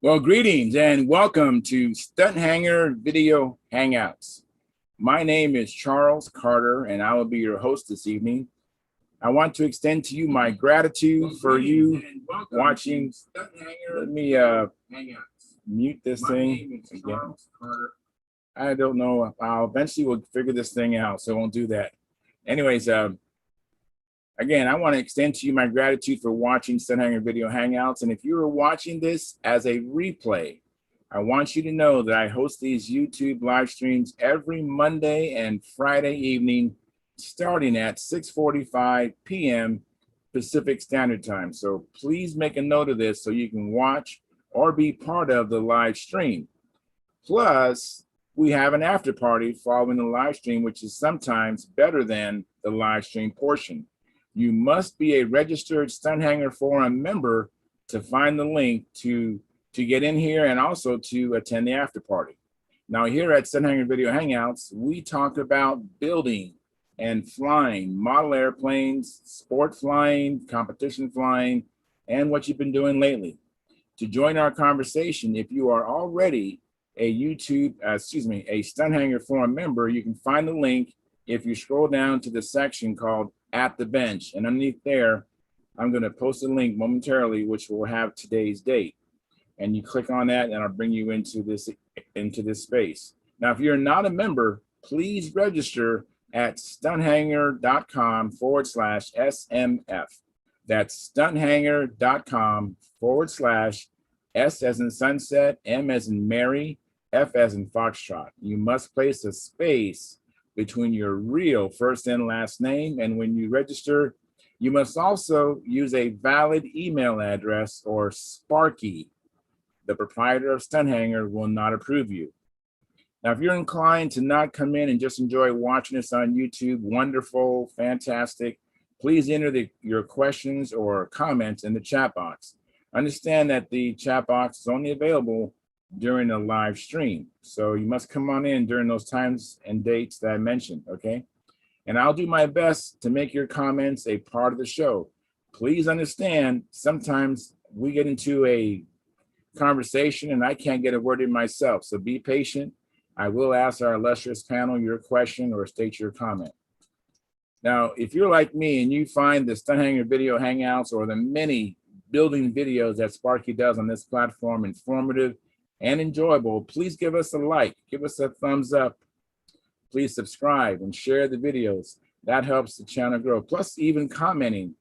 Well, greetings and welcome to Stunthangar Video Hangouts. My name is Charles Carter, and I will be your host this evening. I want to extend to you my gratitude for you watching. Let me mute this thing again. I don't know. I'll eventually will figure this thing out, so I won't do that. Anyways, again, I want to extend to you my gratitude for watching Stunthangar Video Hangouts. And if you are watching this as a replay, I want you to know that I host these YouTube live streams every Monday and Friday evening, starting at 6:45 p.m. Pacific Standard Time. So please make a note of this so you can watch or be part of the live stream. Plus, we have an after party following the live stream, which is sometimes better than the live stream portion. You must be a registered Stunthangar Forum member to find the link to get in here and also to attend the after party. Now, here at Stunthangar Video Hangouts, we talk about building and flying model airplanes, sport flying, competition flying, and what you've been doing lately. To join our conversation, if you are already a Stunthangar Forum member, you can find the link if you scroll down to the section called At the Bench. And underneath there, I'm going to post a link momentarily, which will have today's date. And you click on that, and I'll bring you into this space. Now, if you're not a member, please register at stunthangar.com/SMF. That's stunthangar.com/S as in sunset, M as in Mary, F as in Foxtrot. You must place a space between your real first and last name. And when you register, you must also use a valid email address, or Sparky. The proprietor of Stunthangar will not approve you. Now, if you're inclined to not come in and just enjoy watching us on YouTube, wonderful, fantastic, please enter your questions or comments in the chat box. Understand that the chat box is only available during the live stream. So you must come on in during those times and dates that I mentioned, okay? And I'll do my best to make your comments a part of the show. Please understand, sometimes we get into a conversation and I can't get a word in myself. So be patient. I will ask our illustrious panel your question or state your comment. Now, if you're like me and you find the Stunthangar Video Hangouts or the many building videos that Sparky does on this platform informative and enjoyable, please give us a like, give us a thumbs up. Please subscribe and share the videos. That helps the channel grow. Plus, even commenting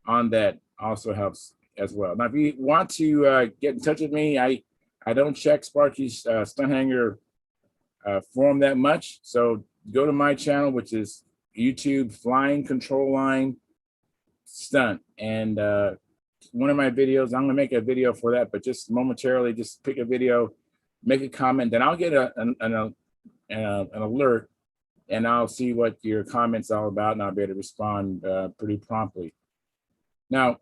on that also helps as well. Now, if you want to get in touch with me, I don't check Sparky's Stunthangar forum that much. So go to my channel, which is YouTube Flying Control Line Stunt. And one of my videos, I'm gonna make a video for that, but just momentarily, just pick a video, make a comment, then I'll get an alert, and I'll see what your comment's all about, and I'll be able to respond pretty promptly. Now,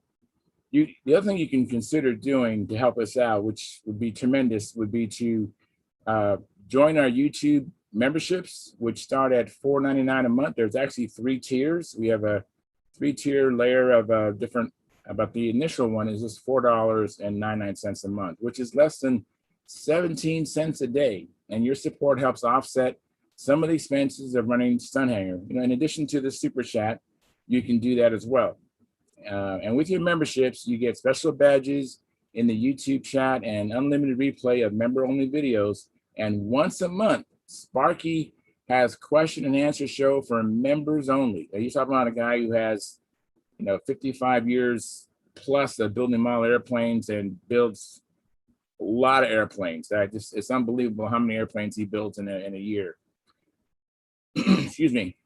the other thing you can consider doing to help us out, which would be tremendous, would be to join our YouTube memberships, which start at $4.99 a month. There's actually 3 tiers. We have a 3-tier layer of different, but the initial one is just $4.99 a month, which is less than 17 cents a day. And your support helps offset some of the expenses of running Stunthangar. You know, in addition to the super chat, you can do that as well. And with your memberships, you get special badges in the YouTube chat and unlimited replay of member-only videos. And once a month, Sparky has question and answer show for members only. You're talking about a guy who has, 55 years plus of building model airplanes and builds a lot of airplanes. It's unbelievable how many airplanes he builds in a year. Excuse me.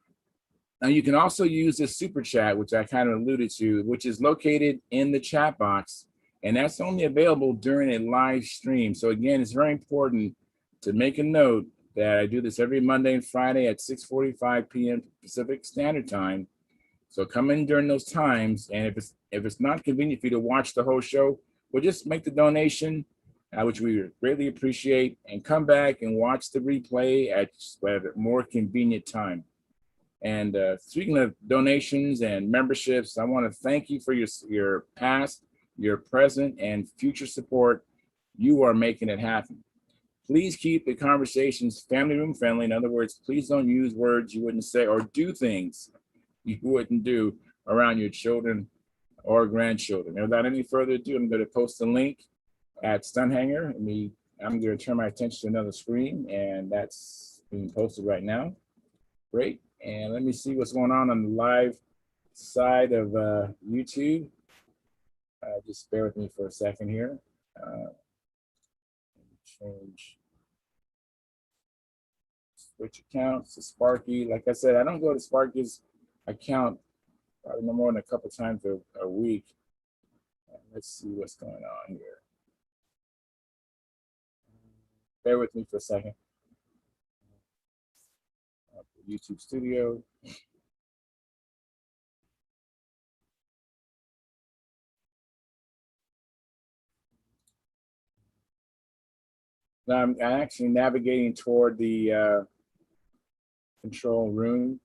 Now, you can also use this super chat, which I kind of alluded to, which is located in the chat box, and that's only available during a live stream. So again, it's very important to make a note that I do this every Monday and Friday at 6:45 p.m. Pacific Standard Time. So come in during those times, and if it's not convenient for you to watch the whole show, we'll just make the donation, which we greatly appreciate, and come back and watch the replay at a more convenient time. And speaking of donations and memberships, I want to thank you for your past your present and future support. You are making it happen. Please keep the conversations family room friendly. In other words, please don't use words you wouldn't say or do things you wouldn't do around your children or grandchildren. And without any further ado, I'm going to post a link at Stunthangar. I'm going to turn my attention to another screen, and that's being posted right now. Great. And let me see what's going on the live side of YouTube. Just bear with me for a second here. Change switch accounts to Sparky. Like I said, I don't go to Sparky's account probably no more than a couple times a week. Let's see what's going on here. Bear with me for a second. YouTube Studio. Now I'm actually navigating toward the control room.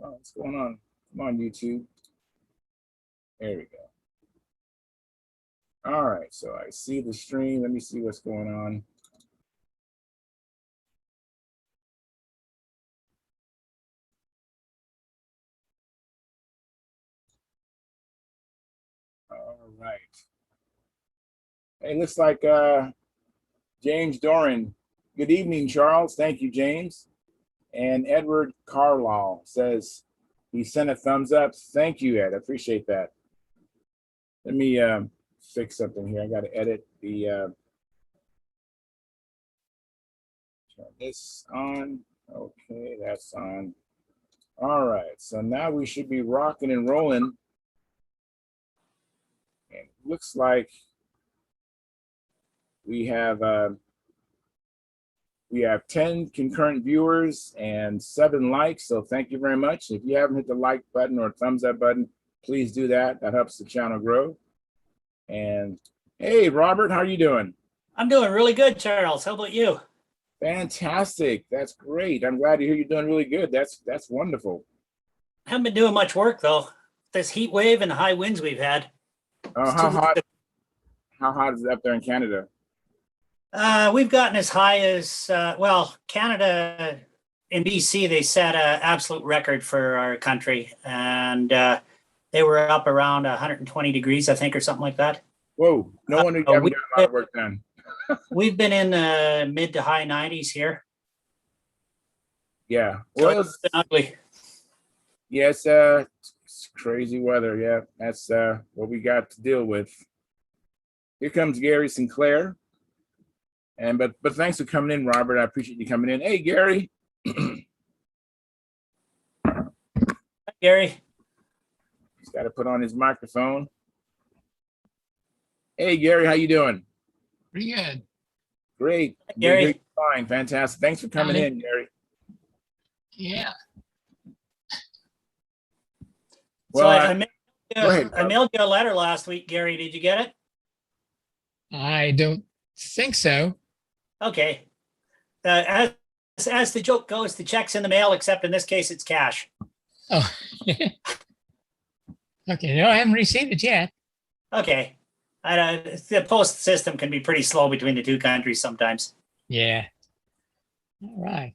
Oh, what's going on? Come on, YouTube. There we go. All right, so I see the stream. Let me see what's going on. All right. Hey, looks like James Doran. Good evening, Charles. Thank you, James. And Edward Carlisle says he sent a thumbs up. Thank you, Ed. I appreciate that. Let me fix something here. I got to edit the turn this on. Okay, that's on. All right, so now we should be rocking and rolling. And it looks like we have 10 concurrent viewers and 7 likes. So thank you very much. If you haven't hit the like button or thumbs up button, please do that. That helps the channel grow. And hey, Robert, how are you doing? I'm doing really good, Charles. How about you? Fantastic. That's great. I'm glad to hear you're doing really good. That's wonderful. Haven't been doing much work though. This heat wave and the high winds we've had. How hot is it up there in Canada? We've gotten as high as well, Canada in BC, they set an absolute record for our country, and they were up around 120 degrees, I think, or something like that. Whoa, no wonder you haven't got a lot of work done. We've been in the mid to high 90s here. Yeah, So well, it's been ugly. Yes, it's crazy weather. Yeah, that's what we got to deal with. Here comes Gary Sinclair. And but thanks for coming in, Robert. I appreciate you coming in. Hey, Gary. Gary. He's got to put on his microphone. Hey, Gary, how you doing? Pretty good. Great. Gary. Fine, fantastic. Thanks for coming in, Gary. Yeah. Well, so I mailed you a letter last week, Gary. Did you get it? I don't think so. Okay. As the joke goes, the check's in the mail, except in this case, it's cash. Oh, okay. No, I haven't received it yet. Okay. The post system can be pretty slow between the two countries sometimes. Yeah. All right.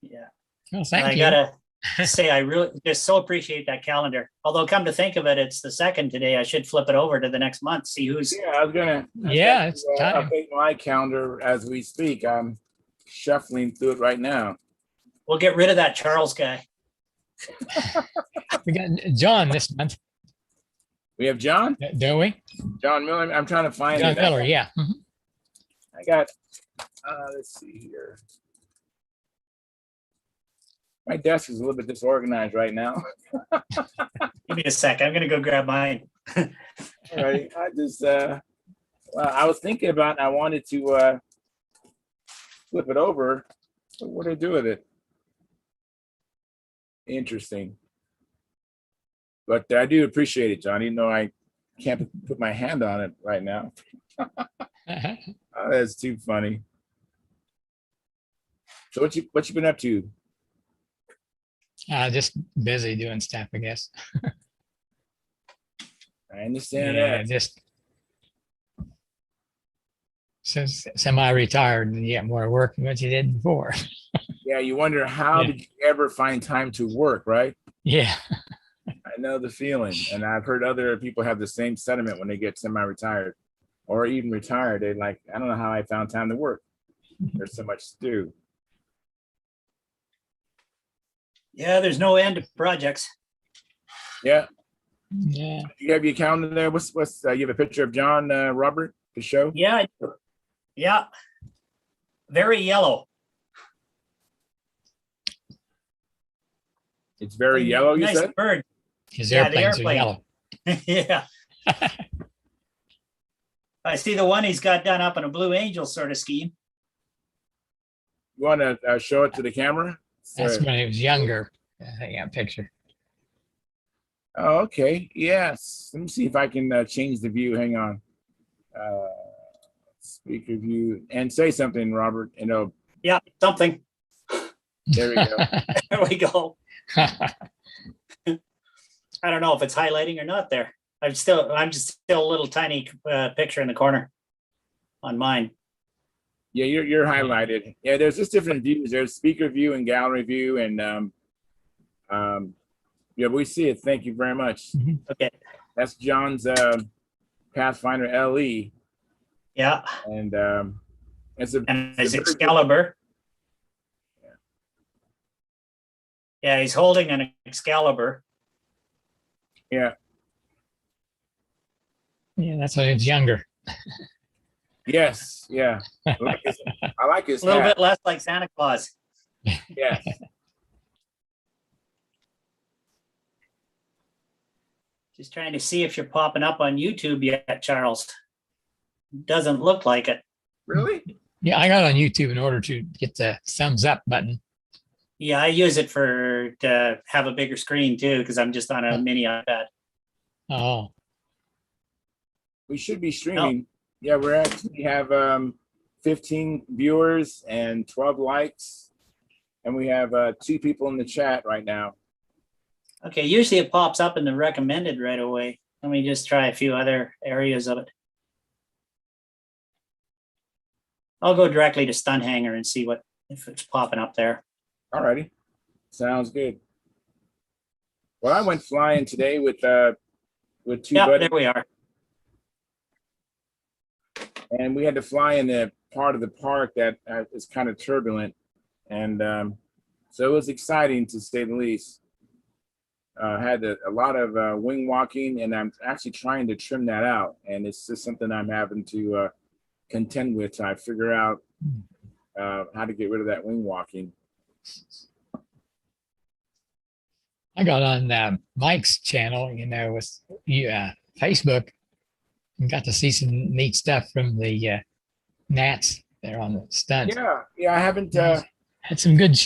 Yeah. Well, thank I you. gotta say, I really just so appreciate that calendar. Although, come to think of it, it's the 2nd today. I should flip it over to the next month. See who's. Yeah, I was gonna. Yeah, it's time. Update my calendar as we speak. I'm shuffling through it right now. We'll get rid of that Charles guy. We got John this month. We have John. Don't we? John Miller. I'm trying to find John it. Miller. Yeah. I got. Let's see here. My desk is a little bit disorganized right now. Give me a sec. I'm gonna go grab mine. All right. I just well, I was thinking about I wanted to flip it over. But what do I do with it? Interesting. But I do appreciate it, John, even though I can't put my hand on it right now. Oh, that's too funny. So what you been up to? Just busy doing stuff, I guess. I understand Yeah, that. just since semi-retired, and you get more work than what you did before. Yeah, you wonder how Yeah. did you ever find time to work, right? Yeah. I know the feeling, and I've heard other people have the same sentiment when they get semi-retired or even retired. They're like, I don't know how I found time to work. There's so much to do. Yeah, there's no end to projects. Yeah. Yeah. You have your calendar there. What's you have a picture of John Robert to show? Yeah, I do. Yeah. Very yellow. It's very yellow, you Nice said? bird. His Yeah, the airplanes are airplane. yellow. Yeah. I see the one he's got done up in a Blue Angel sort of scheme. You want to show it to the camera? That's So- when he was younger. I got a picture. Oh, okay. Yes. Let me see if I can change the view. Hang on. Speaker view and say something, Robert. You know, Yeah, something. there we go. There we go. I don't know if it's highlighting or not there. I'm just still a little tiny picture in the corner on mine. Yeah, you're highlighted. Yeah, there's just different views. There's speaker view and gallery view, and yeah, we see it. Thank you very much. Okay. That's John's Pathfinder LE, Yeah. and it's a And his it's a very good- Excalibur. Yeah, he's holding an Excalibur. yeah. Yeah, that's when he was younger. Yes, yeah. I like his A little hat. bit less like Santa Claus. Yes. Just trying to see if you're popping up on YouTube yet, Charles. Doesn't look like it. Really? Yeah, I got on YouTube in order to get the thumbs up button. Yeah, I use it to have a bigger screen too, because I'm just on a mini iPad. Oh, We should be streaming. Yeah, we have 15 viewers and 12 likes, and we have 2 people in the chat right now. Okay, usually it pops up in the recommended right away. Let me just try a few other areas of it. I'll go directly to Stunthangar and see if it's popping up there. Alrighty, sounds good. Well, I went flying today with 2 Yeah, buddies, there we are. and we had to fly in the part of the park that is kind of turbulent, and so it was exciting to say the least. Had a lot of wing walking, and I'm actually trying to trim that out, and it's just something I'm having to contend with. I figure out how to get rid of that wing walking. I got on Mike's channel, with Facebook, and got to see some neat stuff from the Nats there on the stunt. Yeah, I haven't. Had some good,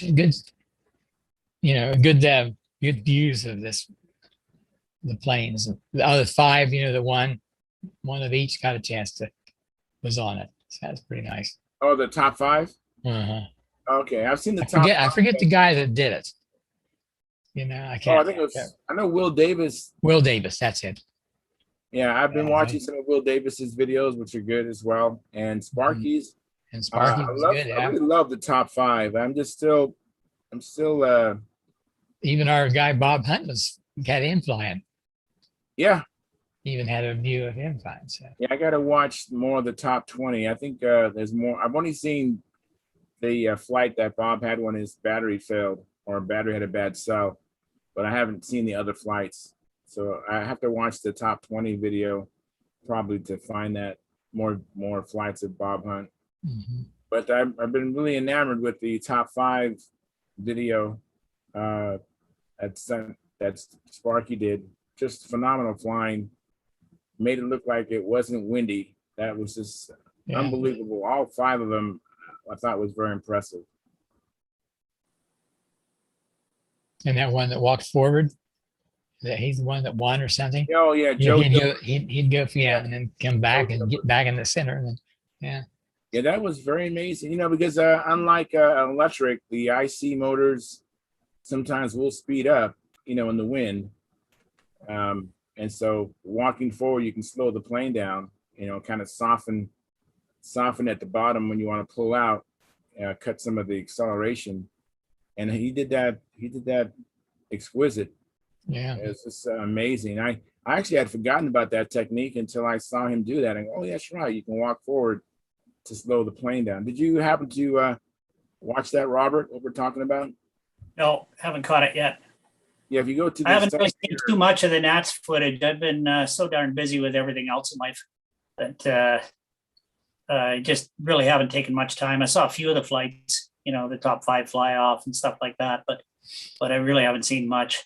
good views of the planes. The other 5, the one of each got a chance to was on it. So that's pretty nice. Oh, the top 5. Uh-huh. Okay, I've seen the top. I forget the guy that did it. I can't. I think it was. I know Will Davis. Will Davis. That's it. Yeah, I've been Yeah, watching some of Will Davis's videos, which are good as well, and Sparky's. And Sparky was good. I Yeah. really love the top 5. I'm still. Even our guy Bob Hunt got him flying. Yeah, Even had a view of him flying. So yeah. I got to watch more of the top 20. I think there's more. I've only seen the flight that Bob had when his battery failed or battery had a bad cell, but I haven't seen the other flights. So I have to watch the top 20 video probably to find that more flights of Bob Hunt. mhm. But I've been really enamored with the top 5 video that Sparky did. Just phenomenal flying. Made it look like it wasn't windy. That was just Yeah. unbelievable. All 5 of them I thought was very impressive. And that one that walked forward, that he's the one that won or something. Oh yeah, Yeah, Joe. he'd go, and then come back and get back in the center. And then, Yeah, that was very amazing. Because unlike electric, the IC motors sometimes will speed up, in the wind. And so walking forward, you can slow the plane down, kind of soften at the bottom when you want to pull out, cut some of the acceleration. And he did that exquisite. Yeah. It's just amazing. I actually had forgotten about that technique until I saw him do that. And oh, that's right. You can walk forward to slow the plane down. Did you happen to watch that, Robert, what we're talking about? No, haven't caught it yet. Yeah, if you go to the I haven't really seen too much of the Nats footage. I've been so darn busy with everything else in life that I just really haven't taken much time. I saw a few of the flights, the top 5 fly off and stuff like that, but I really haven't seen much.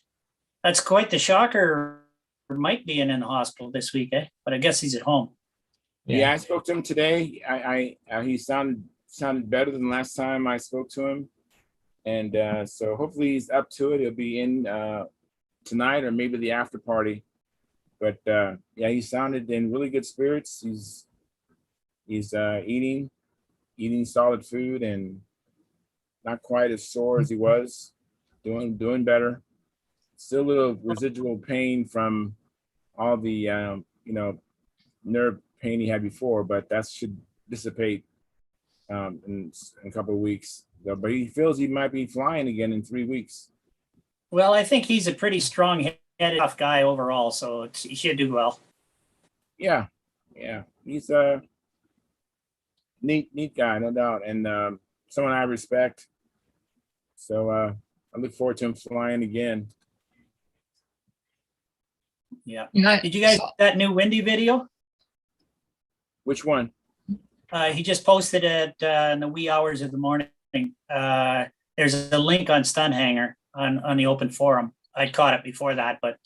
That's quite the shocker. Mike being in the hospital this week, but I guess he's at home. Yeah, I spoke to him today. He sounded better than last time I spoke to him, and so hopefully he's up to it. He'll be in tonight or maybe the after party. But yeah, he sounded in really good spirits. He's eating solid food and not quite as sore as he was. Doing better. Still a little residual pain from all the nerve pain he had before, but that should dissipate in a couple of weeks. But he feels he might be flying again in 3 weeks. Well, I think he's a pretty strong-headed, tough guy overall, so he should do well. Yeah, he's a neat guy, no doubt, and someone I respect. So I look forward to him flying again. Yeah. Did you guys see that new Windy video? Which one? He just posted it in the wee hours of the morning. There's a link on Stunthangar on the open forum. I'd caught it before that, but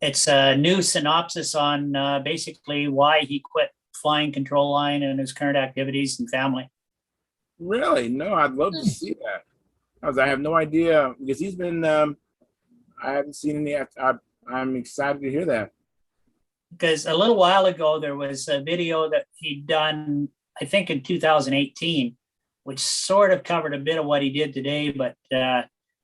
it's a new synopsis on basically why he quit flying control line and his current activities and family. Really? No, I'd love to see that. I have no idea because he's been. I haven't seen any. I'm excited to hear that. Because a little while ago there was a video that he'd done, I think in 2018, which sort of covered a bit of what he did today, but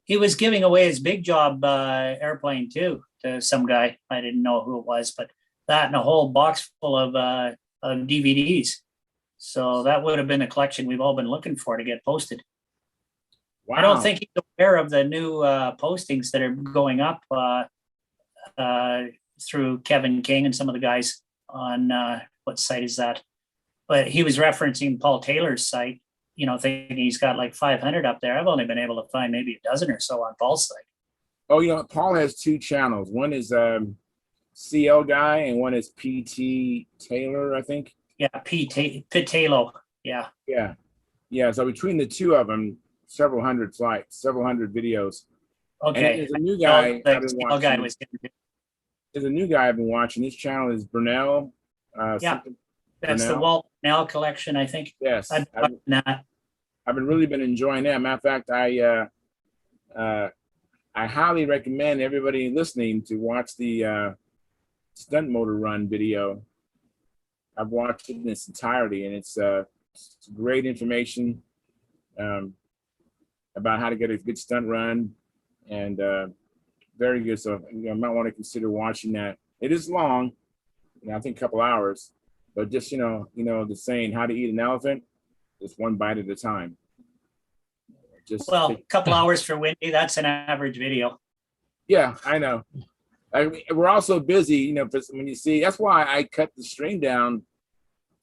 he was giving away his big job airplane too to some guy. I didn't know who it was, but that and a whole box full of DVDs. So that would have been a collection we've all been looking for to get posted. Wow. I don't think he's aware of the new postings that are going up through Kevin King and some of the guys on what site is that? But he was referencing Paul Taylor's site, thinking he's got like 500 up there. I've only been able to find maybe a dozen or so on Paul's site. Oh, Paul has 2 channels. One is CL guy and one is PT Taylor, I think. Yeah, Pitalo. Yeah. Yeah. So between the two of them, several hundred flights, several hundred videos. Okay. And there's a new guy I've been watching. There's a new guy I've been watching. His channel is Brunel. Yeah, that's Brunel. The Walt Brunel collection, I think. Yes, I've really been enjoying that. Matter of fact, I highly recommend everybody listening to watch the stunt motor run video. I've watched it in its entirety, and it's great information about how to get a good stunt run, and very good. So I might want to consider watching that. It is long, I think a couple hours, but just the saying, how to eat an elephant, just one bite at a time. A couple hours for Windy, that's an average video. Yeah, I know. We're also busy, when you see, that's why I cut the stream down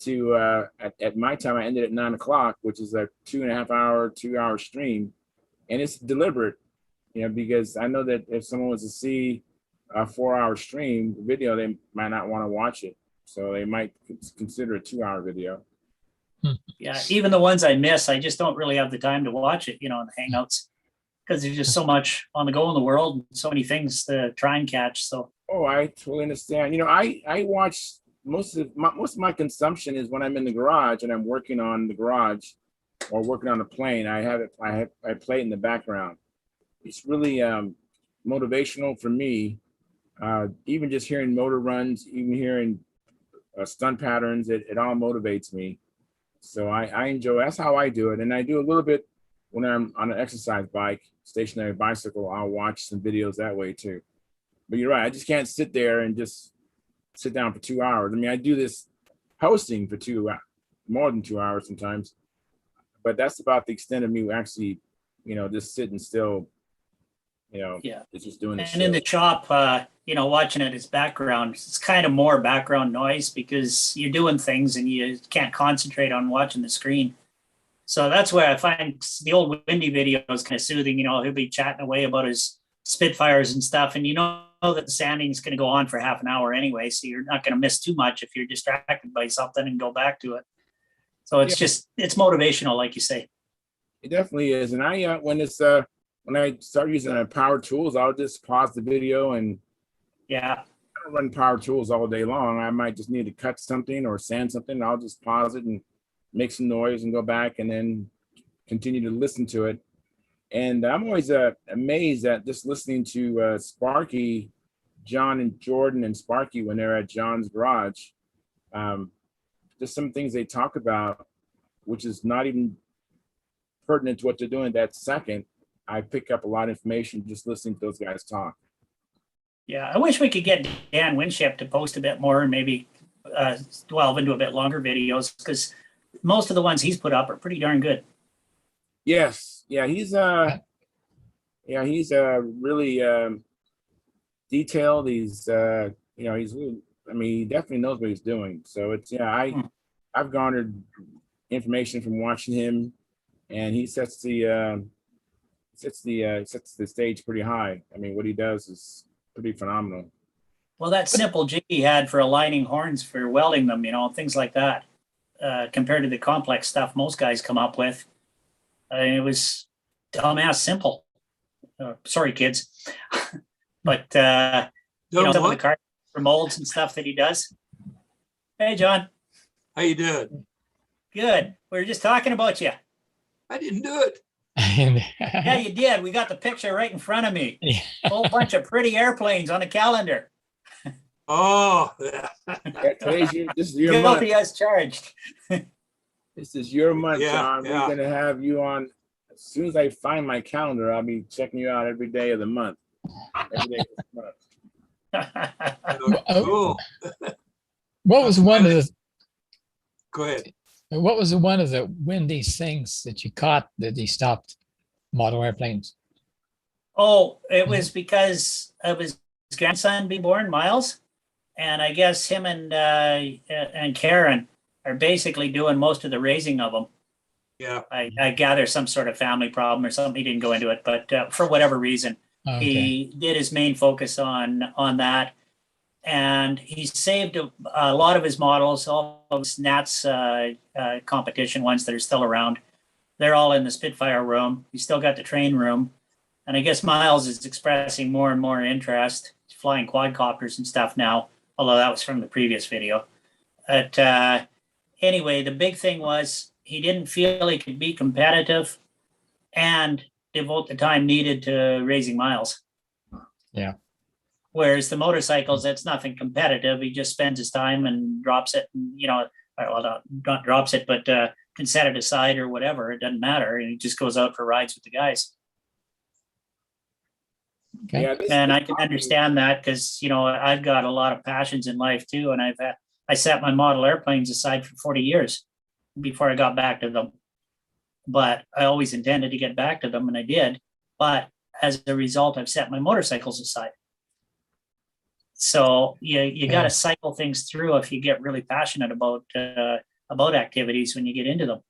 to at my time. I ended at 9 o'clock, which is a 2.5-hour stream, and it's deliberate, because I know that if someone was to see a 4-hour stream video, they might not want to watch it, so they might consider a 2-hour video. Yeah, even the ones I miss, I just don't really have the time to watch it, in the Hangouts, because there's just so much on the go in the world, and so many things to try and catch. So. Oh, I totally understand. I watch most of my consumption is when I'm in the garage and I'm working on the garage or working on a plane. I play it in the background. It's really motivational for me. Even just hearing motor runs, even hearing stunt patterns, it all motivates me. So I enjoy. That's how I do it, and I do a little bit when I'm on an exercise bike, stationary bicycle. I'll watch some videos that way too. But you're right. I just can't sit there and just sit down for 2 hours. I mean, I do this hosting for more than 2 hours sometimes, but that's about the extent of me actually, just sitting still, Yeah. it's just doing the And in show. the shop, watching it as background, it's kind of more background noise because you're doing things and you can't concentrate on watching the screen. So that's where I find the old Windy video is kind of soothing. He'll be chatting away about his Spitfires and stuff, and that the sanding is going to go on for half an hour anyway, so you're not going to miss too much if you're distracted by something and go back to it. So it's it's motivational, like you say. It definitely is. And I when I start using power tools, I'll just pause the video, and Yeah. I don't run power tools all day long. I might just need to cut something or sand something, and I'll just pause it and make some noise and go back and then continue to listen to it. And I'm always amazed at just listening to Sparky, John and Jordan and Sparky when they're at John's garage. Just some things they talk about, which is not even pertinent to what they're doing that second. I pick up a lot of information just listening to those guys talk. Yeah, I wish we could get Dan Winship to post a bit more and maybe delve into a bit longer videos, because most of the ones he's put up are pretty darn good. Yes, yeah, he's really detailed. He's he definitely knows what he's doing. So it's I've garnered information from watching him, and he sets the stage pretty high. I mean, what he does is pretty phenomenal. Well, that simple jig he had for aligning horns for welding them, things like that, compared to the complex stuff most guys come up with, it was dumbass simple. Sorry, kids, but some of the cards for molds and stuff that he does. Hey, John. How you doing? Good. We were just talking about you. I didn't do it. Yeah, you did. We got the picture right in front of me. A whole bunch of pretty airplanes on the calendar. Oh, This is your month. Guilty as charged. This is your month, Yeah, John. yeah. We're gonna have you on. As soon as I find my calendar, I'll be checking you out every day of the month. Every day of the month. cool. What was one of the Go ahead. What was one of the windy things that you caught that he stopped model airplanes? Oh, it was because of his grandson being born, Miles, and I guess him and Karen are basically doing most of the raising of them. Yeah. I gather some sort of family problem or something. He didn't go into it, but for whatever reason, Okay. he did his main focus on that, and he saved a lot of his models, all of his Nats competition ones that are still around. They're all in the Spitfire room. He's still got the train room. And I guess Miles is expressing more and more interest. He's flying quadcopters and stuff now, although that was from the previous video. But anyway, the big thing was he didn't feel he could be competitive and devote the time needed to raising Miles. Yeah. Whereas the motorcycles, that's nothing competitive. He just spends his time and drops it, and, well, not drops it, but can set it aside or whatever. It doesn't matter. And he just goes out for rides with the guys. Okay. Yeah, And I can understand that because, I've got a lot of passions in life too. And I set my model airplanes aside for 40 years before I got back to them. But I always intended to get back to them, and I did. But as a result, I've set my motorcycles aside. So you got to cycle things through if you get really passionate about activities when you get into them.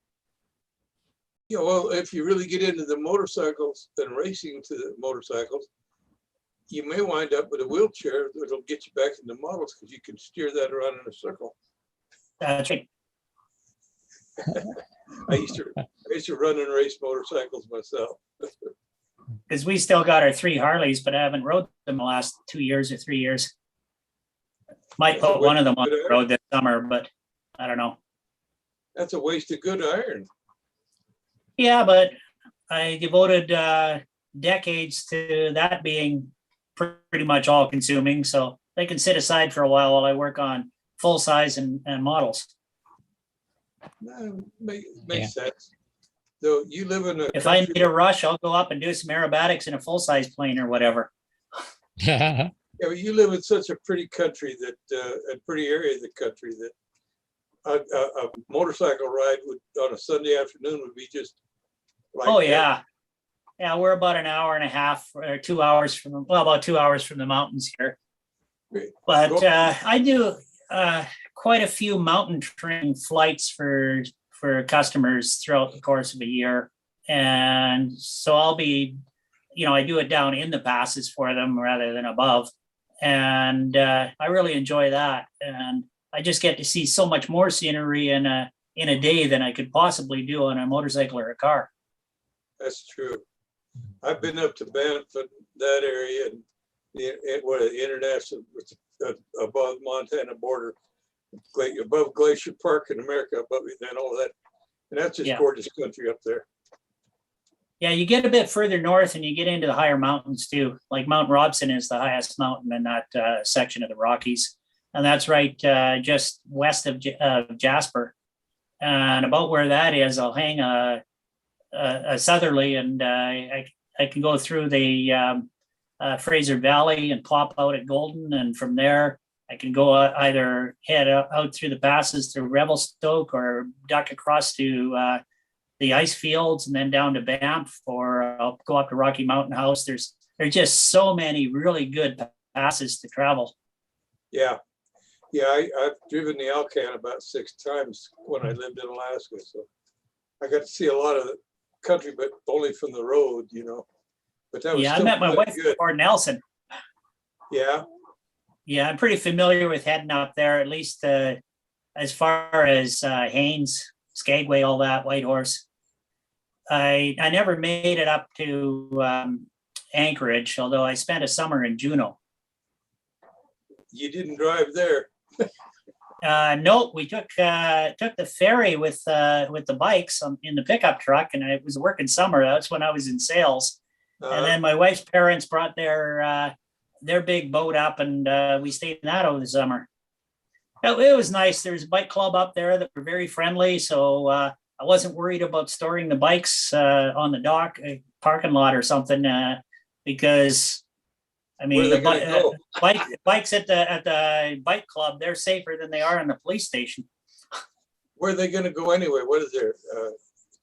Yeah, well, if you really get into the motorcycles and racing to the motorcycles, you may wind up with a wheelchair that'll get you back into models because you can steer that around in a circle. That's right. I used to run and race motorcycles myself. Because we still got our 3 Harleys, but I haven't rode them the last 2 years or 3 years. Might put one of them on the road this summer, but I don't know. That's a waste of good iron. Yeah, but I devoted decades to that being pretty much all consuming. So they can sit aside for a while I work on full size and models. Makes sense. Though you live in a If I need a rush, I'll go up and do some aerobatics in a full size plane or whatever. Yeah, but you live in such a pretty country that, a pretty area of the country that a motorcycle ride would, on a Sunday afternoon would be just like. Oh, yeah. Yeah, we're about an hour and a half or 2 hours from, well, about 2 hours from the mountains here. Great. But I do quite a few mountain training flights for customers throughout the course of a year. And so I'll be, I do it down in the passes for them rather than above. And I really enjoy that. And I just get to see so much more scenery in a day than I could possibly do on a motorcycle or a car. That's true. I've been up to Banff and that area and the international, above Montana border, above Glacier Park in America, above and all of that. And that's just gorgeous country up there. Yeah, you get a bit further north and you get into the higher mountains too. Like Mount Robson is the highest mountain in that section of the Rockies. And that's right just west of Jasper. And about where that is, I'll hang a southerly and I can go through the Fraser Valley and pop out at Golden. And from there, I can go either head out through the passes through Revelstoke or duck across to the ice fields and then down to Banff, or I'll go up to Rocky Mountain House. There's just so many really good passes to travel. Yeah. Yeah, I've driven the Alcan about 6 times when I lived in Alaska. So I got to see a lot of the country, but only from the road, But that was I met my wife before Nelson. Yeah. Yeah, I'm pretty familiar with heading up there, at least as far as Haines, Skagway, all that, Whitehorse. I never made it up to Anchorage, although I spent a summer in Juneau. You didn't drive there. No, we took the ferry with the bikes in the pickup truck, and it was a working summer. That's when I was in sales. And then my wife's parents brought their big boat up, and we stayed in that over the summer. It was nice. There's a bike club up there that were very friendly, so I wasn't worried about storing the bikes on the dock, parking lot or something, because I mean the bikes at the bike club, they're safer than they are in the police station. Where are they going to go anyway? What is there?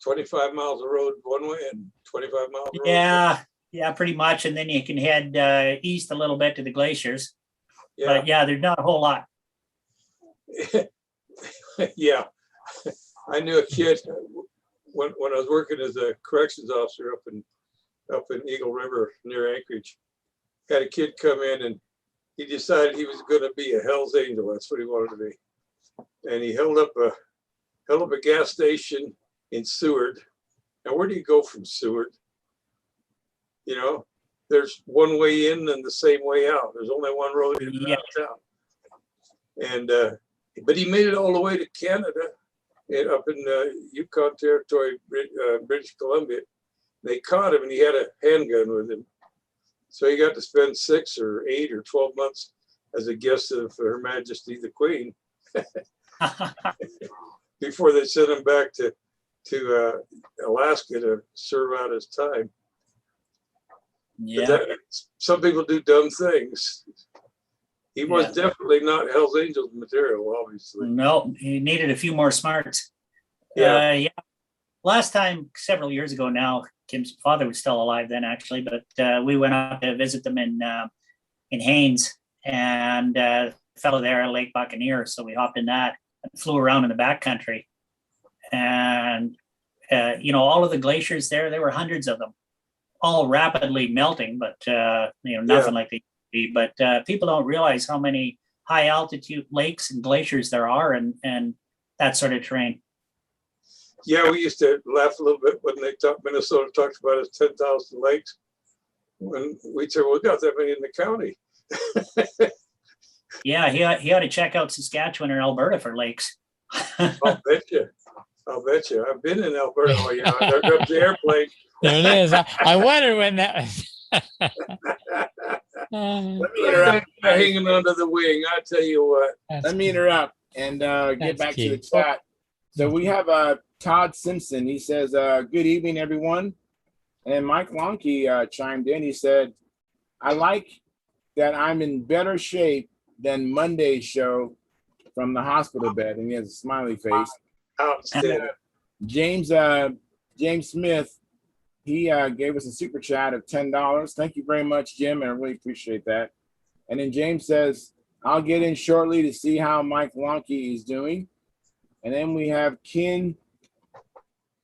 25 miles of road one way and 25 miles of road? Yeah, pretty much. And then you can head east a little bit to the glaciers. Yeah. But yeah, there's not a whole lot. Yeah. I knew a kid when I was working as a corrections officer up in Eagle River near Anchorage. Had a kid come in and he decided he was going to be a Hell's Angel. That's what he wanted to be. And he held up a gas station in Seward. Now, where do you go from Seward? There's one way in and the same way out. There's only one road in and out of town. And but he made it all the way to Canada and up in Yukon Territory, British Columbia. They caught him and he had a handgun with him. So he got to spend 6 or 8 or 12 months as a guest of Her Majesty the Queen before they sent him back to Alaska to serve out his time. Yeah. Some people do dumb things. He was definitely not Hell's Angels material, obviously. No, he needed a few more smarts. Yeah. Last time, several years ago now, Kim's father was still alive then, actually, but we went up to visit them in Haines, and fellow there at Lake Buccaneer. So we hopped in that and flew around in the backcountry. And, all of the glaciers there were hundreds of them, all rapidly melting, but, nothing like they used to be. But people don't realize how many high altitude lakes and glaciers there are and that sort of terrain. Yeah, we used to laugh a little bit when Minnesota talked about its 10,000 lakes. When we said, well, we got that many in the county. Yeah, he ought to check out Saskatchewan or Alberta for lakes. I'll bet you. I've been in Alberta. Oh, yeah, there comes the airplane. There it is. I wonder when that. Let me interrupt. Hanging under the wing. I tell you what. Let me interrupt and get That's back cute. to the chat. So we have Todd Simpson. He says, good evening, everyone. And Mike Lonke chimed in. He said, I like that I'm in better shape than Monday's show from the hospital bed, and he has a smiley face. Outstanding. James James Smith, he gave us a super chat of $10. Thank you very much, Jim. I really appreciate that. And then James says, I'll get in shortly to see how Mike Lonke is doing. And then we have Ken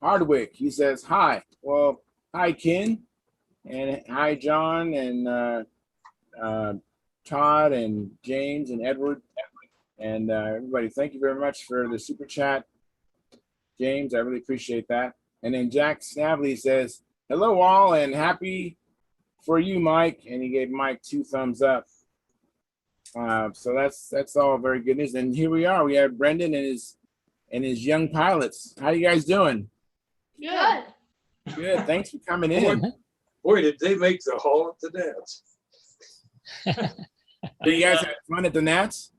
Hardwick. He says, hi. Well, hi, Ken. And hi, John and Todd and James and Edward. And everybody, thank you very much for the super chat. James, I really appreciate that. And then Jack Snavely says, hello all and happy for you, Mike. And he gave Mike 2 thumbs up. So that's all very good news. And here we are. We have Brendan and his young pilots. How you guys doing? Good. Good. Thanks for coming in. Boy, did they make the haul at the Nats. Did you guys have fun at the Nats?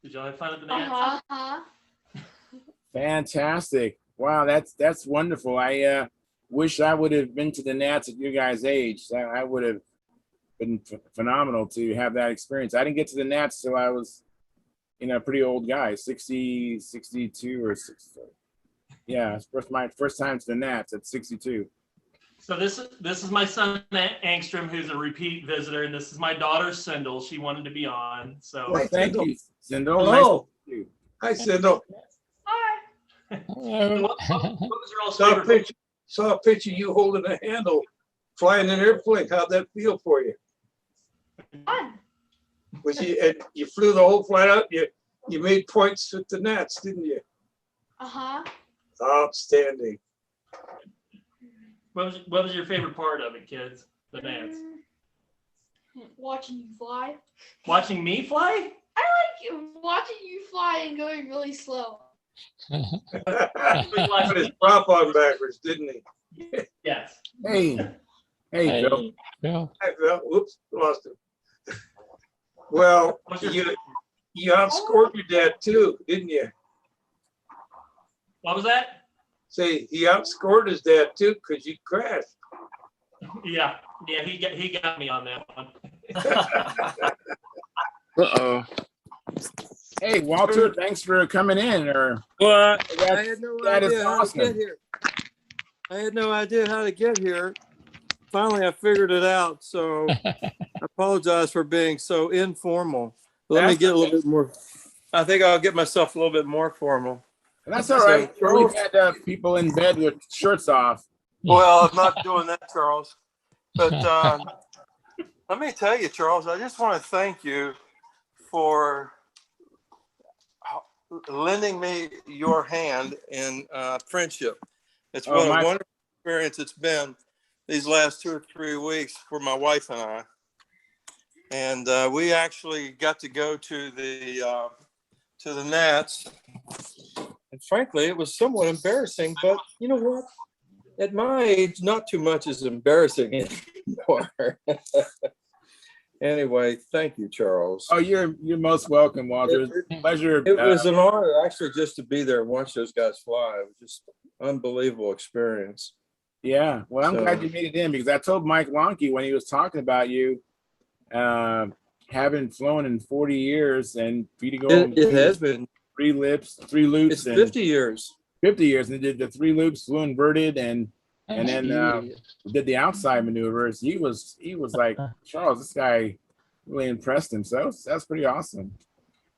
Did y'all have fun at the Nats? Uh-huh. Fantastic. Wow, that's wonderful. I wish I would have been to the Nats at your guys' age. I would have been phenomenal to have that experience. I didn't get to the Nats till I was, a pretty old guy, 60, 62 or 60. Yeah, it's my first time to the Nats at 62. So this is my son Angstrom, who's a repeat visitor, and this is my daughter Sindel. She wanted to be on. So Well, thank you, Sindel. Hello. Nice to meet you. I said, no, Hi. what was your all's favorite? saw a picture of you holding a handle, flying an airplane. How'd that feel for you? Fun. And you flew the whole flight out. You made points with the Nats, didn't you? Uh-huh. Outstanding. What was your favorite part of it, kids? The Nats. Watching you fly. Watching me fly? Watching you fly and going really slow. Put his prop on backwards, didn't he? Yes. Hey, Phil. Phil. I fell. Whoops, lost him. Well, What's your you outscored your dad too, didn't you? What was that? Say he outscored his dad too because you crashed. Yeah, he got me on that one. Uh-oh. Hey, Walter, thanks for coming in. Well, I That- had no that is idea how awesome. to get here. I had no idea how to get here. Finally, I figured it out. So I apologize for being so informal. Let me get a little bit more. I think I'll get myself a little bit more formal. That's all right. So- We've had people in bed with shirts off. Well, I'm not doing that, Charles. But let me tell you, Charles, I just want to thank you for lending me your hand in friendship. It's been a wonderful experience it's been these last 2 or 3 weeks for my wife and I. And we actually got to go to the Nats. And frankly, it was somewhat embarrassing, but you know what? At my age, not too much is embarrassing anymore. Anyway, thank you, Charles. Oh, you're most welcome, Walter. It's a pleasure. It was an honor actually just to be there and watch those guys fly. It was just unbelievable experience. Yeah. Well, I'm So- glad you made it in because I told Mike Lonke when he was talking about you having flown in 40 years and for you to go on It has been. 3 loops, 3 loops, It's 50 years. 50 years, and did the 3 loops, flew inverted, and then did the outside maneuvers. He was like, Charles, this guy really impressed him. So that's pretty awesome.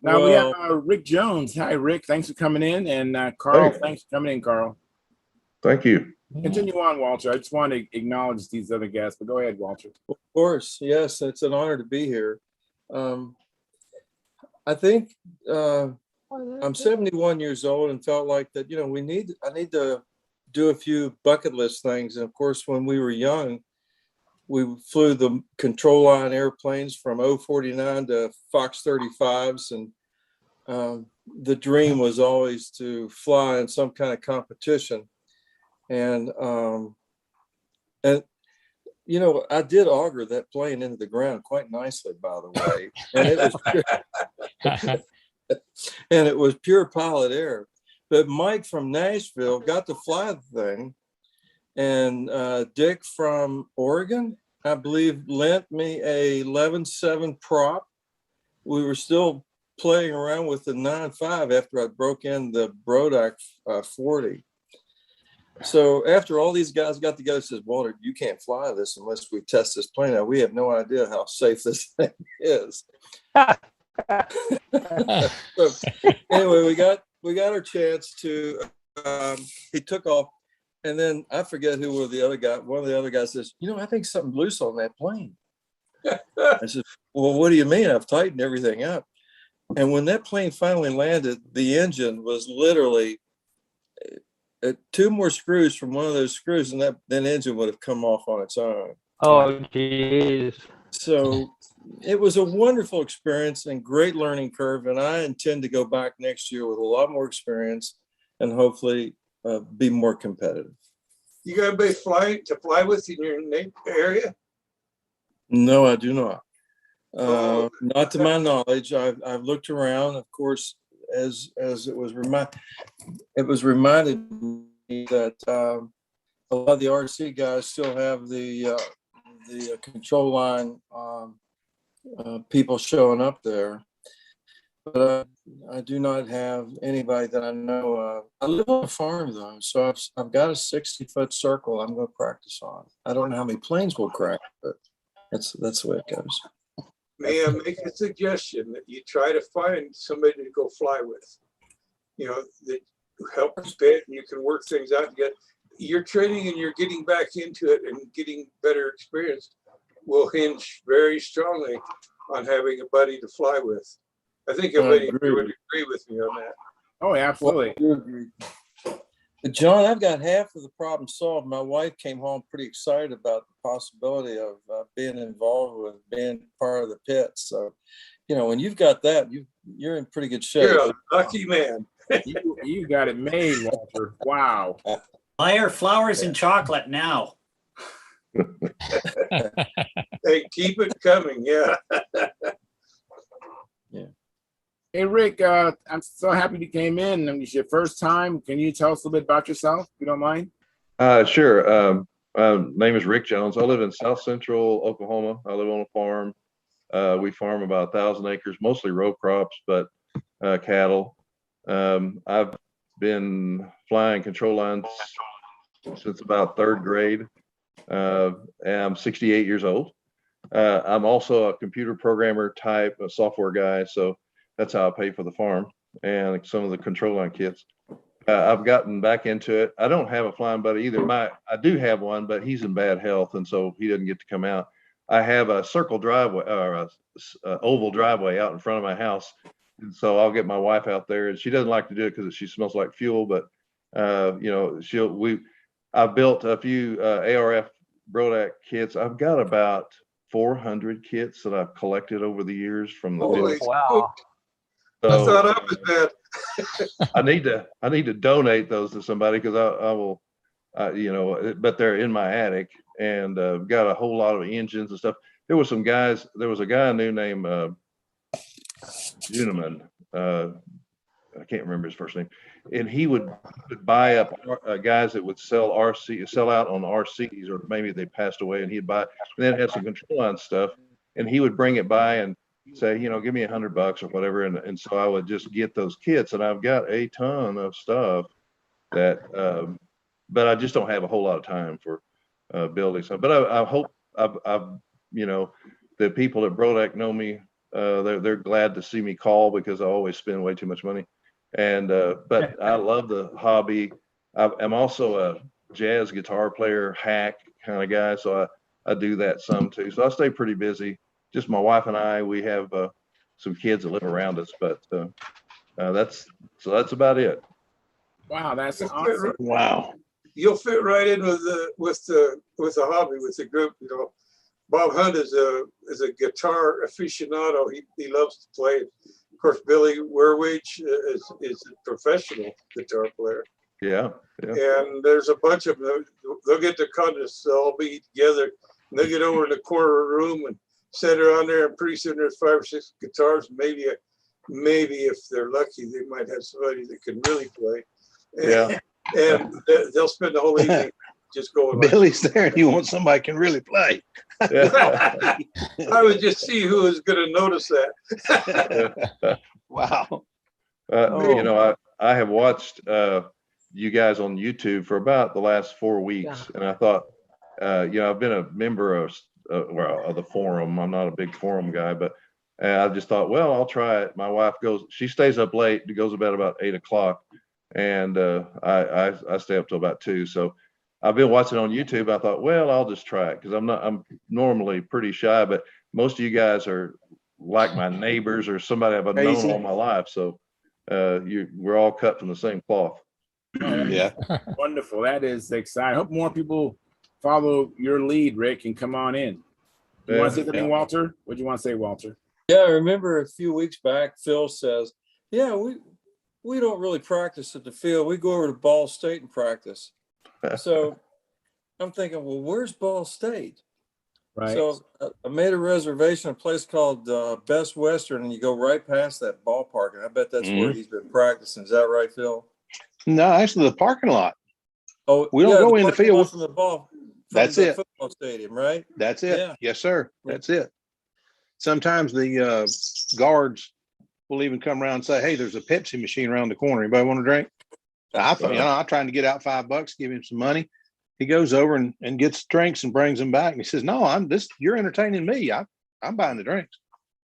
Now we have Rick Jones. Hi, Rick. Thanks for coming in, and Carl. Hey. Thanks for coming in, Carl. Thank you. Continue on, Walter. I just want to acknowledge these other guests, but go ahead, Walter. Of course, yes, it's an honor to be here. I think I'm 71 years old and felt like that, I need to do a few bucket list things. And of course, when we were young, we flew the control line airplanes from 049 to Fox 35s. And the dream was always to fly in some kind of competition. And I did auger that plane into the ground quite nicely, by the way. And it was pure pilot error. But Mike from Nashville got to fly the thing, and Dick from Oregon, I believe, lent me a 11.7 prop. We were still playing around with the 9.5 after I broke in the Brodak 40. So after all these guys got together, says, Walter, you can't fly this unless we test this plane out. We have no idea how safe this thing is. So anyway, we got our chance to, he took off, and then I forget who were the other guy. One of the other guys says, I think something loose on that plane. I said, well, what do you mean? I've tightened everything up. And when that plane finally landed, the engine was literally 2 more screws from one of those screws, and that engine would have come off on its own. Oh, geez. So it was a wonderful experience and great learning curve. And I intend to go back next year with a lot more experience and hopefully be more competitive. You got anybody to fly with in your area? No, I do not. Oh. Not to my knowledge. I've looked around, of course, as it was reminded me that a lot of the RC guys still have the control line people showing up there, but I do not have anybody that I know of. I live on a farm though, so I've got a 60-foot circle I'm going to practice on. I don't know how many planes will crack, but that's the way it goes. May I make a suggestion that you try to find somebody to go fly with? That helps bit, and you can work things out. Your training and you're getting back into it and getting better experience will hinge very strongly on having a buddy to fly with. I think everybody would agree with me on that. Oh, absolutely. But John, I've got half of the problem solved. My wife came home pretty excited about the possibility of being involved with being part of the pit. So, when you've got that, you're in pretty good shape. You're a lucky man. You got it made, Walter. Wow. Buy her flowers and chocolate now. Hey, keep it coming. Yeah. Yeah. Hey, Rick, I'm so happy you came in. It's your first time. Can you tell us a little bit about yourself, if you don't mind? Sure. Name is Rick Jones. I live in South Central Oklahoma. I live on a farm. We farm about 1,000 acres, mostly row crops, but cattle. I've been flying control lines since about 3rd grade. And I'm 68 years old. I'm also a computer programmer type, a software guy. So that's how I pay for the farm and some of the control line kits. I've gotten back into it. I don't have a flying buddy either. I do have one, but he's in bad health, and so he doesn't get to come out. I have a circle driveway or a oval driveway out in front of my house, and so I'll get my wife out there, and she doesn't like to do it because she smells like fuel. But I've built a few ARF Brodak kits. I've got about 400 kits that I've collected over the years from the Holy wow. I thought I was bad. I need to donate those to somebody because I will, but they're in my attic and got a whole lot of engines and stuff. There was a guy I knew named Juneman. I can't remember his first name, and he would buy up guys that would sell out on RCs, or maybe they passed away, and he'd buy, and then had some control line stuff, and he would bring it by and say, give me $100 or whatever, and so I would just get those kits, and I've got a ton of stuff that, but I just don't have a whole lot of time for building stuff. But I hope the people at Brodak know me. They're glad to see me call because I always spend way too much money. And but I love the hobby. I'm also a jazz guitar player, hack kind of guy, so I do that some too. So I stay pretty busy. Just my wife and I. We have some kids that live around us, but that's about it. Wow, that's awesome. Wow. You'll fit right in with the hobby, with the group. Bob Hunt is a guitar aficionado. He loves to play. Of course, Billy Werwich is a professional guitar player. Yeah. And there's a bunch of them. They'll get their contests. They'll all be together. And they'll get over in the corner of the room and sit around there. And pretty soon there's 5 or 6 guitars. Maybe if they're lucky, they might have somebody that can really play. Yeah. And they'll spend the whole evening just going like, Billy's there and you want somebody can really play. I would just see who was going to notice that. Wow. You know, I have watched you guys on YouTube for about the last 4 weeks, and I thought, you know, I've been a member of the forum. I'm not a big forum guy, but I just thought, well, I'll try it. My wife she stays up late, goes to bed about 8 o'clock, and I stay up till about 2. So I've been watching on YouTube. I thought, well, I'll just try it because I'm normally pretty shy, but most of you guys are like my neighbors or somebody I've known all my life. So we're all cut from the same cloth. Yeah. Wonderful. That is exciting. I hope more people follow your lead, Rick, and come on in. You want to say something, Walter? What do you want to say, Walter? Yeah, I remember a few weeks back, Phil says, yeah, we don't really practice at the field. We go over to Ball State and practice. So I'm thinking, well, where's Ball State? Right. So I made a reservation, a place called Best Western, and you go right past that ballpark. And I bet that's where he's been practicing. Is that right, Phil? No, actually the parking lot. Oh, we don't go in the field. From the ball. That's the it. Football stadium, right? That's it. Yeah. Yes, sir. That's it. Sometimes the guards will even come around and say, hey, there's a Pepsi machine around the corner. Anybody want a drink? I'm trying to get out $5, give him some money. He goes over and gets drinks and brings them back. And he says, no, you're entertaining me. I'm buying the drinks.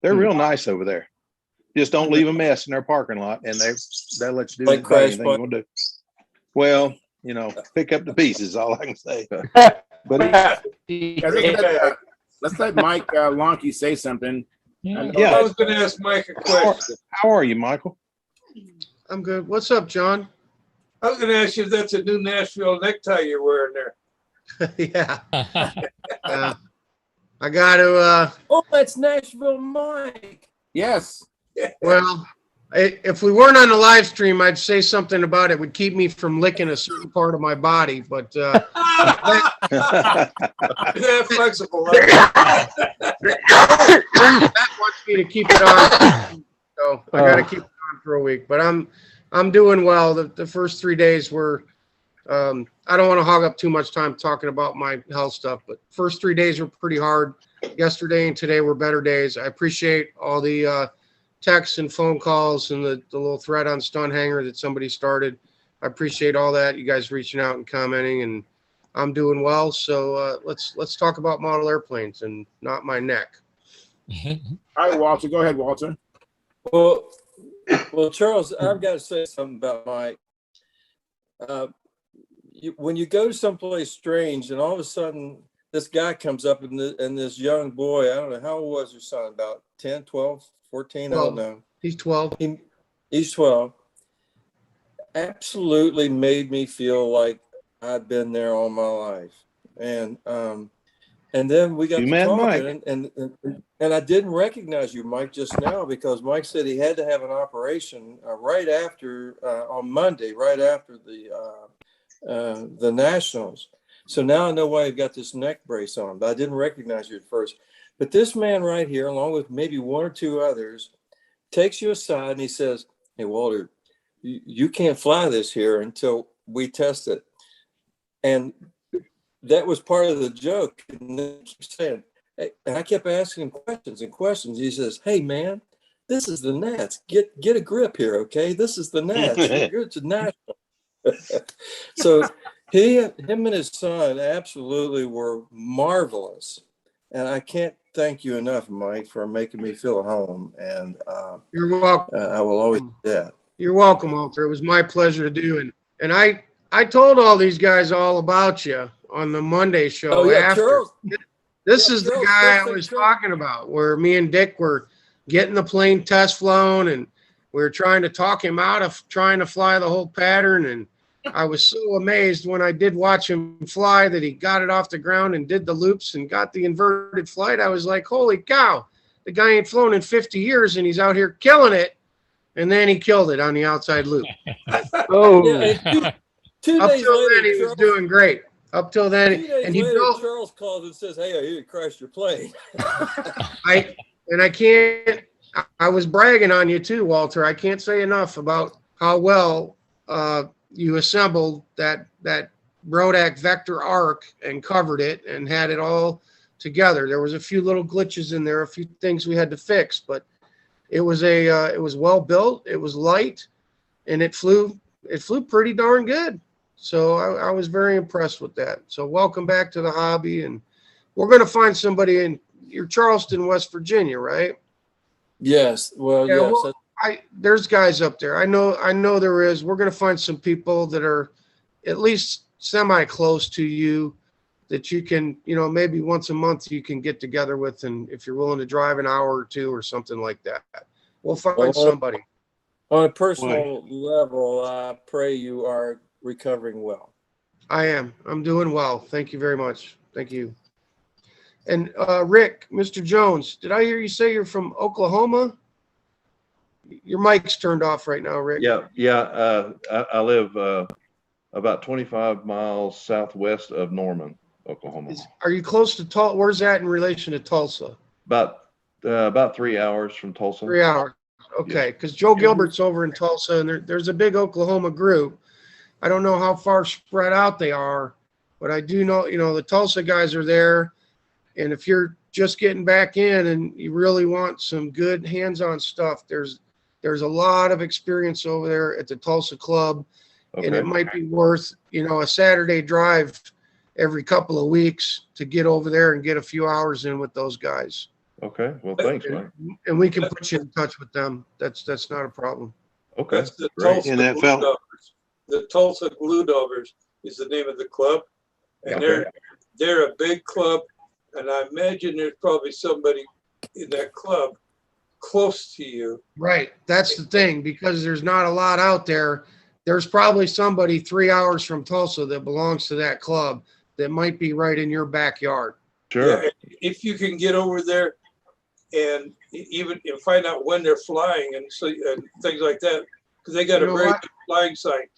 They're real nice over there. Just don't leave a mess in their parking lot, and they'll let you do anything you want to do. Well, you know, pick up the pieces, all I can say. But let's let Mike Lonke say something. I was going to ask Mike a question. How are you, Michael? I'm good. What's up, John? I was going to ask you if that's a new Nashville necktie you're wearing there. Yeah. I got to. Oh, that's Nashville Mike. Yes. Well, if we weren't on the live stream, I'd say something about it would keep me from licking a certain part of my body, but that flexible. Right? That wants me to keep it on, so I got to keep it on for a week. But I'm doing well. The first 3 days were. I don't want to hog up too much time talking about my health stuff, but first 3 days were pretty hard. Yesterday and today were better days. I appreciate all the texts and phone calls and the little thread on Stunthangar that somebody started. I appreciate all that. You guys reaching out and commenting, and I'm doing well. So let's talk about model airplanes and not my neck. All right, Walter. Go ahead, Walter. Well, Charles, I've got to say something about Mike. When you go someplace strange and all of a sudden this guy comes up and this young boy, I don't know, how old was your son? About 10, 12, 14? I don't know. He's 12. He's 12. Absolutely made me feel like I'd been there all my life. And then we got to talking, and I didn't recognize you, Mike, just now, because Mike said he had to have an operation right after on Monday, right after the Nationals. So now I know why you've got this neck brace on, but I didn't recognize you at first. But this man right here, along with maybe one or two others, takes you aside and he says, hey, Walter, you can't fly this here until we test it. And that was part of the joke. And then he kept saying, hey, and I kept asking him questions and questions. He says, hey, man, this is the Nats. Get a grip here, okay? This is the Nats. You're to National. So him and his son absolutely were marvelous. And I can't thank you enough, Mike, for making me feel at home. And You're welcome. I will always do that. You're welcome, Walter. It was my pleasure to do. And I told all these guys all about you on the Monday show. Oh, yeah, after. Charles. This is the guy I was talking about, where me and Dick were getting the plane test flown, and we were trying to talk him out of trying to fly the whole pattern. And I was so amazed when I did watch him fly that he got it off the ground and did the loops and got the inverted flight. I was like, holy cow, the guy ain't flown in 50 years and he's out here killing it. And then he killed it on the outside loop. Oh, yeah, two up days till later, then, he was doing great. Up till then, 2 days and he later, built. Charles calls and says, hey, I hear you crashed your plane. I was bragging on you too, Walter. I can't say enough about how well you assembled that Brodak Vector Arc and covered it and had it all together. There was a few little glitches in there, a few things we had to fix, but it was it was well built, it was light, and it flew pretty darn good. So I was very impressed with that. So welcome back to the hobby, and we're going to find somebody in you're Charleston, West Virginia, right? Yes. Well, Yeah, yes. well, there's guys up there. I know there is. We're going to find some people that are at least semi close to you that you can, maybe once a month you can get together with, and if you're willing to drive an hour or two or something like that, we'll find somebody. On a personal level, I pray you are recovering well. I am. I'm doing well. Thank you very much. Thank you. And Rick, Mr. Jones, did I hear you say you're from Oklahoma? Your mic's turned off right now, Rick. Yeah. I live about 25 miles southwest of Norman, Oklahoma. Are you close to Tulsa? Where's that in relation to Tulsa? About 3 hours from Tulsa. 3 hours. Okay, because Joe Gilbert's over in Tulsa, and there's a big Oklahoma group. I don't know how far spread out they are, but I do know, the Tulsa guys are there. And if you're just getting back in and you really want some good hands-on stuff, there's a lot of experience over there at the Tulsa Club. Okay. And it might be worth, a Saturday drive every couple of weeks to get over there and get a few hours in with those guys. Okay. Well, thanks, Mike. And we can put you in touch with them. That's not a problem. Okay. That's the Tulsa Glue Dovers. The Tulsa Glue Dovers is the name of the club. And they're a big club. And I imagine there's probably somebody in that club close to you. Right. That's the thing, because there's not a lot out there. There's probably somebody 3 hours from Tulsa that belongs to that club that might be right in your backyard. Sure. Yeah, if you can get over there and even find out when they're flying and things like that, because they got a very good flying site.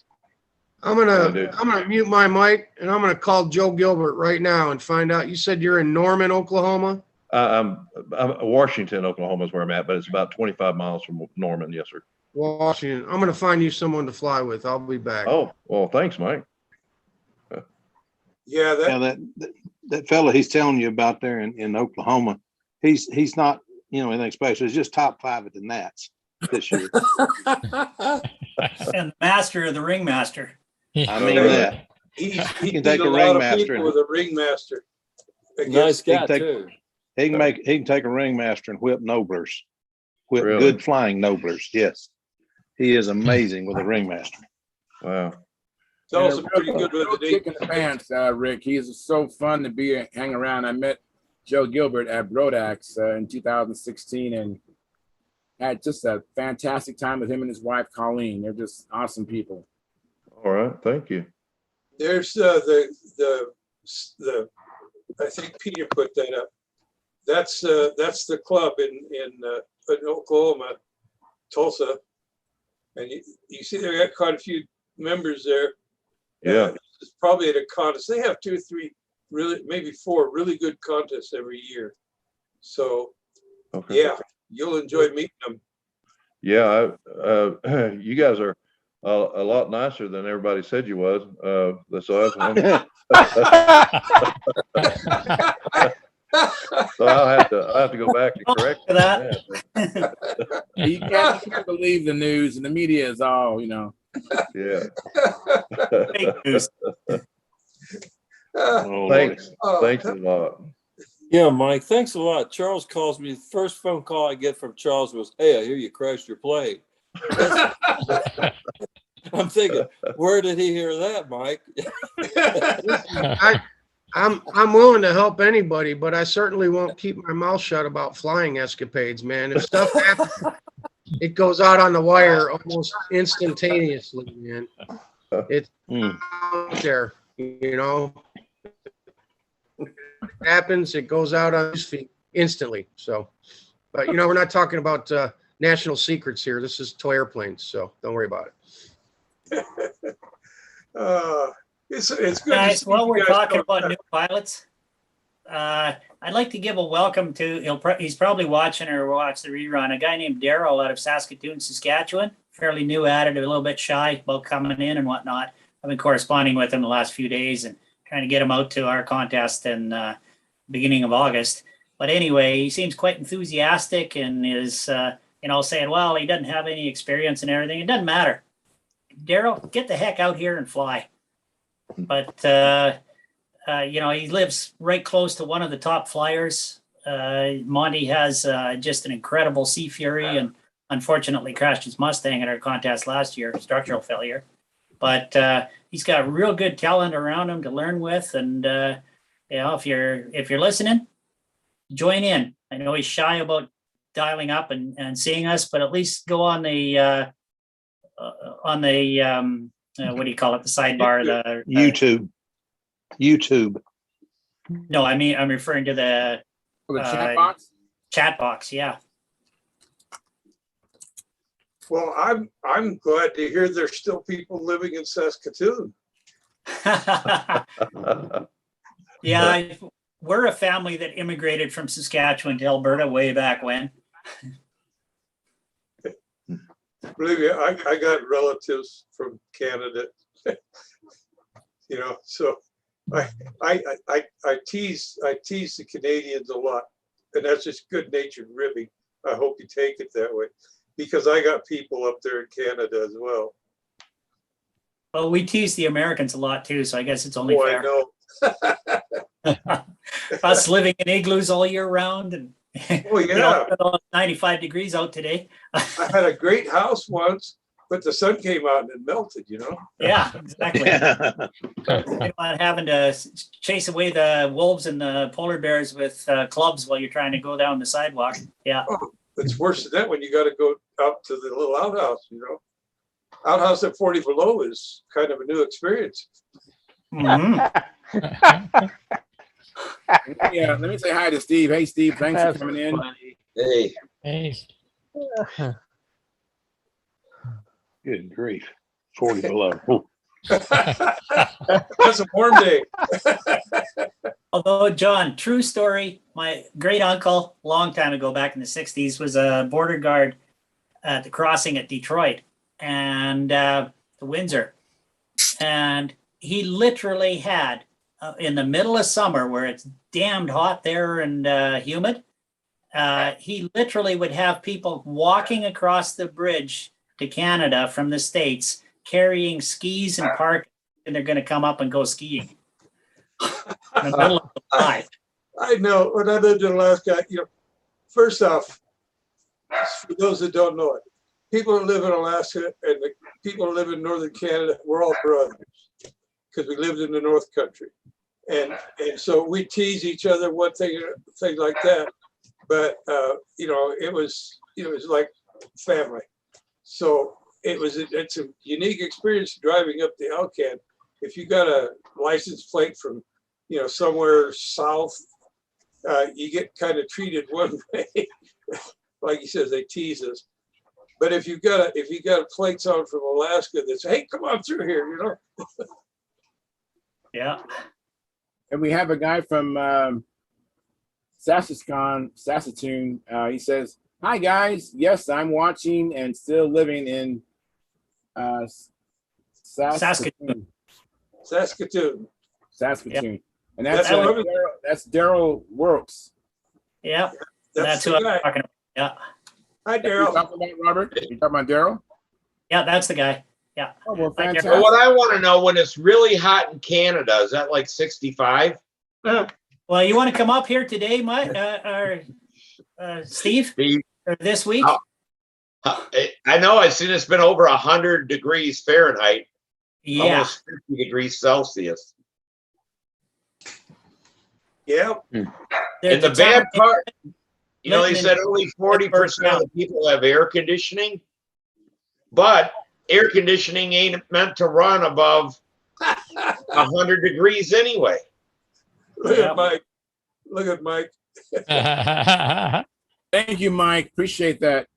I'm gonna mute my mic and I'm gonna call Joe Gilbert right now and find out. You said you're in Norman, Oklahoma? I'm Washington, Oklahoma is where I'm at, but it's about 25 miles from Norman. Yes, sir. Washington. I'm gonna find you someone to fly with. I'll be back. Oh, well, thanks, Mike. Yeah, that fella he's telling you about there in Oklahoma, he's not anything special. He's just top 5 at the Nats this year. And master of the ringmaster. I mean that. He can take a ringmaster with a ringmaster. Nice guy too. He can take a ringmaster and whip noblers, Really? Good flying noblers. Yes, he is amazing with a ringmaster. Wow. It's also pretty good with the kick in the pants, Rick. He's so fun to hang around. I met Joe Gilbert at Brodak's in 2016 and had just a fantastic time with him and his wife Colleen. They're just awesome people. All right, thank you. There's the I think Peter put that up. That's the club in Oklahoma, Tulsa, and you see they got quite a few members there. Yeah, it's probably at a contest. They have 2 or 3, maybe 4 really good contests every year. So yeah, you'll enjoy meeting them. Yeah, you guys are a lot nicer than everybody said you was. So I'll have to go back and correct that. You can't believe the news, and the media is all Yeah. Fake news. Thanks a lot. Yeah, Mike, thanks a lot. Charles calls me. The first phone call I get from Charles was, "Hey, I hear you crashed your plane." I'm thinking, where did he hear that, Mike? I'm willing to help anybody, but I certainly won't keep my mouth shut about flying escapades, man. If stuff happens, it goes out on the wire almost instantaneously, man. It's out there, It happens, it goes out on his feet instantly. So, but we're not talking about national secrets here. This is toy airplanes, so don't worry about it. It's good. Guys, while we're talking about new pilots, I'd like to give a welcome to, he's probably watching or watch the rerun, a guy named Daryl out of Saskatoon, Saskatchewan, fairly new at it, a little bit shy about coming in and whatnot. I've been corresponding with him the last few days and trying to get him out to our contest in beginning of August. But anyway, he seems quite enthusiastic and is, saying, well, he doesn't have any experience and everything. It doesn't matter. Daryl, get the heck out here and fly. But, he lives right close to one of the top flyers. Monty has just an incredible Sea Fury and unfortunately crashed his Mustang at our contest last year, structural failure. But he's got real good talent around him to learn with. And, if you're listening, join in. I know he's shy about dialing up and seeing us, but at least go on the what do you call it? The sidebar, YouTube. No, I mean, I'm referring to the chat box. Chat box, yeah. Well, I'm glad to hear there's still people living in Saskatoon. Yeah, we're a family that immigrated from Saskatchewan to Alberta way back when. Believe me, I got relatives from Canada. So I tease the Canadians a lot, and that's just good-natured ribbing. I hope you take it that way, because I got people up there in Canada as well. Well, we tease the Americans a lot too, so I guess it's only fair. I know. Us living in igloos all year round, and Oh yeah, 95 degrees out today. I had a great house once, but the sun came out and it melted. Yeah, exactly. Not having to chase away the wolves and the polar bears with clubs while you're trying to go down the sidewalk. Yeah. Oh, it's worse than that when you got to go out to the little outhouse. Outhouse at 40 below is kind of a new experience. Mm-hmm. Yeah, let me say hi to Steve. Hey, Steve, thanks for coming in. Hey. Good grief. 40 below. That's a warm day. Although, John, true story, my great uncle, long time ago, back in the 60s, was a border guard at the crossing at Detroit and the Windsor. And he literally had, in the middle of summer where it's damned hot there and humid, he literally would have people walking across the bridge to Canada from the States carrying skis and park, and they're going to come up and go skiing. In the middle of the night. I know. When I lived in Alaska, first off, for those that don't know it, people who live in Alaska and the people who live in northern Canada, we're all brothers because we lived in the North Country. And so we tease each other one thing like that. But it was like family. So it's a unique experience driving up the Alcan. If you got a license plate from somewhere south, you get kind of treated one way. Like he says, they tease us. But if you got plates on from Alaska that say, "Hey, come on through here," Yeah. And we have a guy from Saskatoon. He says, "Hi guys, yes, I'm watching and still living in Saskatoon." Saskatoon. Yep. And that's Daryl Works. Yeah, that's who I'm talking about. Yeah. Hi, Daryl. You talking about Robert? You talking about Daryl? Yeah, that's the guy. Yeah. Oh, well, fantastic. Well, what I want to know, when it's really hot in Canada, is that like 65? Well, you want to come up here today, Mike, or Steve, or this week? I know. I've seen it's been over 100 degrees Fahrenheit. Yeah. Almost 50 degrees Celsius. Yeah. And the bad part, they said only 40% of the people have air conditioning, but air conditioning ain't meant to run above 100 degrees anyway. Look at Mike. Look at Mike. Thank you, Mike. Appreciate that.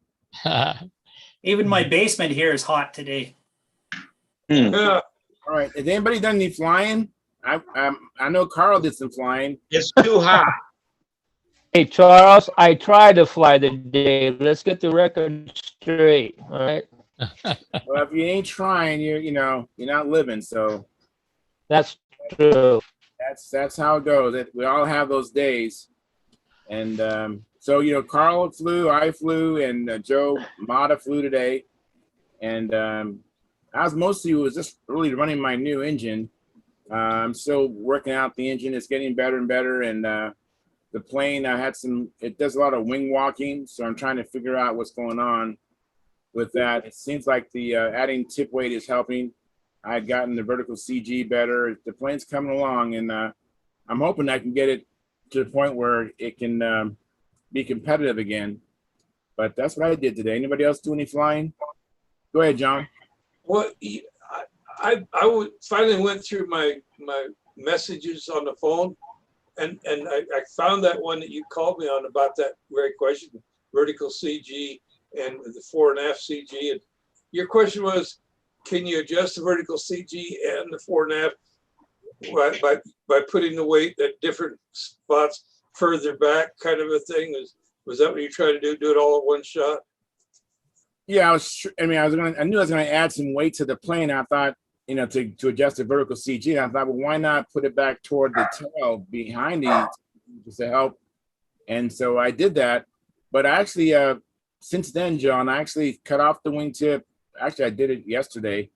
Even my basement here is hot today. Yeah. All right. Has anybody done any flying? I know Carl did some flying. It's too hot. Hey, Charles, I tried to fly today. Let's get the record straight. All right. Well, if you ain't trying, you're not living. So That's true. that's how it goes. We all have those days. And so Carl flew, I flew, and Joe Mata flew today. And I was just really running my new engine. I'm still working out the engine. It's getting better and better. And the plane, it does a lot of wing walking. So I'm trying to figure out what's going on with that. It seems like the adding tip weight is helping. I had gotten the vertical CG better. The plane's coming along, and I'm hoping I can get it to the point where it can be competitive again. But that's what I did today. Anybody else do any flying? Go ahead, John. Well, I finally went through my messages on the phone, and I found that one that you called me on about that very question, vertical CG and the fore and aft CG. And your question was, can you adjust the vertical CG and the fore and aft by putting the weight at different spots further back, kind of a thing? Was that what you tried to do? Do it all at one shot? Yeah, I knew I was gonna add some weight to the plane. I thought, to adjust the vertical CG. And I thought, well, why not put it back toward the tail behind just to help? And so I did that. But I actually, since then, John, I actually cut off the wingtip. Actually, I did it yesterday.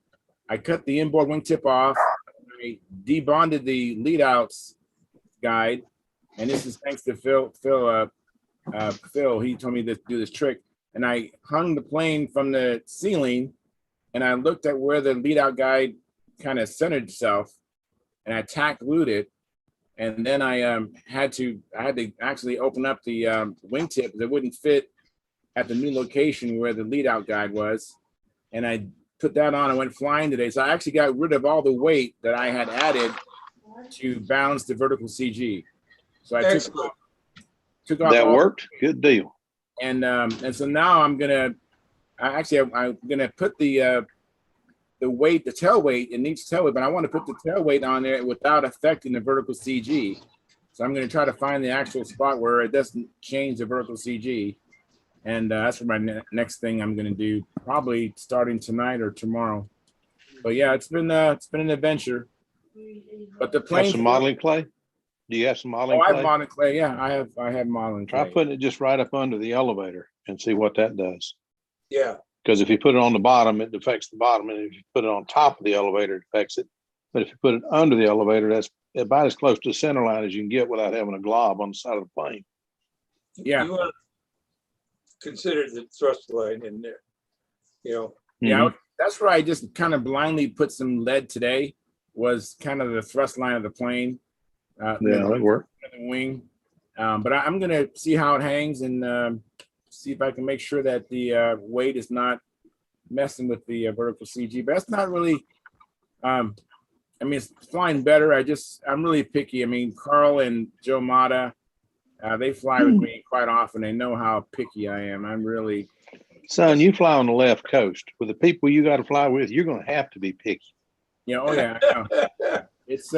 I cut the inboard wingtip off. I debonded the lead outs guide, and this is thanks to Phil. Phil, he told me to do this trick, and I hung the plane from the ceiling, and I looked at where the lead out guide kind of centered itself, and I tack glued it, and then I had to actually open up the wingtip because it wouldn't fit at the new location where the lead out guide was, and I put that on and went flying today. So I actually got rid of all the weight that I had added to balance the vertical CG. So I took off. That worked. Good deal. And so now I'm gonna put the weight, the tail weight. It needs tail weight, but I want to put the tail weight on there without affecting the vertical CG. So I'm going to try to find the actual spot where it doesn't change the vertical CG. And that's for my next thing I'm going to do, probably starting tonight or tomorrow. But yeah, it's been an adventure. But the plane. Have some modeling clay? Do you have some modeling clay? I have modeling clay. Yeah, I have modeling clay. Try putting it just right up under the elevator and see what that does. Yeah. Because if you put it on the bottom, it affects the bottom. And if you put it on top of the elevator, it affects it. But if you put it under the elevator, that's about as close to the center line as you can get without having a glob on the side of the plane. Yeah. You want to consider the thrust line in there, Yeah, Mm-hmm. that's where I just kind of blindly put some lead today, was kind of the thrust line of the plane. Yeah, that worked. The wing. But I'm going to see how it hangs and see if I can make sure that the weight is not messing with the vertical CG. But that's not really, I mean, it's flying better. I'm really picky. I mean, Carl and Joe Mata, they fly with me quite often. They know how picky I am. I'm really. Son, you fly on the left coast. With the people you got to fly with, you're going to have to be picky. Yeah, oh yeah, I know. It's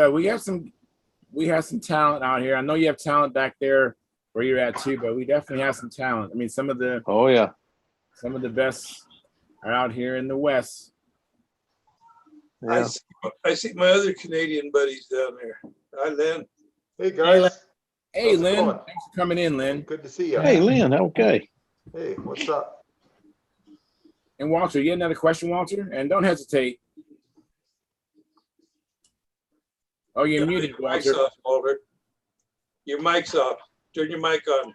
we have some talent out here. I know you have talent back there where you're at too, but we definitely have some talent. I mean, some of the best are out here in the West. Yeah. I see my other Canadian buddies down there. Hi, Lynn. Hey, guys. Hey, Lynn. Thanks for coming in, Lynn. Good to see you. Hey, Lynn. Okay. Hey, what's up? And Walter, you had another question, Walter? And don't hesitate. Oh, you're muted, Your Walter. mic's off, Walter. Your mic's off. Turn your mic on.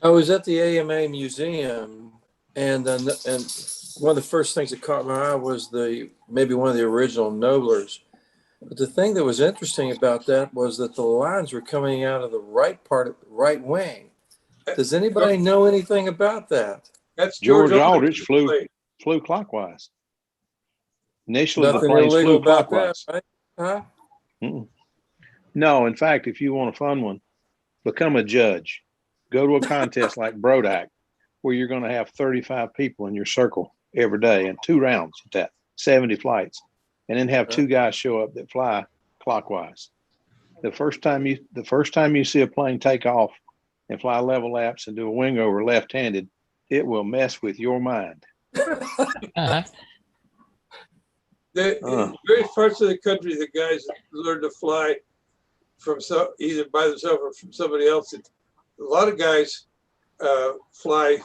I was at the AMA museum, and one of the first things that caught my eye was maybe one of the original Noblers. But the thing that was interesting about that was that the lines were coming out of the right part of the right wing. Does anybody know anything about that? That's George Aldrich flew clockwise. Initially, Nothing the planes illegal flew about clockwise. that, right? Huh? No, in fact, if you want a fun one, become a judge. Go to a contest like Brodak, where you're going to have 35 people in your circle every day and 2 rounds at that, 70 flights, and then have 2 guys show up that fly clockwise. The first time you see a plane take off and fly level laps and do a wing over left-handed, It will mess with your mind. Uh-huh. In various parts of the country, the guys learn to fly from either by themselves or from somebody else. A lot of guys fly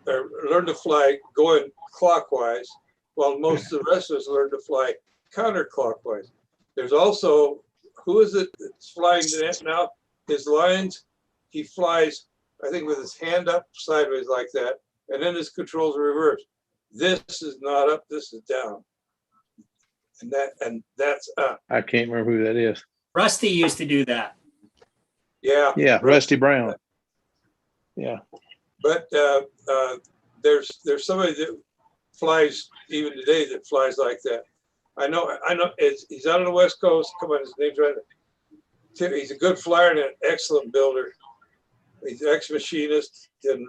or learn to fly going clockwise, while most of the rest of us learn to fly counterclockwise. There's also, who is it that's flying now? His lines, he flies, I think, with his hand up sideways like that, and then his controls are reversed. This is not up, this is down. And that's up. I can't remember who that is. Rusty used to do that. Yeah. Yeah, Rusty Brown. Yeah. But there's somebody that flies even today that flies like that. I know. He's out on the West Coast. Come on, his name's right. He's a good flyer and an excellent builder. He's an ex-machinist. And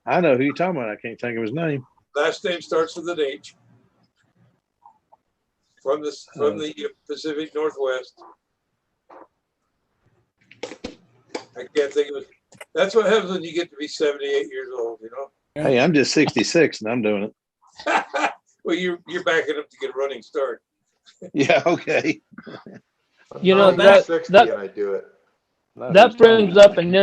I know who you're talking about. I can't think of his name. Last name starts with an H. From the Pacific Northwest. I can't think of it. That's what happens when you get to be 78 years old, you know? Hey, I'm just 66 and I'm doing it. Well, you're backing up to get a running start. Yeah, okay. You know, that and I do it. That brings up an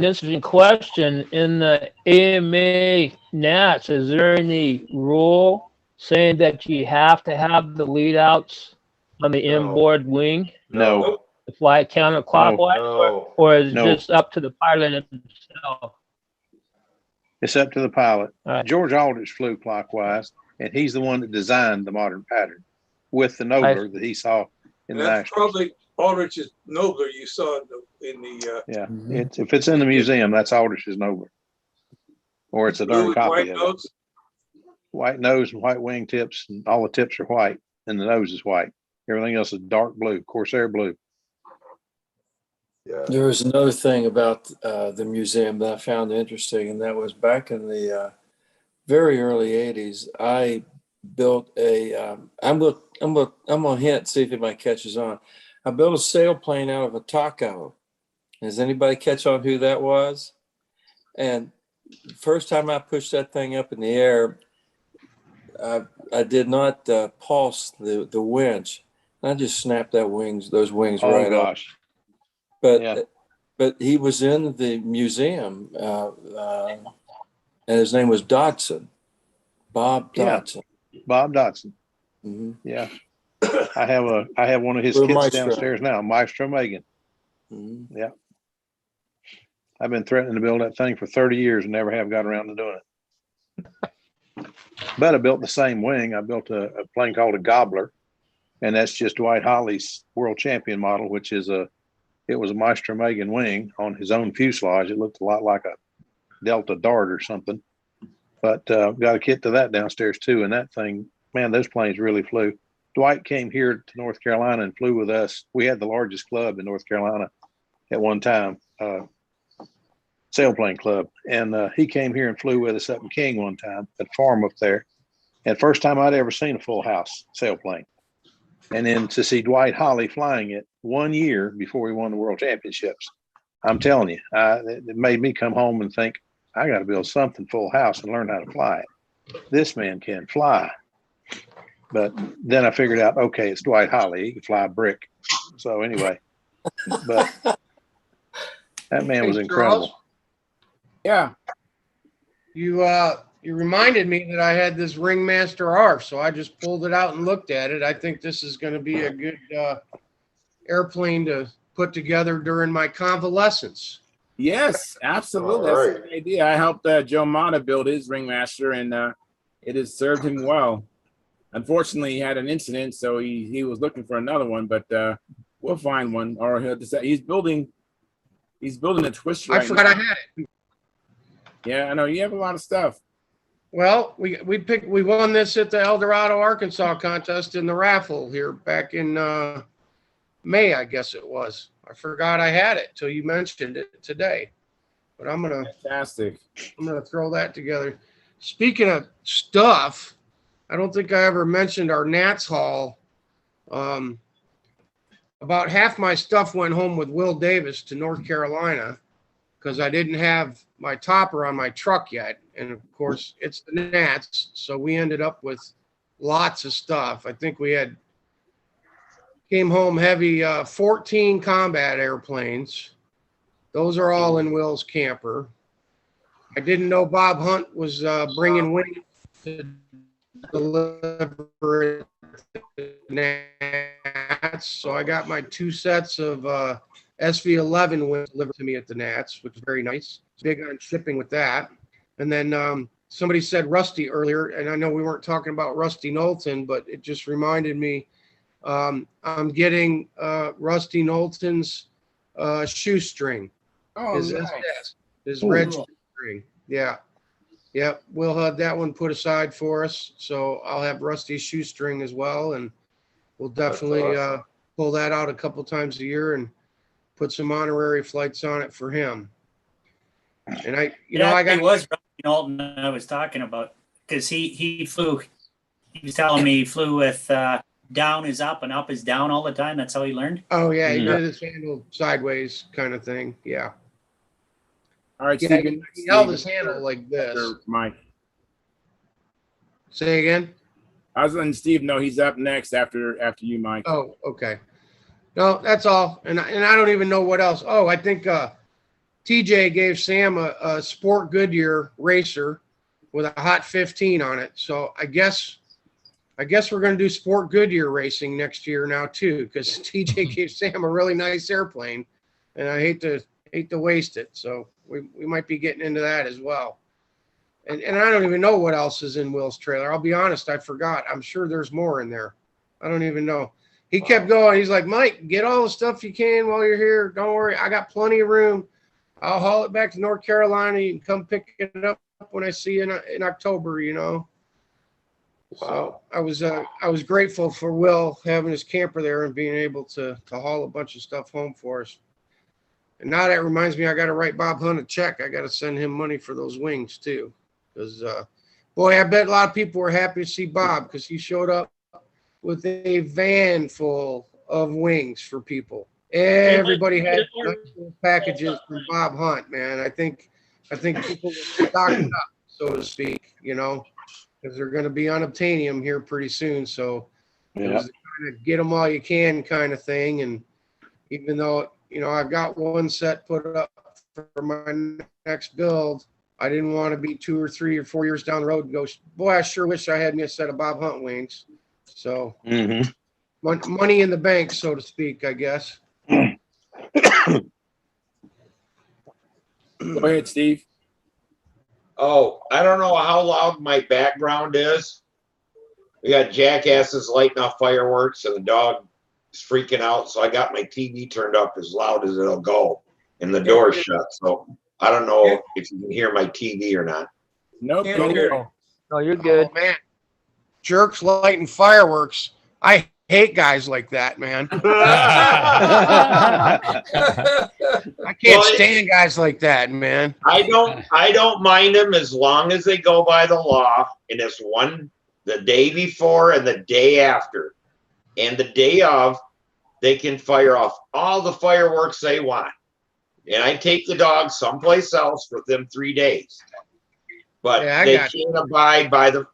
interesting question in the AMA Nats. Is there any rule saying that you have to have the lead outs on the inboard wing? No. To fly it counterclockwise, or is it just up to the pilot himself? It's up to the pilot. Right. George Aldrich flew clockwise, and he's the one that designed the modern pattern with the Nobler that he saw in the That's Nationals. probably Aldrich's Nobler you saw in the yeah. If it's in the museum, that's Aldrich's Nobler, or it's a darn copy of it. White nose and white wing tips, and all the tips are white, and the nose is white. Everything else is dark blue, Corsair blue. Yeah. There was another thing about the museum that I found interesting, and that was back in the very early '80s. I built a. I'm gonna hint, see if anybody catches on. I built a sailplane out of a taco. Does anybody catch on who that was? And first time I pushed that thing up in the air, I did not pulse the winch. I just snapped those wings right off. But he was in the museum, and his name was Dodson, Bob Dodson. Yeah, Bob Dodson. Mm-hmm. Yeah, I have one of his kits downstairs now, Maestro Megan. Mm-hmm. Yeah, I've been threatening to build that thing for 30 years and never have got around to doing it. But I built the same wing. I built a plane called a Gobbler, and that's just Dwight Holly's world champion model, which is it was a Maestro Megan wing on his own fuselage. It looked a lot like a Delta Dart or something. But got a kit to that downstairs too. And that thing, man, those planes really flew. Dwight came here to North Carolina and flew with us. We had the largest club in North Carolina at one time, sailplane club. And he came here and flew with us up in King one time at a farm up there. And first time I'd ever seen a full house sailplane. And then to see Dwight Holly flying it 1 year before we won the world championships, I'm telling you, it made me come home and think, I got to build something full house and learn how to fly it. This man can fly. But then I figured out, okay, it's Dwight Holly. He can fly a brick. So anyway, but that man was incredible. Charles, yeah. You reminded me that I had this Ringmaster R, so I just pulled it out and looked at it. I think this is going to be a good airplane to put together during my convalescence. Yes, absolutely. That's a good idea. I helped Joe Mata build his Ringmaster, and it has served him well. Unfortunately, he had an incident, so he was looking for another one, but we'll find one. Or he's building a twister. I forgot I had it. Yeah, I know you have a lot of stuff. Well, we won this at the El Dorado, Arkansas contest in the raffle here back in May, I guess it was. I forgot I had it till you mentioned it today. But I'm gonna throw that together. Speaking of stuff, I don't think I ever mentioned our Nats Hall about half my stuff went home with Will Davis to North Carolina because I didn't have my topper on my truck yet. And of course, it's the Nats. So we ended up with lots of stuff. I think we came home heavy 14 combat airplanes. Those are all in Will's camper. I didn't know Bob Hunt was bringing wings to deliver the Nats. So I got my 2 sets of SV11 wings delivered to me at the Nats, which is very nice. Big on shipping with that. And then somebody said Rusty earlier, and I know we weren't talking about Rusty Knowlton, but it just reminded me I'm getting Rusty Knowlton's shoestring. Oh, His nice. SS, his red Cool. shoestring. Yeah. Yep. We'll have that one put aside for us. So I'll have Rusty's shoestring as well. And we'll definitely awesome. pull that out a couple times a year and put some honorary flights on it for him. And I got was Rusty Knowlton I was talking about because he flew. He was telling me he flew with down is up and up is down all the time. That's how he learned. Oh yeah, he did his handle sideways kind of thing. Yeah. All right, Yeah, Stephen. he held his handle like this. Mike. Say again. I was letting Steve know he's up next after you, Mike. Oh, okay. No, that's all. And I don't even know what else. Oh, I think TJ gave Sam a Sport Goodyear racer with a hot 15 on it. So I guess we're going to do Sport Goodyear racing next year now too, because TJ gave Sam a really nice airplane, and I hate to waste it. So we might be getting into that as well. And I don't even know what else is in Will's trailer. I'll be honest, I forgot. I'm sure there's more in there. I don't even know. He kept going. He's like, Mike, get all the stuff you can while you're here. Don't worry. I got plenty of room. I'll haul it back to North Carolina. You can come pick it up when I see you in October, you know. So I was grateful for Will having his camper there and being able to haul a bunch of stuff home for us. And now that reminds me, I got to write Bob Hunt a check. I got to send him money for those wings too. Because, boy, I bet a lot of people were happy to see Bob because he showed up with a van full of wings for people. Everybody had nice little packages from Bob Hunt, man. I think people were stocked up, so to speak, you know, because they're going to be unobtainium here pretty soon. So it was kind of get them all you can kind of thing. And even though, you know, I've got one set put up for my next build, I didn't want to be 2 or 3 or 4 years down the road and go, boy, I sure wish I had me a set of Bob Hunt wings. So money in the bank, so to speak, I guess. Go ahead, Steve. Oh, I don't know how loud my background is. We got jackasses lighting off fireworks and the dog is freaking out. So I got my TV turned up as loud as it'll go and the door shut. So I don't know if you can hear my TV or not. Nope. No, you're good. Oh, man. Jerks lighting fireworks. I hate guys like that, man. I can't stand guys like that, man. I don't mind them as long as they go by the law. And it's the day before and the day after. And the day of, they can fire off all the fireworks they want. And I take the dog someplace else for them 3 days. But they can't abide by the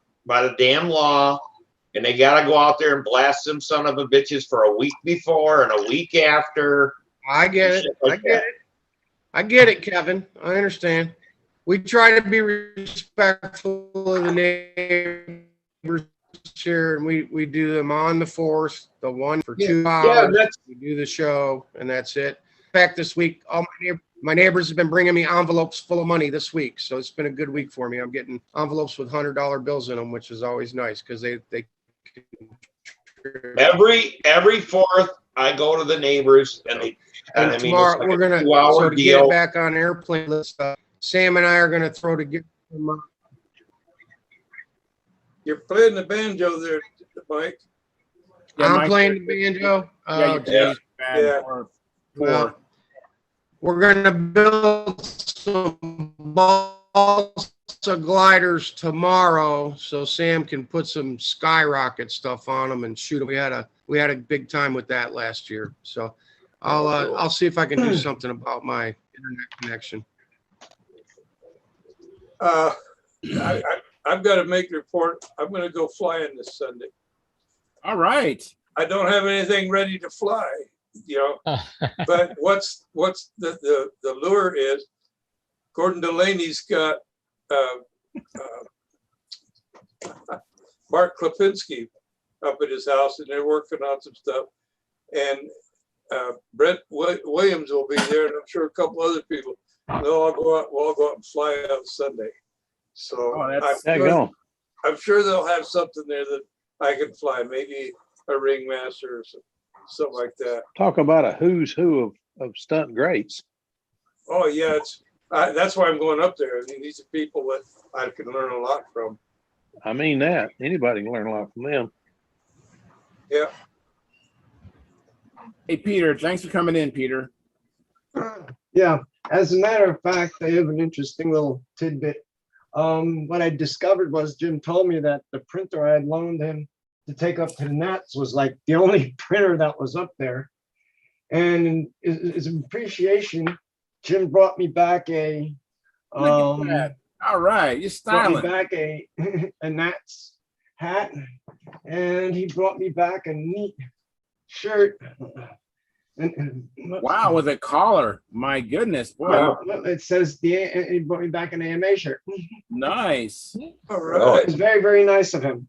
damn law. And they got to go out there and blast them son of a bitches for a week before and a week after. I get it. I get it, Kevin. I understand. We try to be respectful of the neighbors here, and we do them on the 4th, the one for 2 hours. We do the show, and that's it. In fact, this week, all my neighbors have been bringing me envelopes full of money this week, so it's been a good week for me. I'm getting envelopes with $100 bills in them, which is always nice because they every 4th I go to the neighbors and tomorrow we're gonna so to get it back on airplane list. Sam and I are gonna throw together. You're playing the banjo there, Mike. I'm playing the banjo. Oh, yeah. Well, we're gonna build some balls gliders tomorrow, so Sam can put some skyrocket stuff on them and shoot them. We had a big time with that last year. So I'll see if I can do something about my internet connection. I've got to make a report. I'm going to go flying this Sunday. All right. I don't have anything ready to fly, but what's the lure is Gordon Delaney's got Mark Klipinski up at his house, and they're working on some stuff. And Brent Williams will be there, and I'm sure a couple other people. They'll all go out. We'll all go out and fly out Sunday. So I'm sure they'll have something there that I can fly. Maybe a ringmaster or something like that. Talk about a who's who of stunt greats. Oh yeah, that's why I'm going up there. I mean, these are people that I can learn a lot from. I mean that. Anybody can learn a lot from them. Yeah. Hey, Peter, thanks for coming in, Peter. Yeah, as a matter of fact, I have an interesting little tidbit. What I discovered was Jim told me that the printer I had loaned him to take up to the Nats was like the only printer that was up there. And as an appreciation, Jim brought me back a Look at that. All right, you're styling. Brought me back a Nats hat, and he brought me back a neat shirt. Wow, with a collar. My goodness, boy. Well, it says he brought me back an AMA shirt. Nice. All right. It was very, very nice of him.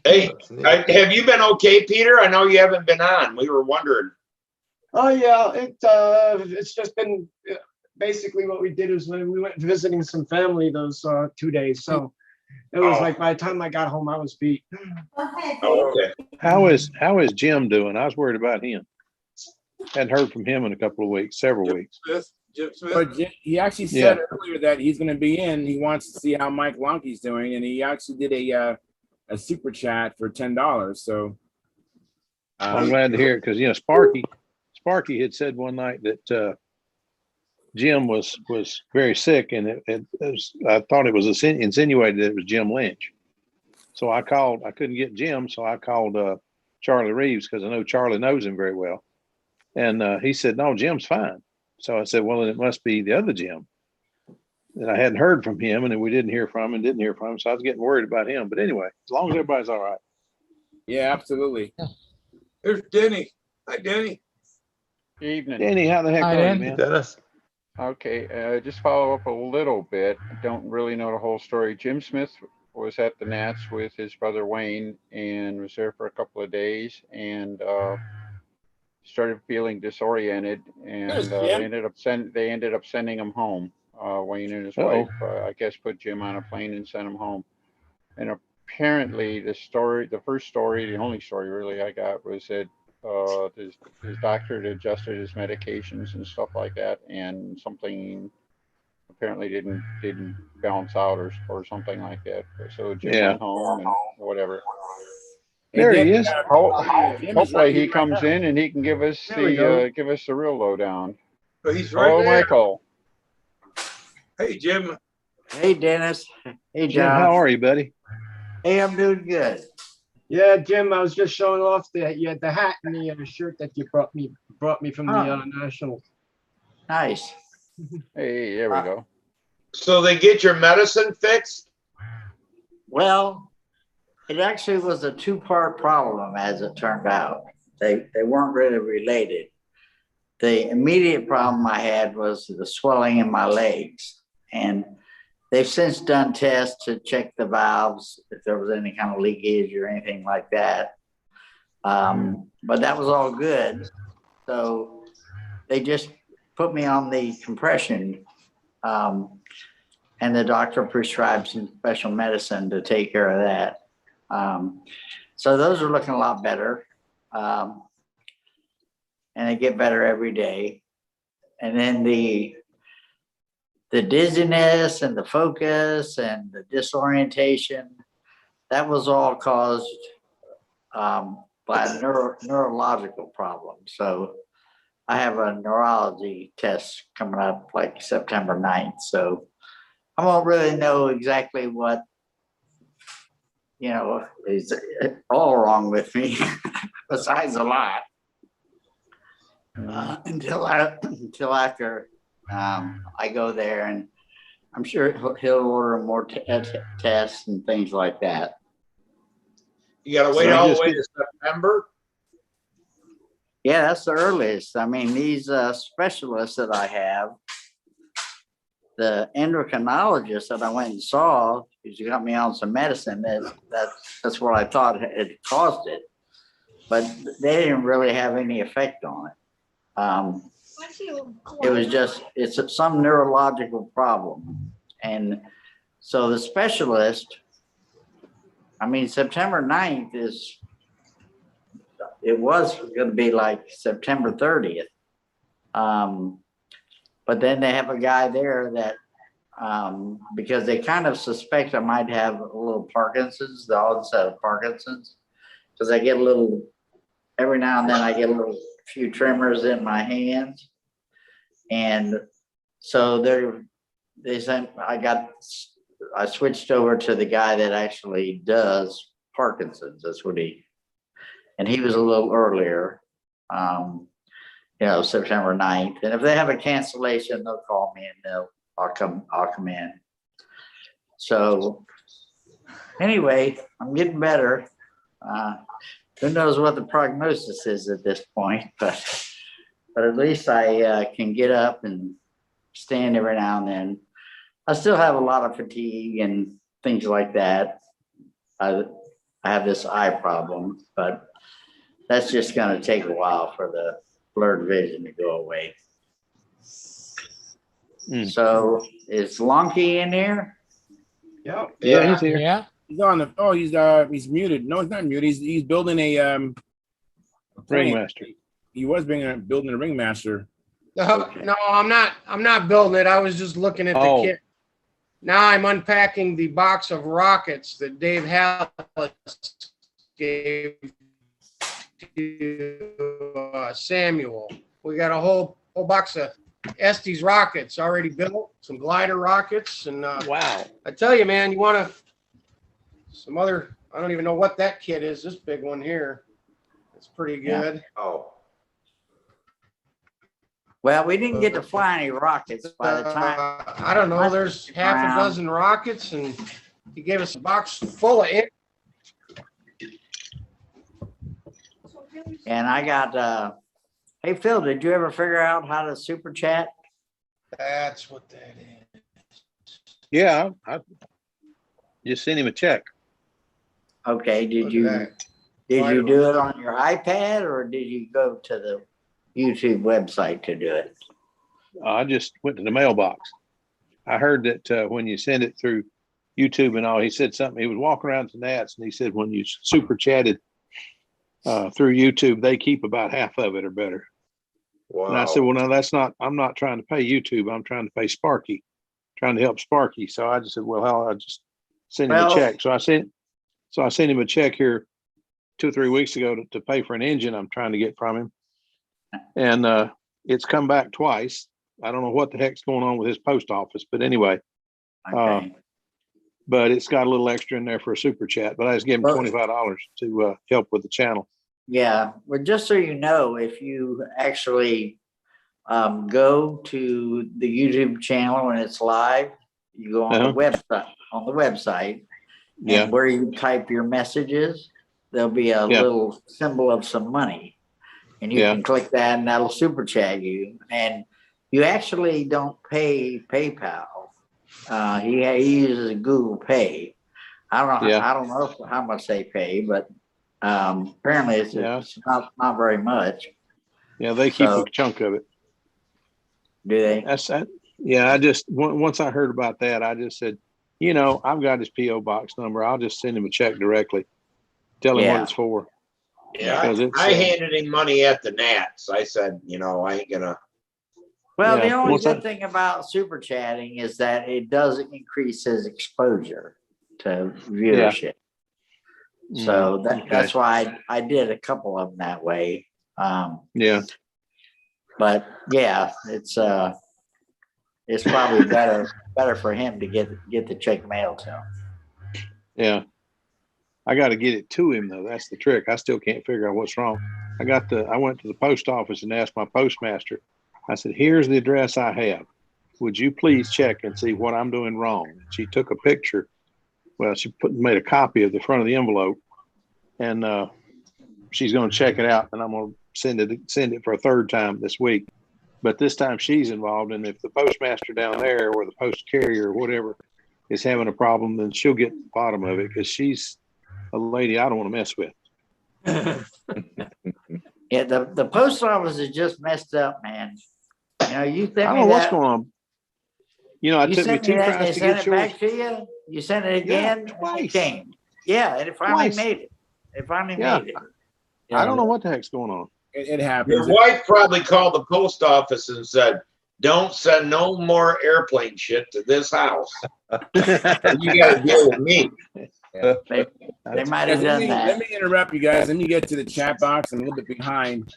Hey, have you been okay, Peter? I know you haven't been on. We were wondering. Oh yeah, it's just been basically what we did is when we went visiting some family those 2 days. So it was like by the time I got home, I was beat. Oh, okay. How is Jim doing? I was worried about him. Hadn't heard from him in a couple of weeks, several weeks. Jim Smith. But he actually said earlier that he's going to be in. He wants to see how Mike Lonke's doing, and he actually did a super chat for $10. So I'm glad to hear it because Sparky had said one night that Jim was very sick, and I thought it was insinuated that it was Jim Lynch. So I couldn't get Jim, so I called Charlie Reeves because I know Charlie knows him very well. And he said, no, Jim's fine. So I said, well, then it must be the other Jim. And I hadn't heard from him, and we didn't hear from him. So I was getting worried about him. But anyway, as long as everybody's all right. Yeah, absolutely. Here's Denny. Hi, Denny. Evening. Denny, how the heck are you, man? Dennis. Okay, just follow up a little bit. I don't really know the whole story. Jim Smith was at the Nats with his brother Wayne and was there for a couple of days and started feeling disoriented, and they ended up sending him home. Wayne and his wife, I guess, put Jim on a plane and sent him home. And apparently, the only story really I got was that his doctor had adjusted his medications and stuff like that, and something apparently didn't balance out or something like that. So Jim went home and whatever. There he is. Hopefully he comes in and he can give us the real lowdown. But he's right there. Michael. Hey, Jim. Hey, Dennis. Hey, John. Jim, how are you, buddy? Hey, I'm doing good. Yeah, Jim, I was just showing off the hat and the shirt that you brought me from the National. Nice. Hey, there we go. So they get your medicine fixed? Well, it actually was a two-part problem, as it turned out. They weren't really related. The immediate problem I had was the swelling in my legs. And they've since done tests to check the valves, if there was any kind of leakage or anything like that. But that was all good. So they just put me on the compression, and the doctor prescribed some special medicine to take care of that. So those are looking a lot better. And they get better every day. And then the dizziness and the focus and the disorientation, that was all caused by a neurological problem. So I have a neurology test coming up like September 9th. So I won't really know exactly what, is all wrong with me, besides a lot, until after I go there, and I'm sure he'll order more tests and things like that. You got to wait all the way to September? Yeah, that's the earliest. I mean, these specialists that I have, the endocrinologist that I went and saw, who's got me on some medicine, that's what I thought had caused it. But they didn't really have any effect on it. It was just, it's some neurological problem. And so the specialist, I mean, September 9th it was going to be like September 30th. But then they have a guy there that, because they kind of suspect I might have a little Parkinson's, the onset of Parkinson's, because I get every now and then I get a few tremors in my hands. And so they sent, I switched over to the guy that actually does Parkinson's. That's what and he was a little earlier, September 9th. And if they have a cancellation, they'll call me and I'll come in. So anyway, I'm getting better. Who knows what the prognosis is at this point, but at least I can get up and stand every now and then. I still have a lot of fatigue and things like that. I have this eye problem, but that's just going to take a while for the blurred vision to go away. So is Lonky in here? Yep. Yeah, he's here. Yeah. He's on he's muted. No, he's not muted. He's building a Ringmaster. He was building a ringmaster. No, I'm not building it. I was just looking at the kit. Now I'm unpacking the box of rockets that Dave Hallis gave to Samuel. We got a whole box of Estes rockets already built, some glider rockets, and wow. I tell you, man, you want some other, I don't even know what that kit is, this big one here. It's pretty good. Yeah. Oh. Well, we didn't get to fly any rockets by the time. I don't know, there's half a dozen rockets, and he gave us a box full of it. And I got, hey, Phil, did you ever figure out how to super chat? That's what that is. Yeah, I just sent him a check. Okay, did you do it on your iPad, or did you go to the YouTube website to do it? I just went to the mailbox. I heard that when you send it through YouTube and all, he said something. He was walking around to Nats and he said when you super chatted through YouTube, they keep about half of it or better. Wow. And I said, well, no, that's not, I'm not trying to pay YouTube. I'm trying to pay Sparky, trying to help Sparky. So I just said, well, I'll just send him a check. So I sent him a check here 2 or 3 weeks ago to pay for an engine I'm trying to get from him. And it's come back twice. I don't know what the heck's going on with his post office, but anyway, but it's got a little extra in there for a super chat, but I just gave him $25 to help with the channel. Yeah. Well, just so you know, if you actually go to the YouTube channel when it's live, you go on the website, and where you type your messages, there'll be a little symbol of some money. And you can click that and that'll super chat you. And you actually don't pay PayPal. He uses Google Pay. I don't know how much they pay, but apparently it's not very much. Yeah, they keep a chunk of it. Do they? Yeah, I just once I heard about that, I just said, I've got his PO box number. I'll just send him a check directly. Tell him what it's for. Yeah, I handed him money at the Nats. I said, I ain't gonna. Well, the only good thing about super chatting is that it does increase his exposure to viewership. Yeah. So that's why I did a couple of them that way. But yeah, it's it's probably better for him to get the check mailed to him. Yeah. I got to get it to him though. That's the trick. I still can't figure out what's wrong. I went to the post office and asked my postmaster. I said, "Here's the address I have. Would you please check and see what I'm doing wrong?" She took a picture. Well, she made a copy of the front of the envelope, and she's going to check it out, and I'm going to send it for a third time this week. But this time she's involved, and if the postmaster down there or the post carrier or whatever is having a problem, then she'll get the bottom of it, because she's a lady I don't want to mess with. Yeah, the post office is just messed up, man. You know, you sent I me don't know what's that. going on. You know, it You took me sent me 2 that and tries they to sent get it yours. back to you. You sent it again, and it came. Yeah, and it finally Twice. made it. It finally Yeah. made it. I don't know what the heck's going on. It happens. Your wife probably called the post office and said, "Don't send no more airplane shit to this house. You got to deal with me." Yeah. They might have done that. Let me interrupt you guys. Let me get to the chat box. I'm a little bit behind.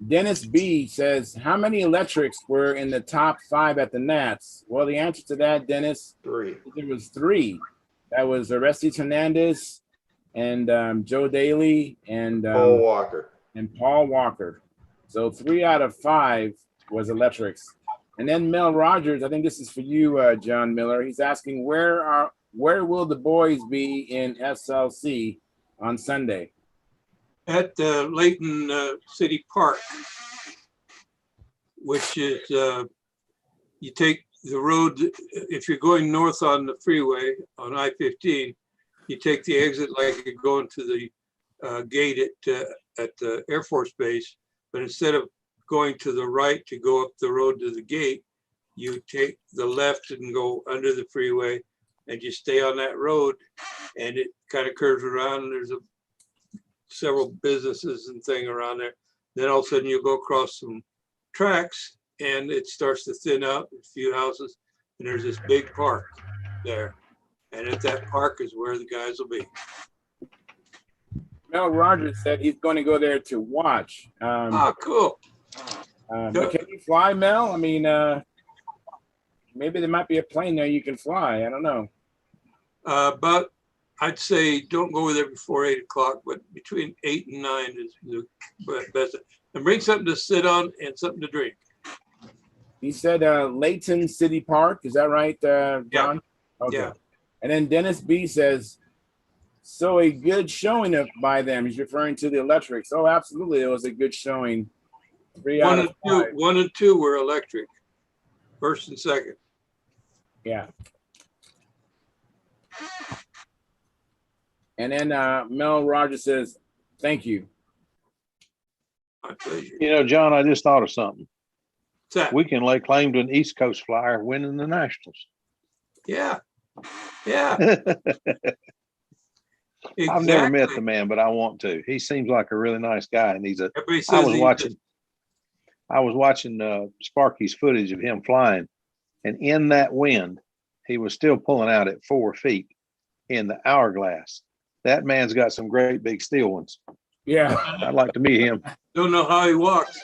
Dennis B says, "How many electrics were in the top 5 at the Nats?" Well, the answer to that, Dennis, 3. There was 3. That was Orestes Hernandez and Joe Daly and Paul Walker. And Paul Walker. So 3 out of 5 was electrics. And then Mel Rogers, I think this is for you, John Miller. He's asking, where will the boys be in SLC on Sunday? At Layton City Park, which is, you take the road, if you're going north on the freeway on I-15, you take the exit like you're going to the gate at the Air Force Base, but instead of going to the right to go up the road to the gate, you take the left and go under the freeway, and you stay on that road, and it kind of curves around, and there's several businesses and thing around there. Then all of a sudden you go across some tracks, and it starts to thin out, a few houses, and there's this big park there. And at that park is where the guys will be. Mel Rogers said he's going to go there to watch. Cool. But can you fly, Mel? I mean, maybe there might be a plane there you can fly. I don't know. But I'd say don't go there before 8 o'clock, but between 8 and 9 is the best. And bring something to sit on and something to drink. He said Layton City Park. Is that right, John? Yeah. Okay. Yeah. And then Dennis B says, so a good showing by them. He's referring to the electrics. Oh, absolutely. It was a good showing. 3 out of 5. 1 and 2 were electric. First and second. Yeah. And then Mel Rogers says, thank you. My pleasure. You know, John, I just thought of something. What's that? We can lay claim to an East Coast Flyer winning the Nationals. Yeah. Yeah. I've never met the man, but I want to. He seems like a really nice guy, and he's a. I was watching Sparky's footage of him flying, and in that wind, he was still pulling out at 4 feet in the hourglass. That man's got some great big steel ones. Yeah, I'd like to meet him. Don't know how he walks.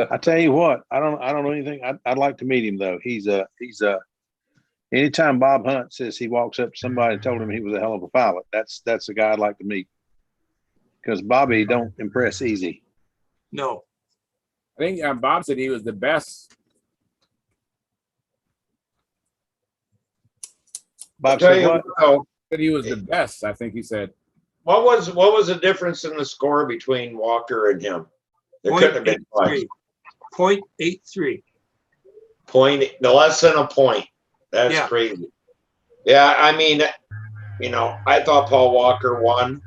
I tell you what, I don't know anything. I'd like to meet him though. He's anytime Bob Hunt says he walks up to somebody and told him he was a hell of a pilot, that's the guy I'd like to meet. Because Bobby don't impress easy. No. I think Bob said he was the best. Bob said what? That he was the best, I think he said. What was the difference in the score between Walker and him? There couldn't have been much. 0.83. Less than a point. That's crazy. Yeah, I mean, you know, I thought Paul Walker won,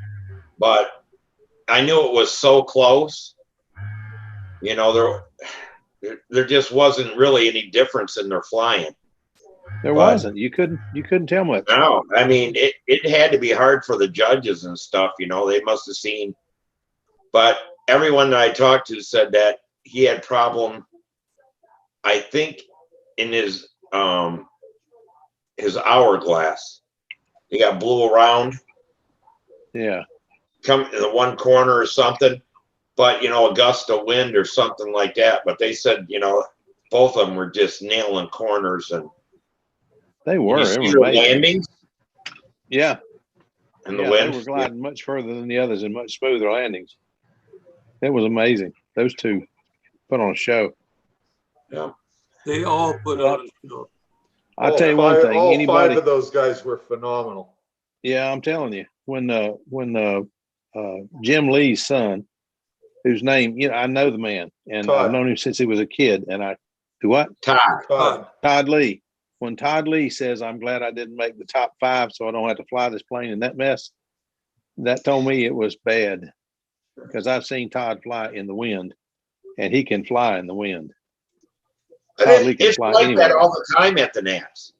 but I knew it was so close. You know, there just wasn't really any difference in their flying. There wasn't. You couldn't tell much. No, I mean, it had to be hard for the judges and stuff. You know, they must have seen. But everyone that I talked to said that he had problem, I think, in his hourglass. He got blew around. Yeah. Come in the one corner or something. but you know, a gust of wind or something like that. But they said, you know, both of them were just nailing corners, and they were. you They see were their amazing. landings. Yeah. And the Yeah, wind. they were gliding much further than the others and much smoother landings. It was amazing. Those two put on a show. Yeah. They all put on a show. I'll tell you one thing. All Anybody, 5 of those guys were phenomenal. yeah, I'm telling you, when Jim Lee's son, whose name, you know, I know the man, and Todd. I've known him since he was a kid. And what? Todd Lee. When Todd Lee says, "I'm glad I didn't make the top 5, so I don't have to fly this plane in that mess," that told me it was bad, because I've seen Todd fly in the wind, and he can fly in the wind. Todd Lee can It's fly like anywhere. that all the time at the Nats.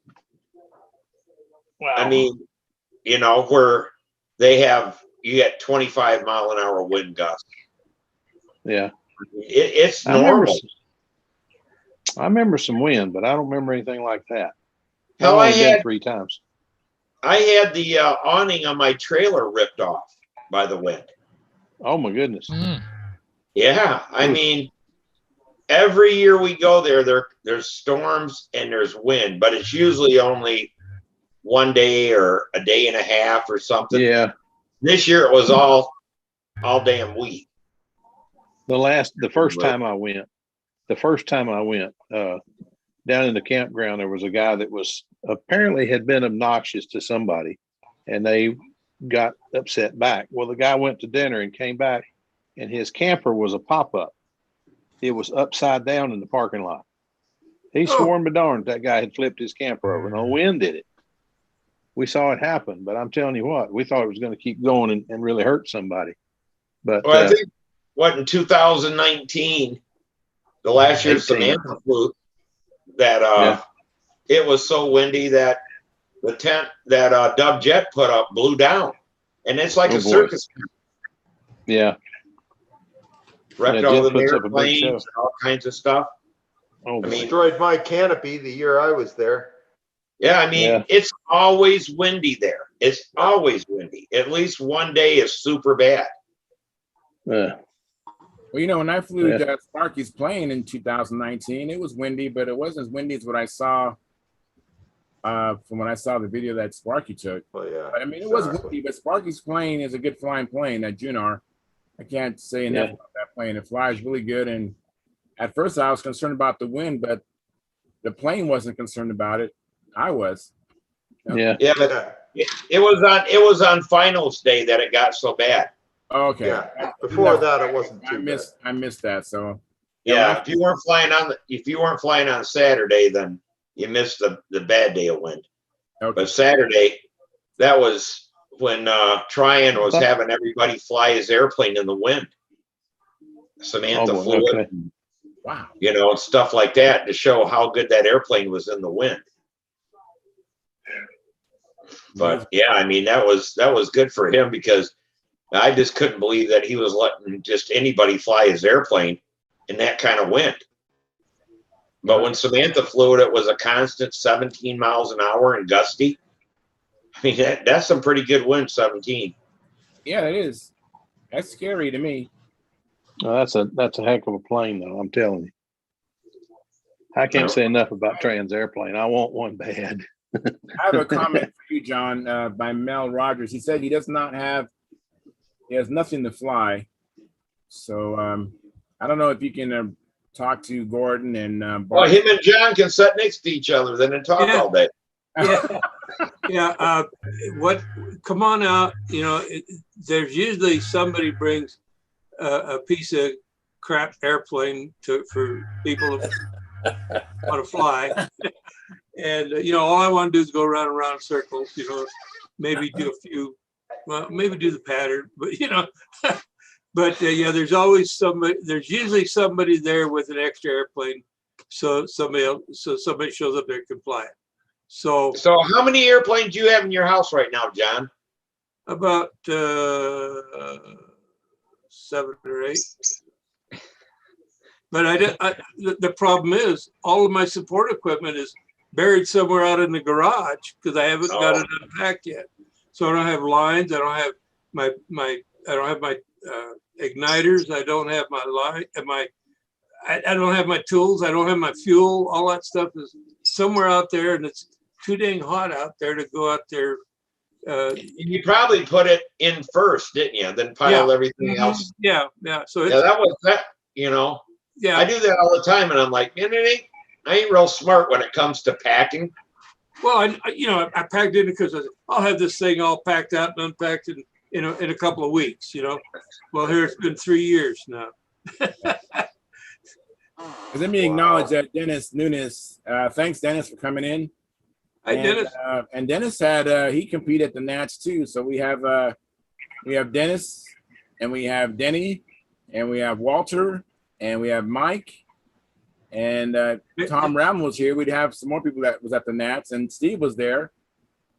Wow. I mean, you know, where they have, you get 25-mile-an-hour wind gusts. Yeah. It's I remember, normal. I remember some wind, but I don't remember anything like that. Hell, I've only been 3 times. I had the awning on my trailer ripped off by the wind. Oh my goodness. Yeah, I mean, every year we go there's storms and there's wind, but it's usually only one day or a day and a half or something. Yeah. This year it was all damn week. The first time I went, down in the campground, there was a guy that was apparently had been obnoxious to somebody, and they got upset back. Well, the guy went to dinner and came back, and his camper was a pop-up. It was upside down in the parking lot. He swore me darned that guy had flipped his camper over. No wind did it. We saw it happen, but I'm telling you what, we thought it was going to keep going and really hurt somebody. But well, I think in 2019, the last year 18. Samantha flew, that it was so windy that the tent that Dub Jet put up blew down, and it's like a circus. Yeah. Wrecked all the airplanes and all kinds of stuff. Oh, I mean, destroyed my canopy the year I was there. yeah, I mean, it's always windy there. It's always windy. At least one day is super bad. Yeah. Well, you know, when I flew Sparky's plane in 2019, it was windy, but it wasn't as windy as what I saw from when I saw the video that Sparky took. Well, yeah. But, I mean, it was windy, but Sparky's plane is a good flying plane, that Junar. I can't say enough about that plane. It flies really good. And at first I was concerned about the wind, but the plane wasn't concerned about it. I was. Yeah. Yeah, but it was on finals day that it got so bad. Okay. Yeah. Before that, it wasn't too bad. I missed that. So yeah, if you weren't flying on Saturday, then you missed the bad day of wind. Okay. But Saturday, that was when Tryon was having everybody fly his airplane in the wind. Samantha flew it. Wow. You know, and stuff like that to show how good that airplane was in the wind. But yeah, I mean, that was good for him, because I just couldn't believe that he was letting just anybody fly his airplane in that kind of wind. But when Samantha flew it, it was a constant 17 miles an hour and gusty. I mean, that's some pretty good wind, 17. Yeah, it is. That's scary to me. That's a heck of a plane, though. I'm telling you. I can't say enough about Trans airplane. I want one bad. I have a comment for you, John, by Mel Rogers. He said he has nothing to fly. So I don't know if you can talk to Gordon and well, him and John can sit next to each other then and talk all day. Yeah. Come on out. You know, there's usually somebody brings a piece of crap airplane for people to want to fly. And, you know, all I want to do is go around and around circles, you know, maybe do a few, maybe do the pattern, but, you know, but yeah, there's usually somebody there with an extra airplane. So somebody shows up there and can fly it. So how many airplanes do you have in your house right now, John? About 7 or 8. But the problem is all of my support equipment is buried somewhere out in the garage because I haven't got it unpacked yet. So I don't have lines. I don't have my igniters. I don't have my light. I don't have my tools. I don't have my fuel. All that stuff is somewhere out there, and it's too dang hot out there to go out there. You probably put it in first, didn't you? Then pile everything else. Yeah, yeah. So yeah, that was that. You know. Yeah. I do that all the time, and I'm like, man, I ain't real smart when it comes to packing. Well, I packed in because I'll have this thing all packed out and unpacked in a couple of weeks. Well, here it's been 3 years now. Let me acknowledge that Dennis Nunes. Thanks, Dennis, for coming in. Hi, Dennis. And Dennis had he competed at the Nats too. So we have Dennis, and we have Denny, and we have Walter, and we have Mike, and Tom Ram was here. We'd have some more people that was at the Nats, and Steve was there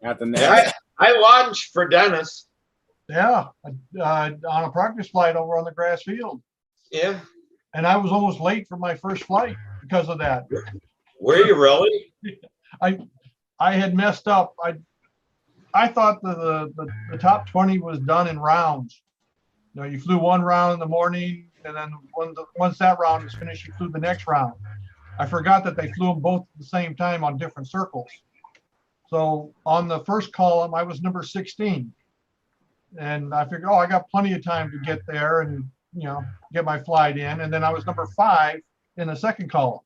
at the Nats. Yeah, I lodged for Dennis. Yeah, on a practice flight over on the grass field. Yeah. And I was almost late for my first flight because of that. Were you really? I had messed up. I thought the top 20 was done in rounds. You flew one round in the morning, and then once that round was finished, you flew the next round. I forgot that they flew them both at the same time on different circles. So on the first column, I was number 16. And I figured, I got plenty of time to get there and get my flight in. And then I was number 5 in the second column.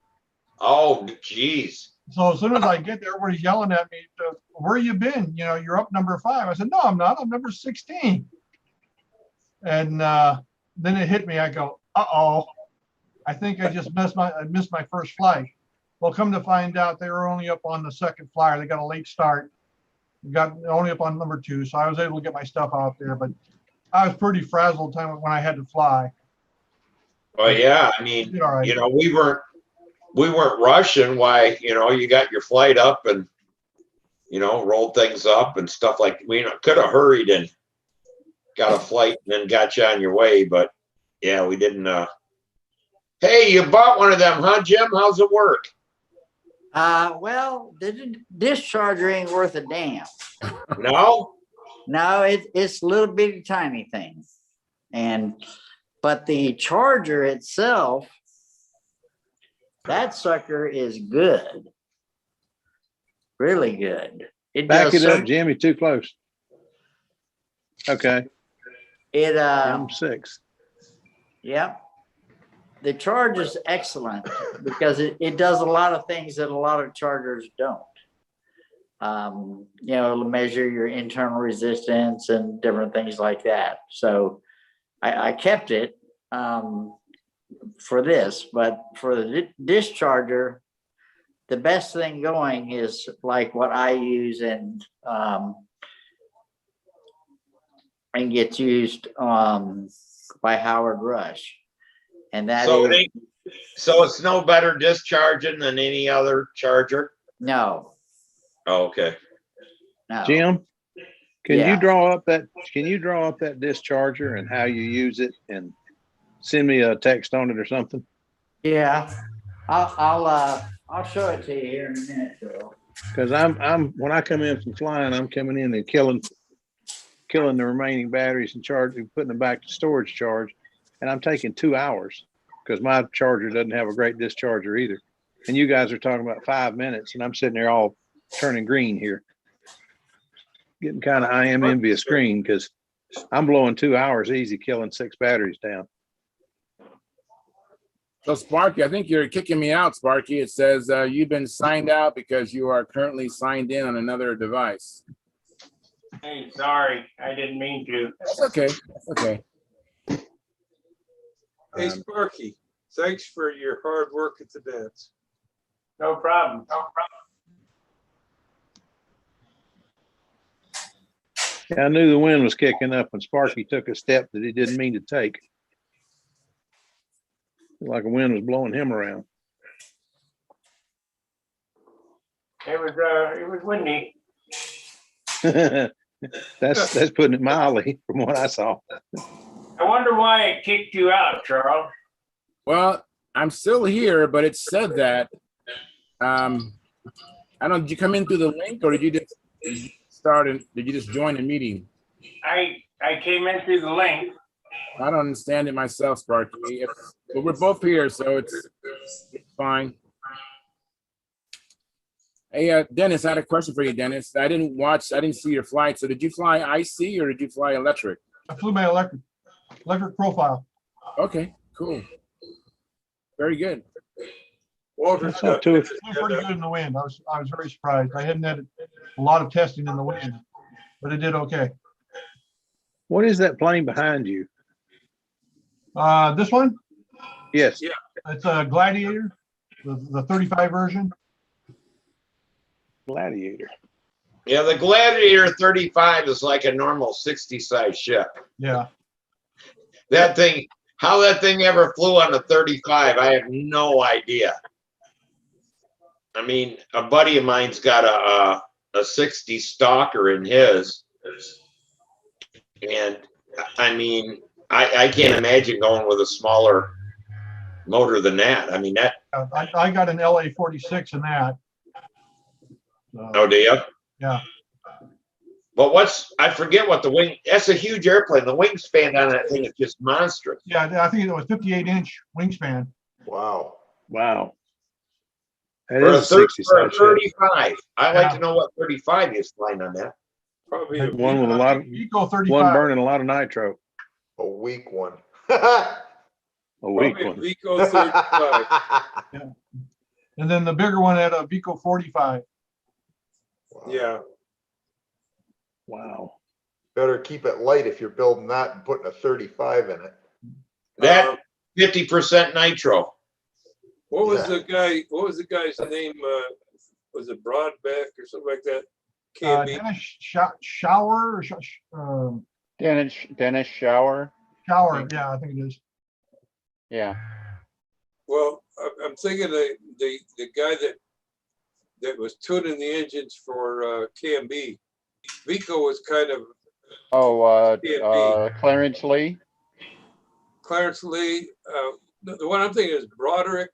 Oh, geez. So as soon as I get there, everybody's yelling at me, where you been? You're up number 5. I said, no, I'm not. I'm number 16. And then it hit me. I go, uh-oh. I think I just missed my first flight. Well, come to find out, they were only up on the second flyer. They got a late start. Got only up on number 2, so I was able to get my stuff out there. But I was pretty frazzled time when I had to fly. Oh yeah, I mean, right. We weren't rushing. Why, you got your flight up and rolled things up and stuff like. We could have hurried and got a flight and then got you on your way, but yeah, we didn't. Hey, you bought one of them, huh, Jim? How's it work? Well, the discharger ain't worth a damn. No? No, it's a little bitty tiny thing. But the charger itself, that sucker is good. Really good. Back it up, Jimmy, too close. Okay. I'm 6. Yep. The charge is excellent because it does a lot of things that a lot of chargers don't. It'll measure your internal resistance and different things like that. So I kept it for this, but for the discharger, the best thing going is like what I use and gets used by Howard Rush. And that so it's no better discharging than any other charger? No. Oh, okay. No. Jim, can you draw up that discharger and how you use it and send me a text on it or something? Yeah. I'll show it to you here in a minute, Joe. Because I'm when I come in from flying, I'm coming in and killing the remaining batteries and putting them back to storage charge. And I'm taking 2 hours because my charger doesn't have a great discharger either. And you guys are talking about 5 minutes, and I'm sitting there all turning green here. Getting kind of I am envious green because I'm blowing 2 hours easy, killing 6 batteries down. So Sparky, I think you're kicking me out, Sparky. It says you've been signed out because you are currently signed in on another device. Hey, sorry, I didn't mean to. That's okay. That's okay. Hey, Sparky, thanks for your hard work at the Nats. No problem. Yeah, I knew the wind was kicking up when Sparky took a step that he didn't mean to take. Like a wind was blowing him around. It was windy. That's putting it mildly from what I saw. I wonder why it kicked you out, Charles. Well, I'm still here, but it said that. I don't know, did you come in through the link or did you just join the meeting? I came in through the link I don't understand it myself, Sparky. But we're both here, so it's fine. Hey, Dennis, I had a question for you, Dennis. I didn't see your flight. So did you fly IC or did you fly electric? I flew my electric profile. Okay, cool. Very good. Walter's got flew pretty good in the wind. I was very surprised. I hadn't had a lot of testing in the wind, but it did okay. What is that plane behind you? This one? Yes. Yeah. It's a Gladiator, the 35 version. Gladiator. Yeah, the Gladiator 35 is like a normal 60 size ship. Yeah. That thing, how that thing ever flew on a 35, I have no idea. I mean, a buddy of mine's got a 60 Stalker in his. And I mean, I can't imagine going with a smaller motor than that. I mean, that. I got an LA 46 in that. Oh, do you? Yeah. But I forget what the wing, that's a huge airplane. The wingspan on that thing is just monstrous. Yeah, I think it was 58-inch wingspan. Wow. Wow. That For is a 60 for a size ship. 35. I'd like to know what 35 is flying on that. Probably a One with a lot of Eco 35. one burning a lot of nitro. A weak one. A weak Probably one. Vico 35. Yeah. And then the bigger one had a Vico 45. Yeah. Wow. Better keep it light if you're building that and putting a 35 in it. That 50% nitro. What was the guy's name? Was it Broadback or something like that? Dennis Shower. Dennis Shower. Shower. Yeah, I think it is. Yeah. Well, I'm thinking the guy that was tuning the engines for KMB. Vico was kind of Clarence Lee. Clarence Lee. The one I'm thinking is Broderick.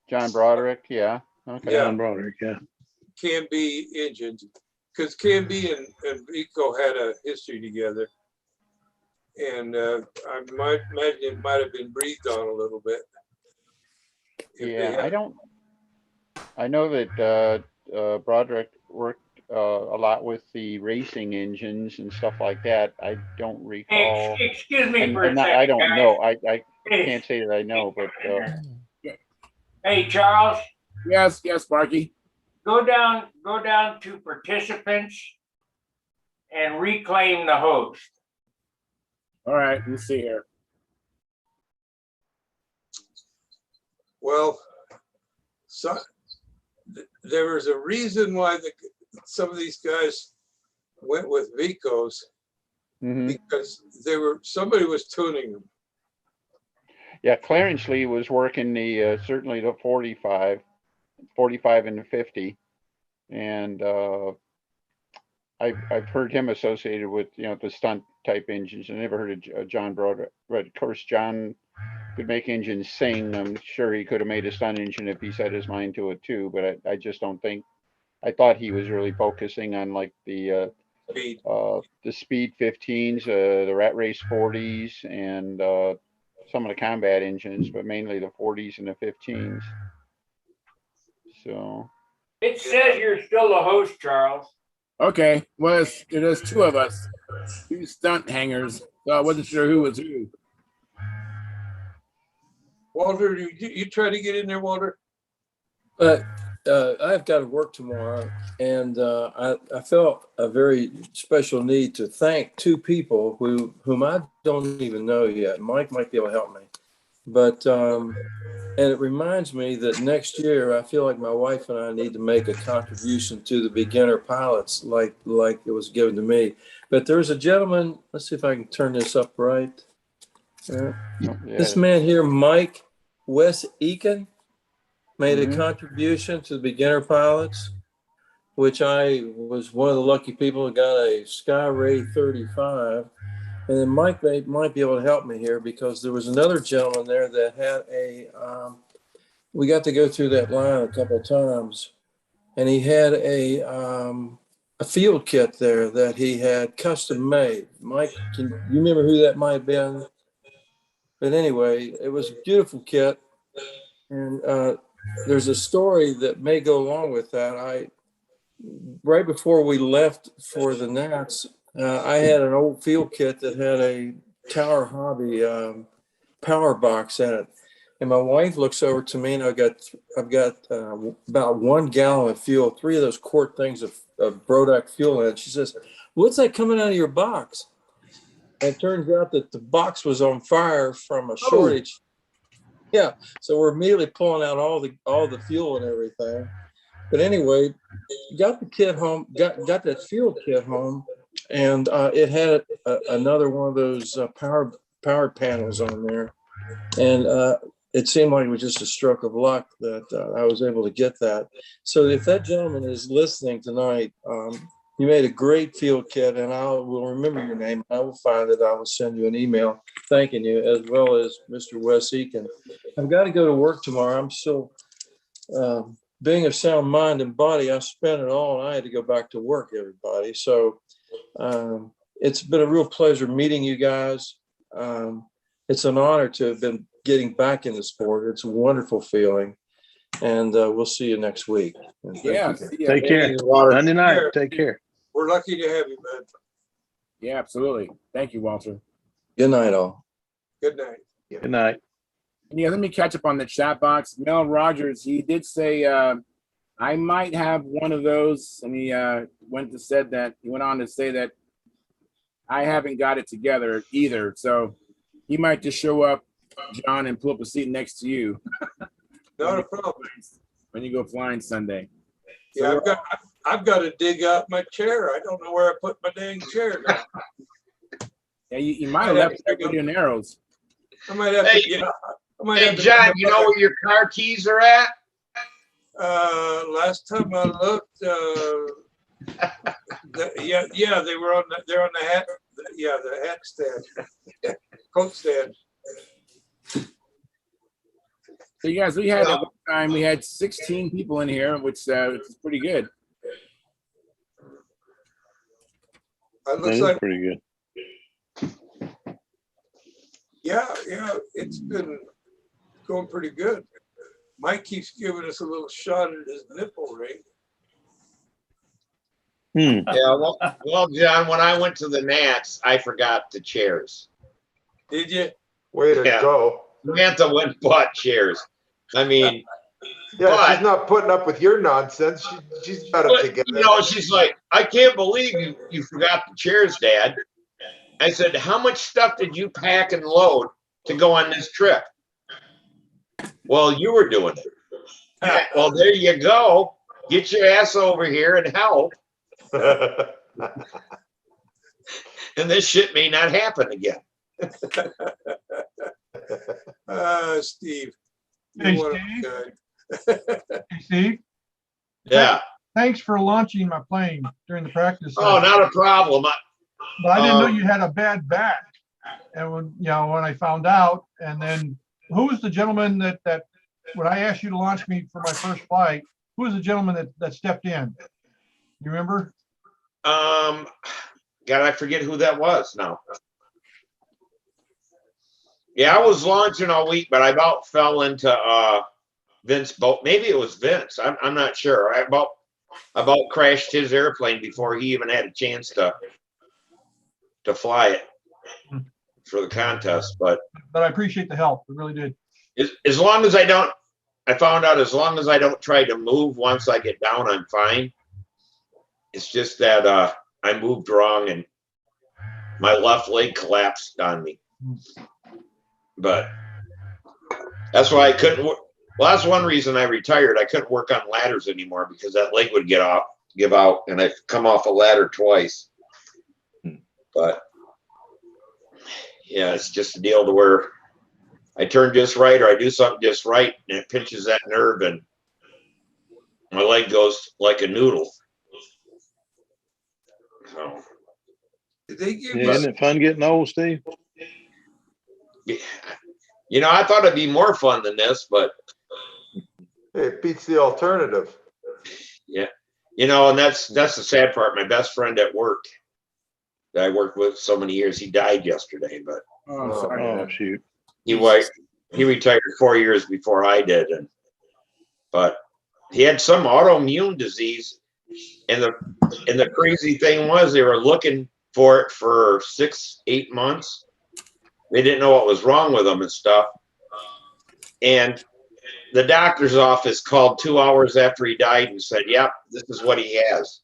John Broderick. Yeah. Okay. Yeah. John Broderick. Yeah. KMB engines, because KMB and Vico had a history together, and I might imagine it might have been breathed on a little bit. Yeah, I know that Broderick worked a lot with the racing engines and stuff like that. I don't recall. Excuse me for a second. I don't guys. know. I can't say that I know, but. Hey, Charles. Yes, Sparky. Go down to participants and reclaim the host. All right, let's see here. Well, so there was a reason why some of these guys went with Vicos, because somebody was tuning them. Yeah, Clarence Lee was working certainly the 45 and the 50, and I've heard him associated with the stunt type engines. I never heard of John Broderick. But of course, John could make engines sing. I'm sure he could have made a stunt engine if he set his mind to it too. But I just don't think. I thought he was really focusing on like the Speed 15s, the Rat Race 40s, and some of the combat engines, but mainly the 40s and the 15s. So it says you're still the host, Charles. Okay, well, there's two of us, two stunt hangers, so I wasn't sure who was who. Walter, you try to get in there, Walter? I've got to work tomorrow, and I felt a very special need to thank two people whom I don't even know yet. Mike might be able to help me, but and it reminds me that next year I feel like my wife and I need to make a contribution to the beginner pilots, like it was given to me. But there's a gentleman. Let's see if I can turn this up right. This man here, Mike Wes Eakin, made a contribution to the beginner pilots, which I was one of the lucky people who got a Skyray 35. And then Mike might be able to help me here, because there was another gentleman there that had we got to go through that line a couple of times, and he had a a field kit there that he had custom made. Mike, can you remember who that might have been? But anyway, it was a beautiful kit. And there's a story that may go along with that. Right before we left for the Nats, I had an old field kit that had a Tower Hobby power box in it. And my wife looks over to me, and I've got about 1 gallon of fuel, 3 of those quart things of Brodock fuel in it. She says, "What's that coming out of your box?" And it turns out that the box was on fire from a shortage. Yeah, so we're immediately pulling out all the fuel and everything. But anyway, got the kit home, got that fuel kit home, and it had another one of those power panels on there, and it seemed like it was just a stroke of luck that I was able to get that. So if that gentleman is listening tonight, you made a great field kit, and I will remember your name. I will find it. I will send you an email thanking you, as well as Mr. Wes Eakin. I've got to go to work tomorrow. I'm still being of sound mind and body. I spent it all, and I had to go back to work, everybody. So it's been a real pleasure meeting you guys. It's an honor to have been getting back in the sport. It's a wonderful feeling. And we'll see you next week. Yeah. Take care. Sunday night. Take care. We're lucky to have you, man. Yeah, absolutely. Thank you, Walter. Good night, all. Good night. Good night. And yeah, let me catch up on the chat box. Mel Rogers, he did say I might have one of those, and he went on to say that I haven't got it together either. So he might just show up, John, and pull up a seat next to you. Not a problem. When you go flying Sunday. Yeah, I've got to dig out my chair. I don't know where I put my dang chair now. Yeah, you might have left your arrows. I might have to, yeah. Hey, John, you know where your car keys are at? Last time I looked, yeah, they're on the hat. Yeah, the hat stand, coat stand. So you guys, we had at one time, we had 16 people in here, which is pretty good. It looks like pretty good. Yeah, it's been going pretty good. Mike keeps giving us a little shot at his nipple ring. Yeah, well, John, when I went to the Nats, I forgot the chairs. Did you? Way to go. Samantha went and bought chairs. I mean, yeah, she's not putting up with your nonsense. She's got it together. You know, she's like, I can't believe you forgot the chairs, Dad. I said, how much stuff did you pack and load to go on this trip? Well, you were doing it. Well, there you go. Get your ass over here and help. And this shit may not happen again. Steve. Hey, Steve. Hey, Steve. Yeah. Thanks for launching my plane during the practice. Oh, not a problem. But I didn't know you had a bad back. And when I found out, and then who was the gentleman that when I asked you to launch me for my first flight, who was the gentleman that stepped in? You remember? God, I forget who that was now. Yeah, I was launching all week, but I about fell into Vince boat. Maybe it was Vince. I'm not sure. I about crashed his airplane before he even had a chance to fly it for the contest. But I appreciate the help. I really did. As long as I don't, I found out as long as I don't try to move once I get down, I'm fine. It's just that I moved wrong and my left leg collapsed on me. But that's why I couldn't work. Well, that's one reason I retired. I couldn't work on ladders anymore because that leg would give out, and I've come off a ladder twice. But yeah, it's just a deal to where I turn just right or I do something just right, and it pinches that nerve, and my leg goes like a noodle. So, isn't it fun getting old, Steve? You know, I thought it'd be more fun than this, but it beats the alternative. Yeah, You know, and that's the sad part. My best friend at work that I worked with so many years, he died yesterday, but Oh, sorry. Oh, shoot. he retired 4 years before I did, but he had some autoimmune disease, and the crazy thing was they were looking for it for 6-8 months. They didn't know what was wrong with him and stuff. And the doctor's office called 2 hours after he died and said, "Yep, this is what he has."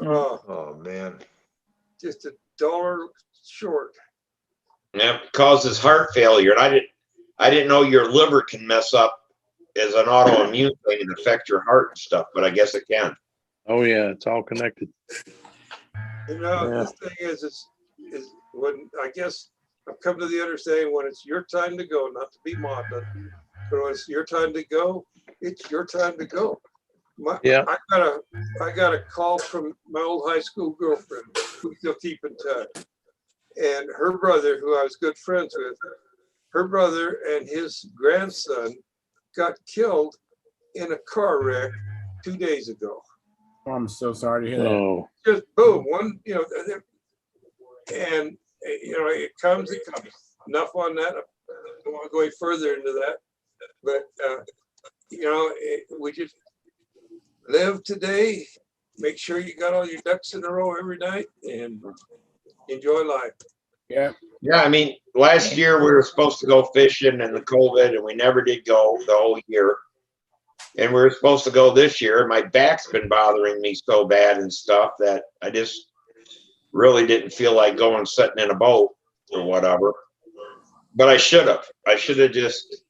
Oh man. Just $1 short. Yep, causes heart failure. And I didn't know your liver can mess up as an autoimmune thing and affect your heart and stuff, but I guess it can. Oh yeah, it's all connected. You know, Yeah. the thing is when I guess I've come to the understanding when it's your time to go, not to be maudlin, but when it's your time to go, it's your time to go. I got a call from my old high school girlfriend, who we still keep in touch, and her brother, who I was good friends with. Her brother and his grandson got killed in a car wreck 2 days ago. Oh, I'm so sorry to hear that. Oh, Just boom, one, you know, and you know, it comes. Enough on that. I don't want to go any further into that, but you know, we just live today. Make sure you got all your ducks in a row every night and enjoy life. Yeah. Yeah, I mean, last year we were supposed to go fishing and the COVID, and we never did go the whole year. And we were supposed to go this year. My back's been bothering me so bad and stuff that I just really didn't feel like going sitting in a boat or whatever. But I should have. I should have just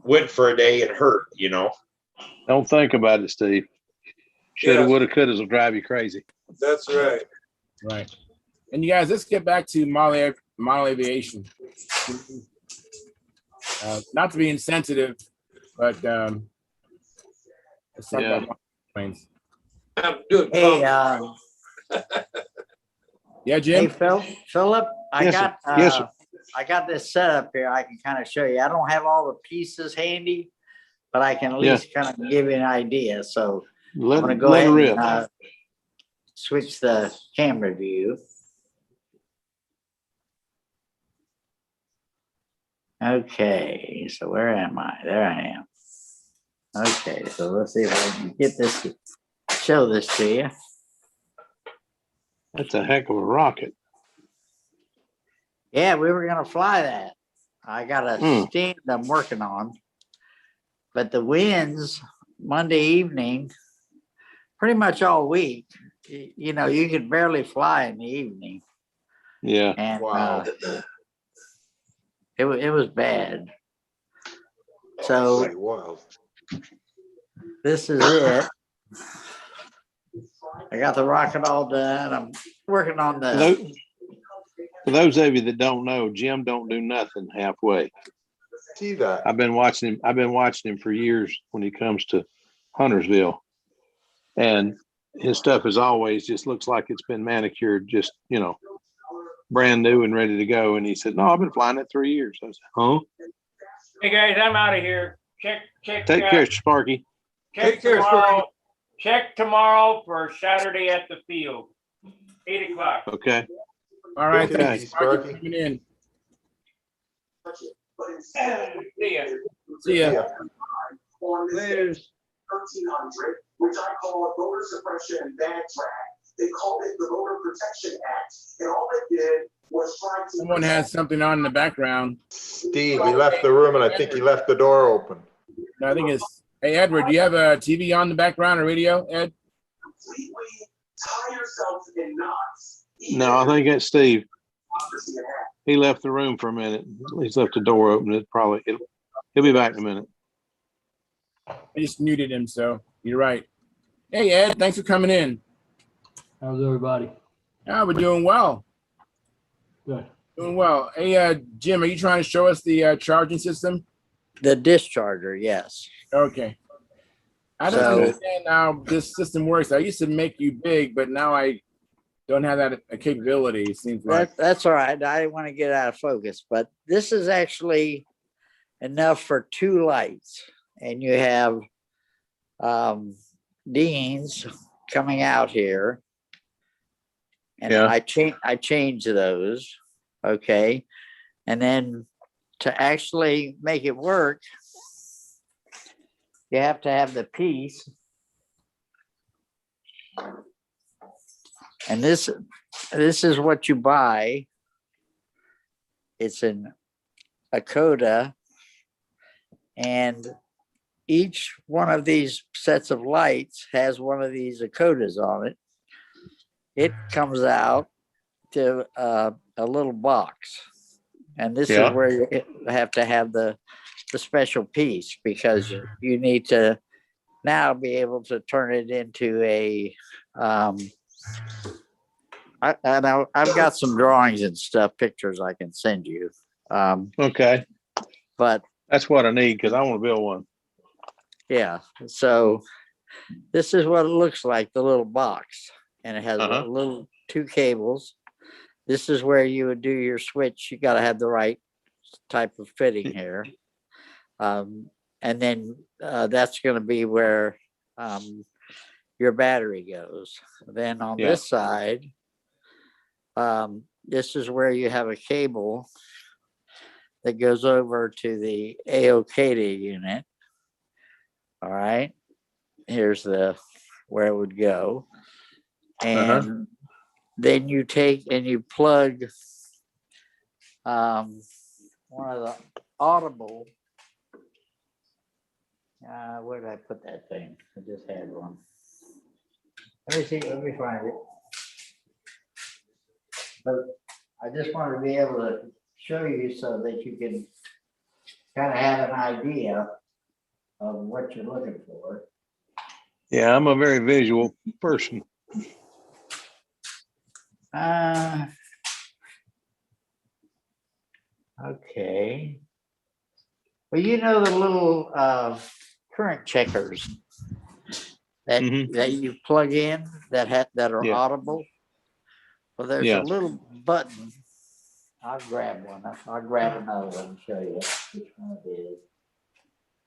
went for a day and hurt, you know. don't think about it, Steve. Shoulda, Yeah. woulda, couldas will drive you crazy. That's right. Right. And you guys, let's get back to model aviation. Not to be insensitive, but let's talk Yeah. about planes. I'm doing Hey, Yeah, Jim. hey, Philip, Yes, sir. Yes, sir. I got this set up here. I can kind of show you. I don't have all the pieces handy, but I can at Yeah. least kind of give you an idea. So I'm Let gonna go it ahead rip. and switch the camera view. Okay, so where am I? There I am. Okay, so let's see if I can get this to show this to you. That's a heck of a rocket. Yeah, we were gonna fly that. I got a stand I'm working on, but the winds Monday evening, pretty much all week, you know, you could barely fly in the evening. Yeah. And Wow. it was bad. So Pretty wild. this is it. I got the rocket all done. I'm working on the. For those of you that don't know, Jim don't do nothing halfway. See that? I've been watching him for years when he comes to Huntersville, and his stuff is always just looks like it's been manicured, just, you know, brand new and ready to go. And he said, "No, I've been flying it 3 years." I said, "Huh?" Hey guys, I'm out of here. Check. Take care, Sparky. Check tomorrow. Check tomorrow for Saturday at the field, 8 o'clock. Okay. All right, Okay. thanks, Sparky, for coming in. See ya. See ya. There's 1300, which I call a voter suppression and bad track. They called it the Voter Protection Act, and all it did was try to. Someone has something on in the background. Steve, he left the room and I think he left the door open. No, I think it's. Hey, Edward, do you have a TV on in the background or radio, Ed? Completely tie yourself in knots. No, I think that's Steve. He left the room for a minute. He's left the door open. He'll be back in a minute. I just muted him, so you're right. Hey, Ed, thanks for coming in. How's everybody? We're doing well. Good. Doing well. Hey, Jim, are you trying to show us the charging system? The discharger, yes. Okay. I don't understand how this system works. I used to make you big, but now I don't have that capability, it seems like. That's all right. I didn't want to get out of focus, but this is actually enough for 2 lights. And you have Deans coming out here. And Yeah. I changed those. Okay. And then to actually make it work, you have to have the piece. And this is what you buy. It's a coda, and each one of these sets of lights has one of these Akotas on it. It comes out to a little box, and this is where you have to have the special piece, because you need to now be able to turn it into a I've got some drawings and stuff, pictures I can send you. Okay. But that's what I need, because I want to build one. Yeah. So this is what it looks like, the little box. And it has a little 2 cables. This is where you would do your switch. You got to have the right type of fitting here. And then that's going to be where your battery goes. Then on this side, this is where you have a cable that goes over to the AOKDA unit. All right. Here's where it would go. And then you take and you plug one of the audible. Where did I put that thing? I just had one. Let me see. Let me find it. But I just wanted to be able to show you so that you can kind of have an idea of what you're looking for. Yeah, I'm a very visual person. Okay. Well, you know the little current checkers that you plug in that are audible. Well, there's a little button. I'll grab one. I'll grab another one and show you which one it is.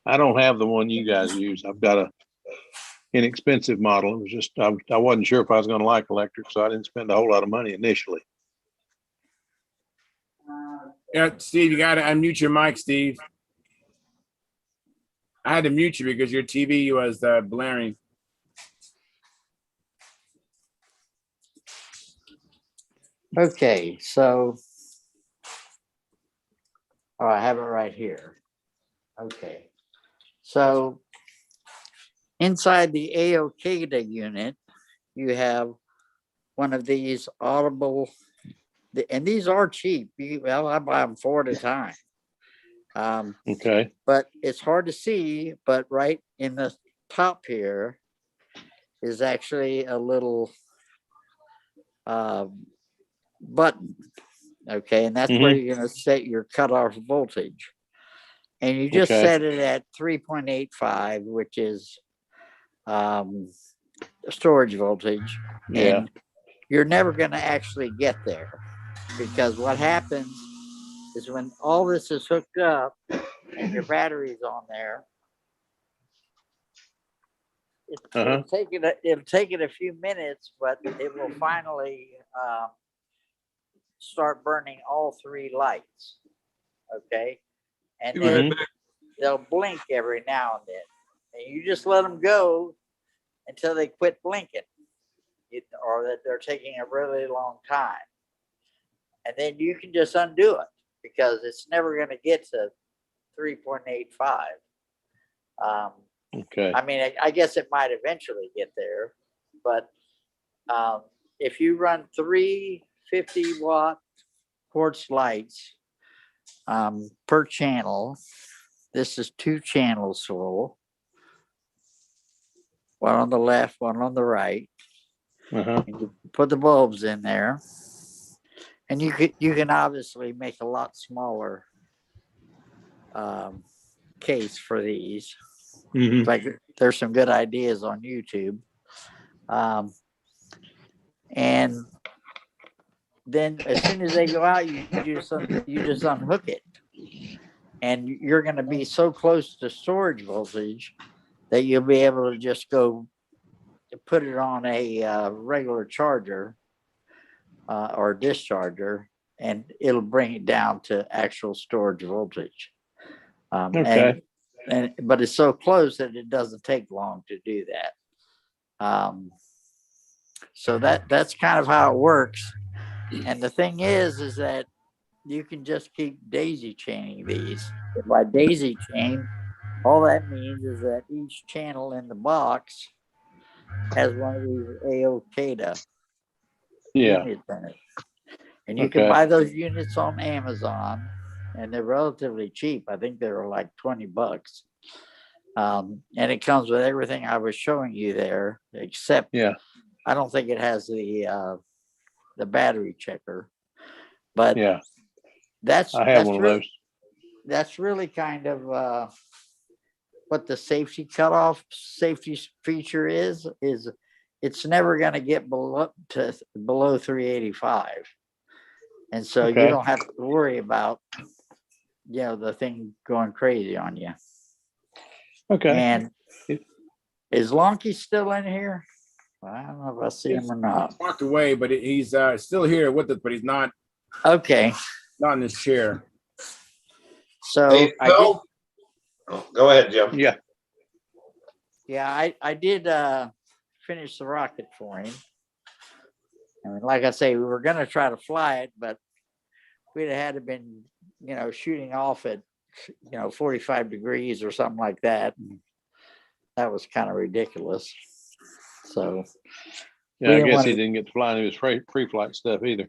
I don't have the one you guys use. I've got a inexpensive model. It was just I wasn't sure if I was going to like electric, so I didn't spend a whole lot of money initially. Yeah, Steve, you got to unmute your mic, Steve. I had to mute you because your TV was blaring. Okay, so I have it right here. Okay, so inside the AOKDA unit, you have one of these audible, and these are cheap. I buy them 4 at a time. Okay. But it's hard to see, but right in the top here is actually a little button. Okay, and that's where you're going to set your cutoff voltage. And you just set it at 3.85, which is storage voltage. Yeah. And you're never going to actually get there, because what happens is when all this is hooked up and your battery's on there, it'll take it a few minutes, but it will finally start burning all 3 lights. Okay. And then they'll blink every now and then. And you just let them go until they quit blinking, or that they're taking a really long time. And then you can just undo it, because it's never going to get to 3.85. Okay. I mean, I guess it might eventually get there, but if you run 3 50-watt quartz lights per channel, this is 2 channels full, one on the left, one on the right. And you put the bulbs in there, and you can obviously make a lot smaller case for these. Like, there's some good ideas on YouTube. And then as soon as they go out, you just unhook it, and you're going to be so close to storage voltage that you'll be able to just go put it on a regular charger or discharger, and it'll bring it down to actual storage voltage. Okay. But it's so close that it doesn't take long to do that. So that's kind of how it works. And the thing is that you can just keep daisy chaining these. By daisy chain, all that means is that each channel in the box has one of these AOCADA units in it. And you can buy those units on Amazon, and they're relatively cheap. I think they were like $20. And it comes with everything I was showing you there, except I don't think it has the battery checker. But that's one of those. That's really kind of what the safety cutoff safety feature is it's never going to get below 385. And so you don't have to worry about, the thing going crazy on you. Okay. And is Lonky still in here? I don't know if I see him or not. He's walked away, but he's still here with us, but he's not. Okay. Not in his chair. So hey, Phil? Go ahead, Jim. Yeah. Yeah, I did finish the rocket for him. I mean, like I say, we were going to try to fly it, but we'd have had to been, shooting off at, 45 degrees or something like that. And that was kind of ridiculous. So. Yeah, I guess he didn't get to fly any of his pre-flight stuff either.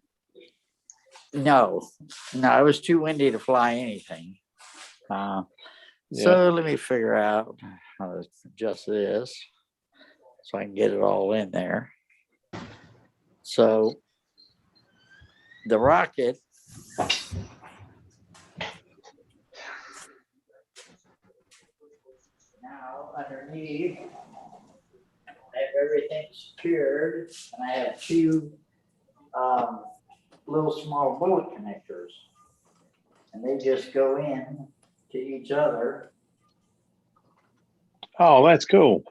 No, it was too windy to fly anything. So let me figure out how to adjust this so I can get it all in there. So the rocket now underneath, I have everything secured, and I have two little small bullet connectors, and they just go in to each other. Oh, that's cool.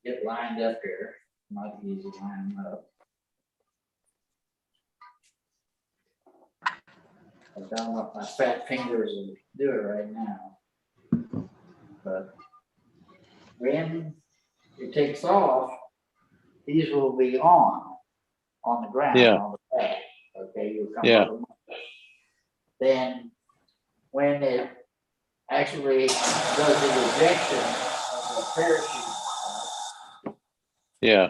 Get lined up here. Not easy to line them up. I don't know if my fat fingers will do it right now. But when it takes off, these will be on the ground, on the pad. Okay, you'll come over. Then when it actually does the ejection of the parachute. Yeah.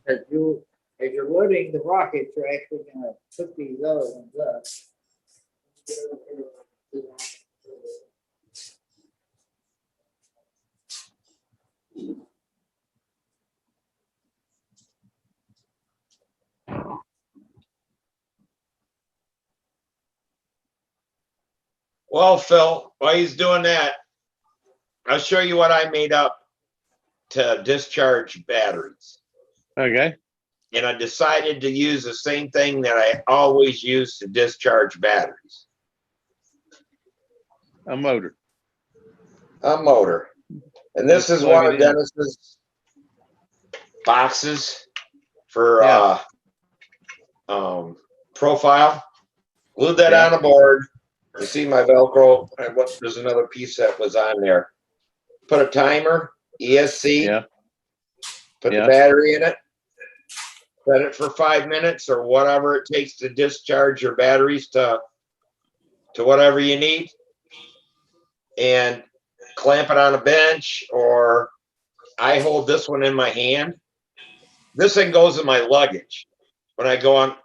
As you're loading the rocket, you're actually going to put these other ones up. Well, Phil, while he's doing that, I'll show you what I made up to discharge batteries. Okay. And I decided to use the same thing that I always use to discharge batteries. A motor. A motor. And this is one of Dennis's boxes for profile. Glued that on the board. You see my Velcro. There's another piece that was on there. Put a timer, ESC. Put the battery in it. Set it for 5 minutes or whatever it takes to discharge your batteries to whatever you need. And clamp it on a bench, or I hold this one in my hand. This thing goes in my luggage. When I go on,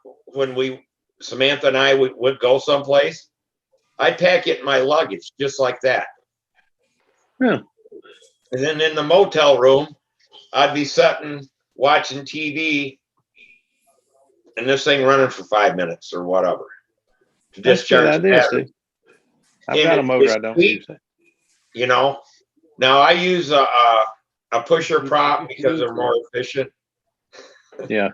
Samantha and I would go someplace, I'd pack it in my luggage just like that. Yeah. And then in the motel room, I'd be sitting watching TV and this thing running for 5 minutes or whatever. to That's a good discharge the idea, battery. Steve. I've And got a motor. it's I don't cheap, use it. you know. Now I use a pusher prop because they're more efficient. Yeah.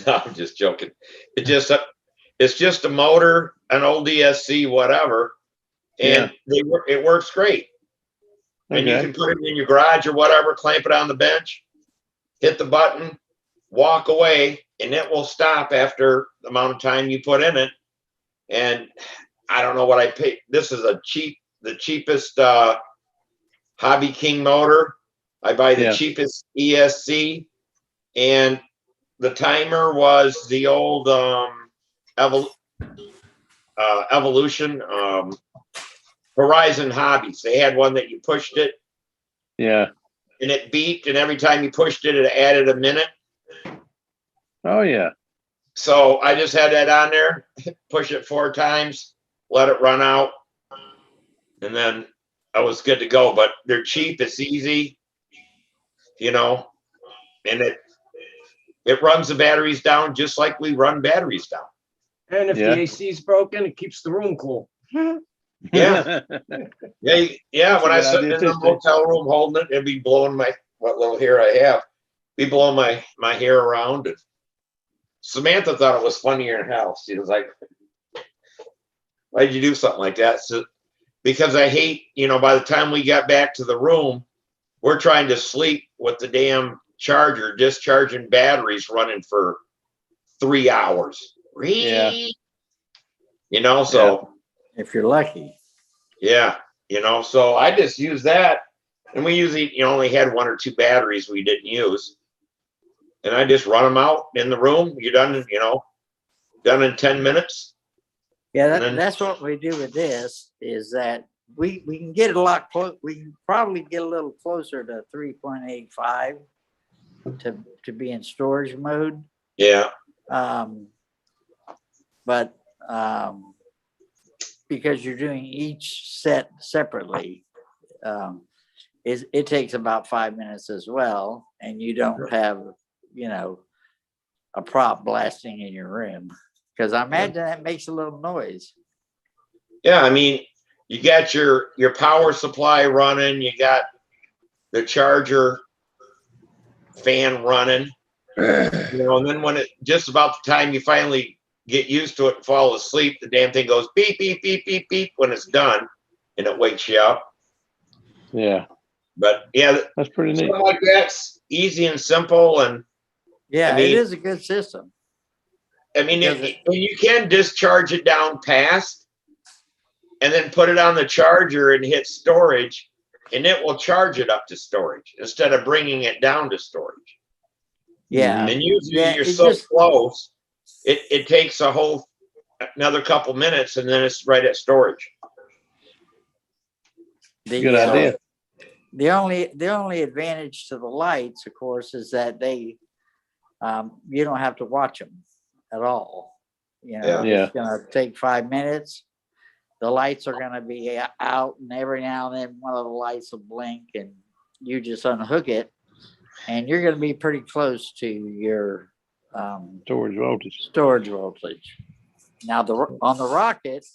No, I'm just joking. It's just a motor, an old ESC, whatever, and it works great. And you Okay. can put it in your garage or whatever, clamp it on the bench, hit the button, walk away, and it will stop after the amount of time you put in it. And I don't know what I paid. This is the cheapest Hobby King motor. I buy the cheapest ESC, and the timer was the old Evolution Horizon Hobbies. They had one that you pushed it. Yeah. And it beeped, and every time you pushed it, it added a minute. Oh yeah. So I just had that on there, push it 4 times, let it run out, and then I was good to go. But they're cheap, it's easy, you know, and it runs the batteries down just like we run batteries down. And if the AC is broken, it keeps the room cool. Yeah. Yeah. When I That's a sit good in idea the too, motel room holding it, it'd be blowing what little hair I have, be blowing my hair around. And Samantha thought it was funny in her house. She was like, why'd you do something like that? So, because I hate, by the time we got back to the room, we're trying to sleep with the damn charger discharging batteries running for 3 hours. Yeah. So if you're lucky. Yeah, so I just use that, and we usually only had 1 or 2 batteries we didn't use, and I just run them out in the room. You're done, done in 10 minutes. Yeah, that's what we do with this. Is that we can get a lot close. We can probably get a little closer to 3.85 to be in storage mode. Yeah. But because you're doing each set separately, it takes about 5 minutes as well, and you don't have a prop blasting in your room, because I imagine that makes a little noise. Yeah, I mean, you got your power supply running, you got the charger fan running, and then when just about the time you finally get used to it and fall asleep, the damn thing goes beep, beep, beep, beep, beep when it's done, and it wakes you up. Yeah. But yeah, that's pretty neat. Something like that's easy and simple, and it is a good system. I mean, you can discharge it down past, and then put it on the charger and hit storage, and it will charge it up to storage instead of bringing it down to storage. Yeah. And usually you're so close, it takes another couple minutes, and then it's right at storage. Good idea. The only advantage to the lights, of course, is that you don't have to watch them at all. It's going to take 5 minutes. The lights are going to be out, and every now and then one of the lights will blink, and you just unhook it, and you're going to be pretty close to your storage voltage. Now, on the rocket,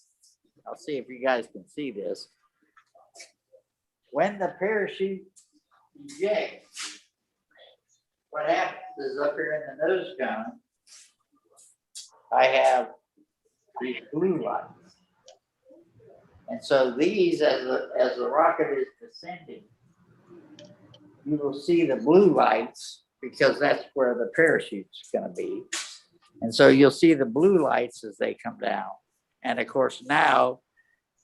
I'll see if you guys can see this. When the parachute ejects, what happens is up here in the nose cone, I have these blue lights. And so these, as the rocket is descending, you will see the blue lights, because that's where the parachute's going to be. And so you'll see the blue lights as they come down. And of course, now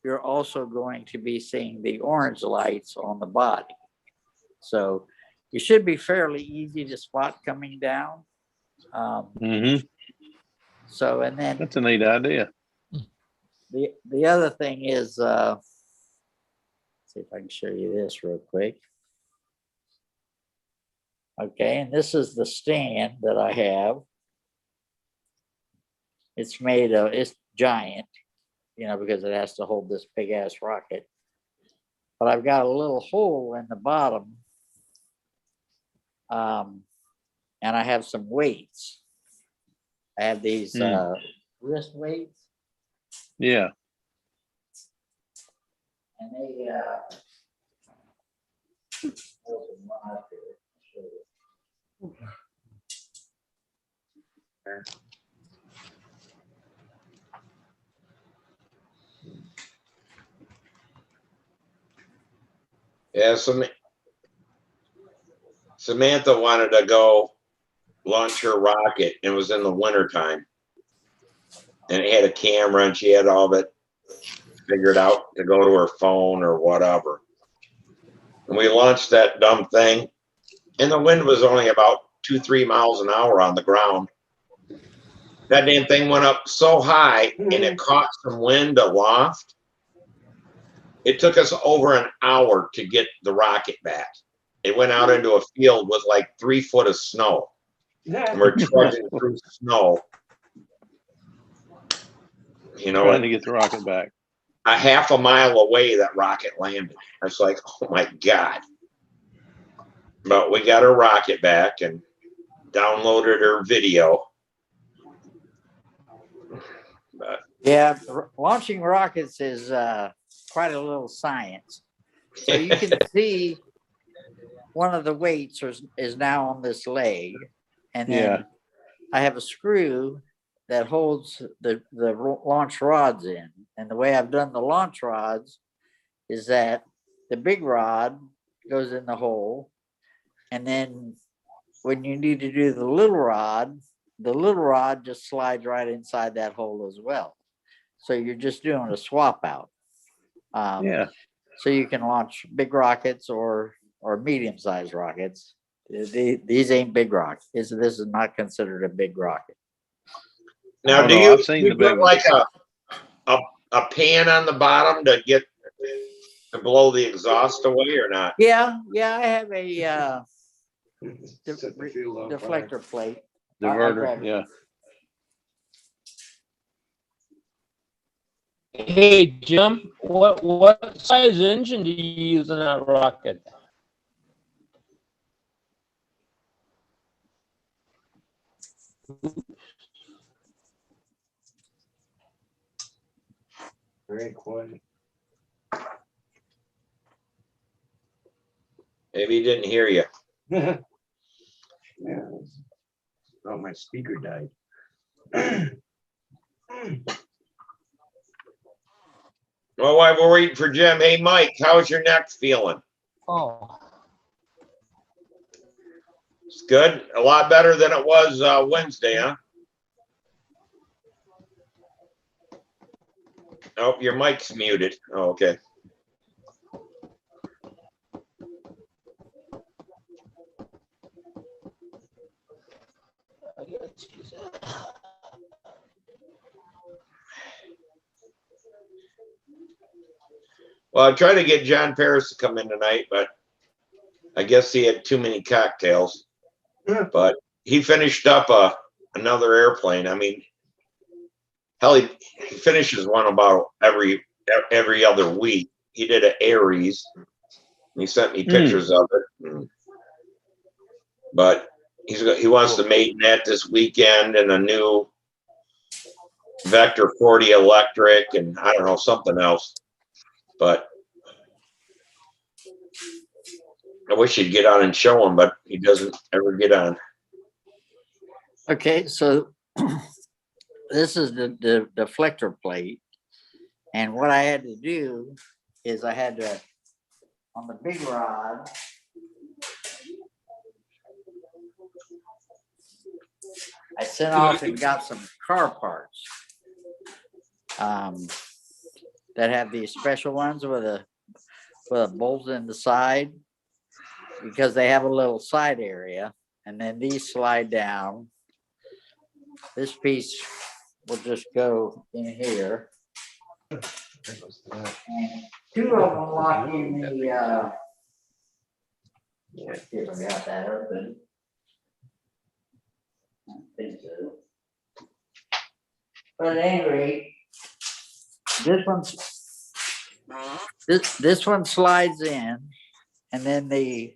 you're also going to be seeing the orange lights on the body. So it should be fairly easy to spot coming down. So, and then that's a neat idea. The other thing is, see if I can show you this real quick. Okay, and this is the stand that I have. It's it's giant, because it has to hold this big ass rocket. But I've got a little hole in the bottom, and I have some weights. I have these wrist weights, Yeah. And they, Yeah, Samantha wanted to go launch her rocket. It was in the wintertime. And it had a camera and she had all of it figured out to go to her phone or whatever. And we launched that dumb thing. And the wind was only about 2-3 miles an hour on the ground. That damn thing went up so high and it caught some wind aloft. It took us over an hour to get the rocket back. It went out into a field with like 3 foot of snow. And we're trudging through snow. You know, trying to get the rocket back. A half a mile away, that rocket landed. I was like, oh my God. But we got her rocket back and downloaded her video. But yeah, launching rockets is quite a little science. So you can see one of the weights is now on this leg. And then I have a screw that holds the launch rods in. And the way I've done the launch rods is that the big rod goes in the hole. And then when you need to do the little rod just slides right inside that hole as well. So you're just doing a swap out. So you can launch big rockets or medium-sized rockets. These ain't big rockets. This is not considered a big rocket. now, do you put like a pan on the bottom to blow the exhaust away or not? Yeah, I have a deflector plate. Diverter, yeah. Hey, Jim, what size engine do you use in that rocket? Very quiet. Maybe he didn't hear you. Yeah. Oh, my speaker died. Well, while we're waiting for Jim, hey, Mike, how's your neck feeling? Oh, It's good. A lot better than it was Wednesday, huh? Oh, your mic's muted. Oh, okay. Well, I tried to get John Paris to come in tonight, but I guess he had too many cocktails. But he finished up another airplane. I mean, hell, he finishes one about every other week. He did an Aries. He sent me pictures of it. But he wants to maiden that this weekend and a new Vector 40 electric and I don't know, something else. But I wish he'd get on and show him, but he doesn't ever get on. Okay, so this is the deflector plate. And what I had to do is I had to, on the big rod, I sent off and got some car parts that have these special ones with a bolt in the side because they have a little side area, and then these slide down. This piece will just go in here. And two of them lock in the if I got that open. I think so. But at any rate, this one slides in, and then the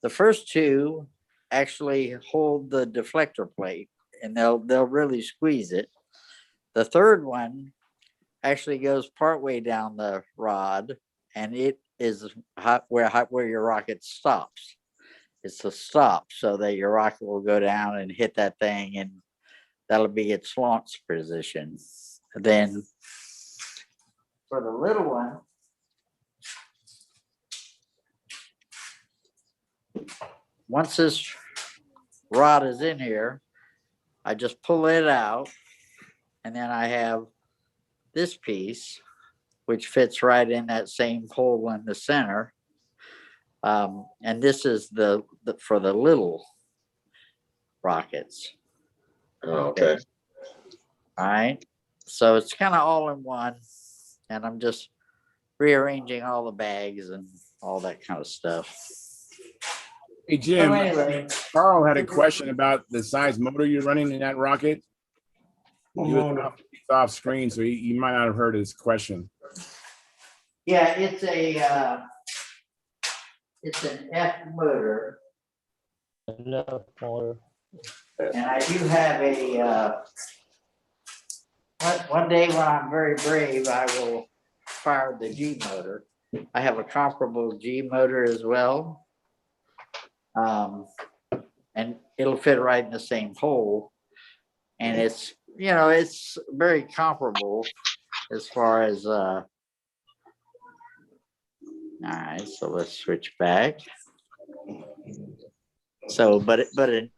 first two actually hold the deflector plate, and they'll really squeeze it. The third one actually goes partway down the rod, and it is where your rocket stops. It's a stop so that your rocket will go down and hit that thing, and that'll be its launch position. Then for the little one, once this rod is in here, I just pull it out, and then I have this piece, which fits right in that same hole in the center. And this is the for the little rockets. Okay. All right. So it's kind of all in one, and I'm just rearranging all the bags and all that kind of stuff. Hey, Jim, So anyway, Carl had a question about the size motor you're running in that rocket. He was off screen, so you might not have heard his question. yeah, it's an F motor. Enough motor. And I do have a, one day when I'm very brave, I will fire the G motor. I have a comparable G motor as well. And it'll fit right in the same hole. And it's, it's very comparable as far as, all right, so let's switch back. So, but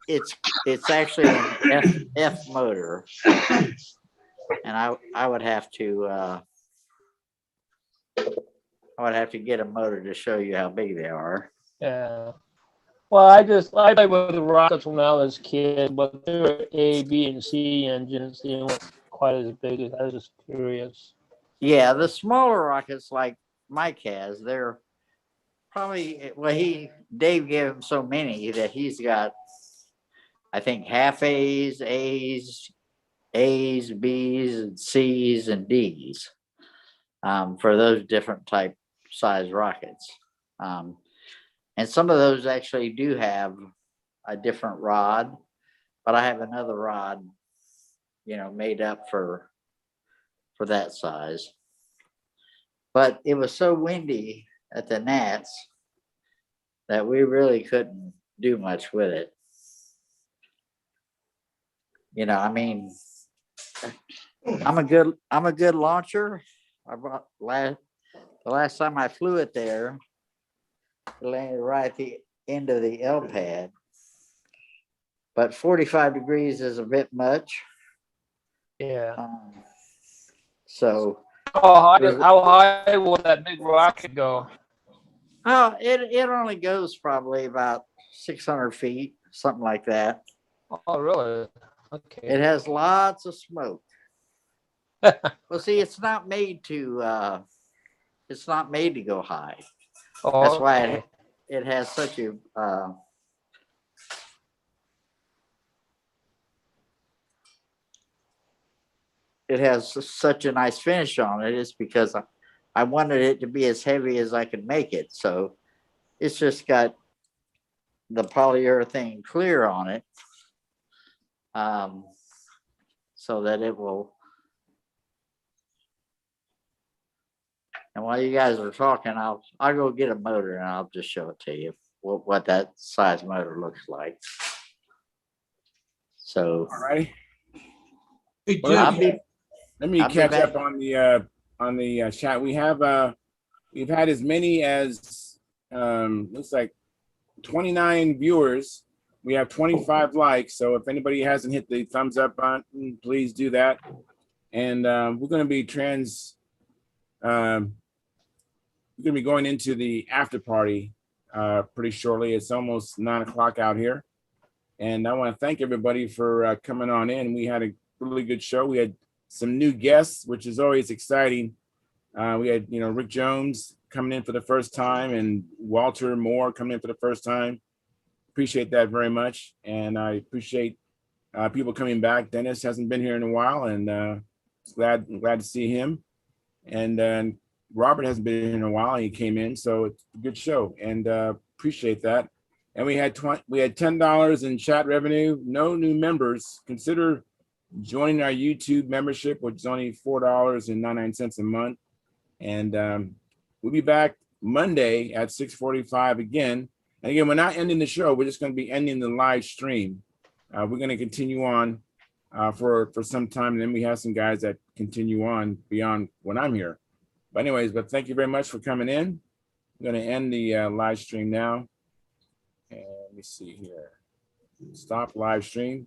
it's actually an F motor, and I would have to get a motor to show you how big they are. Yeah. Well, I played with the rockets when I was a kid, but they were A, B, and C engines. They weren't quite as big. As I was just curious. Yeah, the smaller rockets like Mike has, they're probably, Dave gave him so many that he's got, I think, half A's, B's, and C's, and D's for those different type size rockets. And some of those actually do have a different rod, but I have another rod, made up for that size. But it was so windy at the Nats that we really couldn't do much with it. I mean, I'm a good launcher. The last time I flew it there, it landed right at the end of the L pad. But 45 degrees is a bit much. Yeah. So how high will that big rocket go? Oh, it only goes probably about 600 feet, something like that. Oh, really? Okay. It has lots of smoke. Well, see, it's not made to go high. Oh, that's why it has such a it has such a nice finish on it. It's because I wanted it to be as heavy as I could make it. So it's just got the polyurethane clear on it, so that it will. And while you guys are talking, I'll go get a motor and I'll just show it to you what that size motor looks like. So, all right. Hey, Jim, let me catch up on the chat. We've had as many as looks like 29 viewers. We have 25 likes. So if anybody hasn't hit the thumbs up button, please do that. And we're going to be going into the after party pretty shortly. It's almost 9 o'clock out here. And I want to thank everybody for coming on in. We had a really good show. We had some new guests, which is always exciting. We had, Rick Jones coming in for the first time and Walter Moore coming in for the first time. Appreciate that very much. And I appreciate people coming back. Dennis hasn't been here in a while, and glad to see him. And then Robert hasn't been here in a while. He came in, so it's a good show, and appreciate that. And we had $10 in chat revenue. No new members. Consider joining our YouTube membership, which is only $4.99 a month. And we'll be back Monday at 6:45 again. And again, we're not ending the show. We're just going to be ending the live stream. We're going to continue on for some time. And then we have some guys that continue on beyond when I'm here. But anyways, thank you very much for coming in. I'm going to end the live stream now. And let me see here. Stop live stream.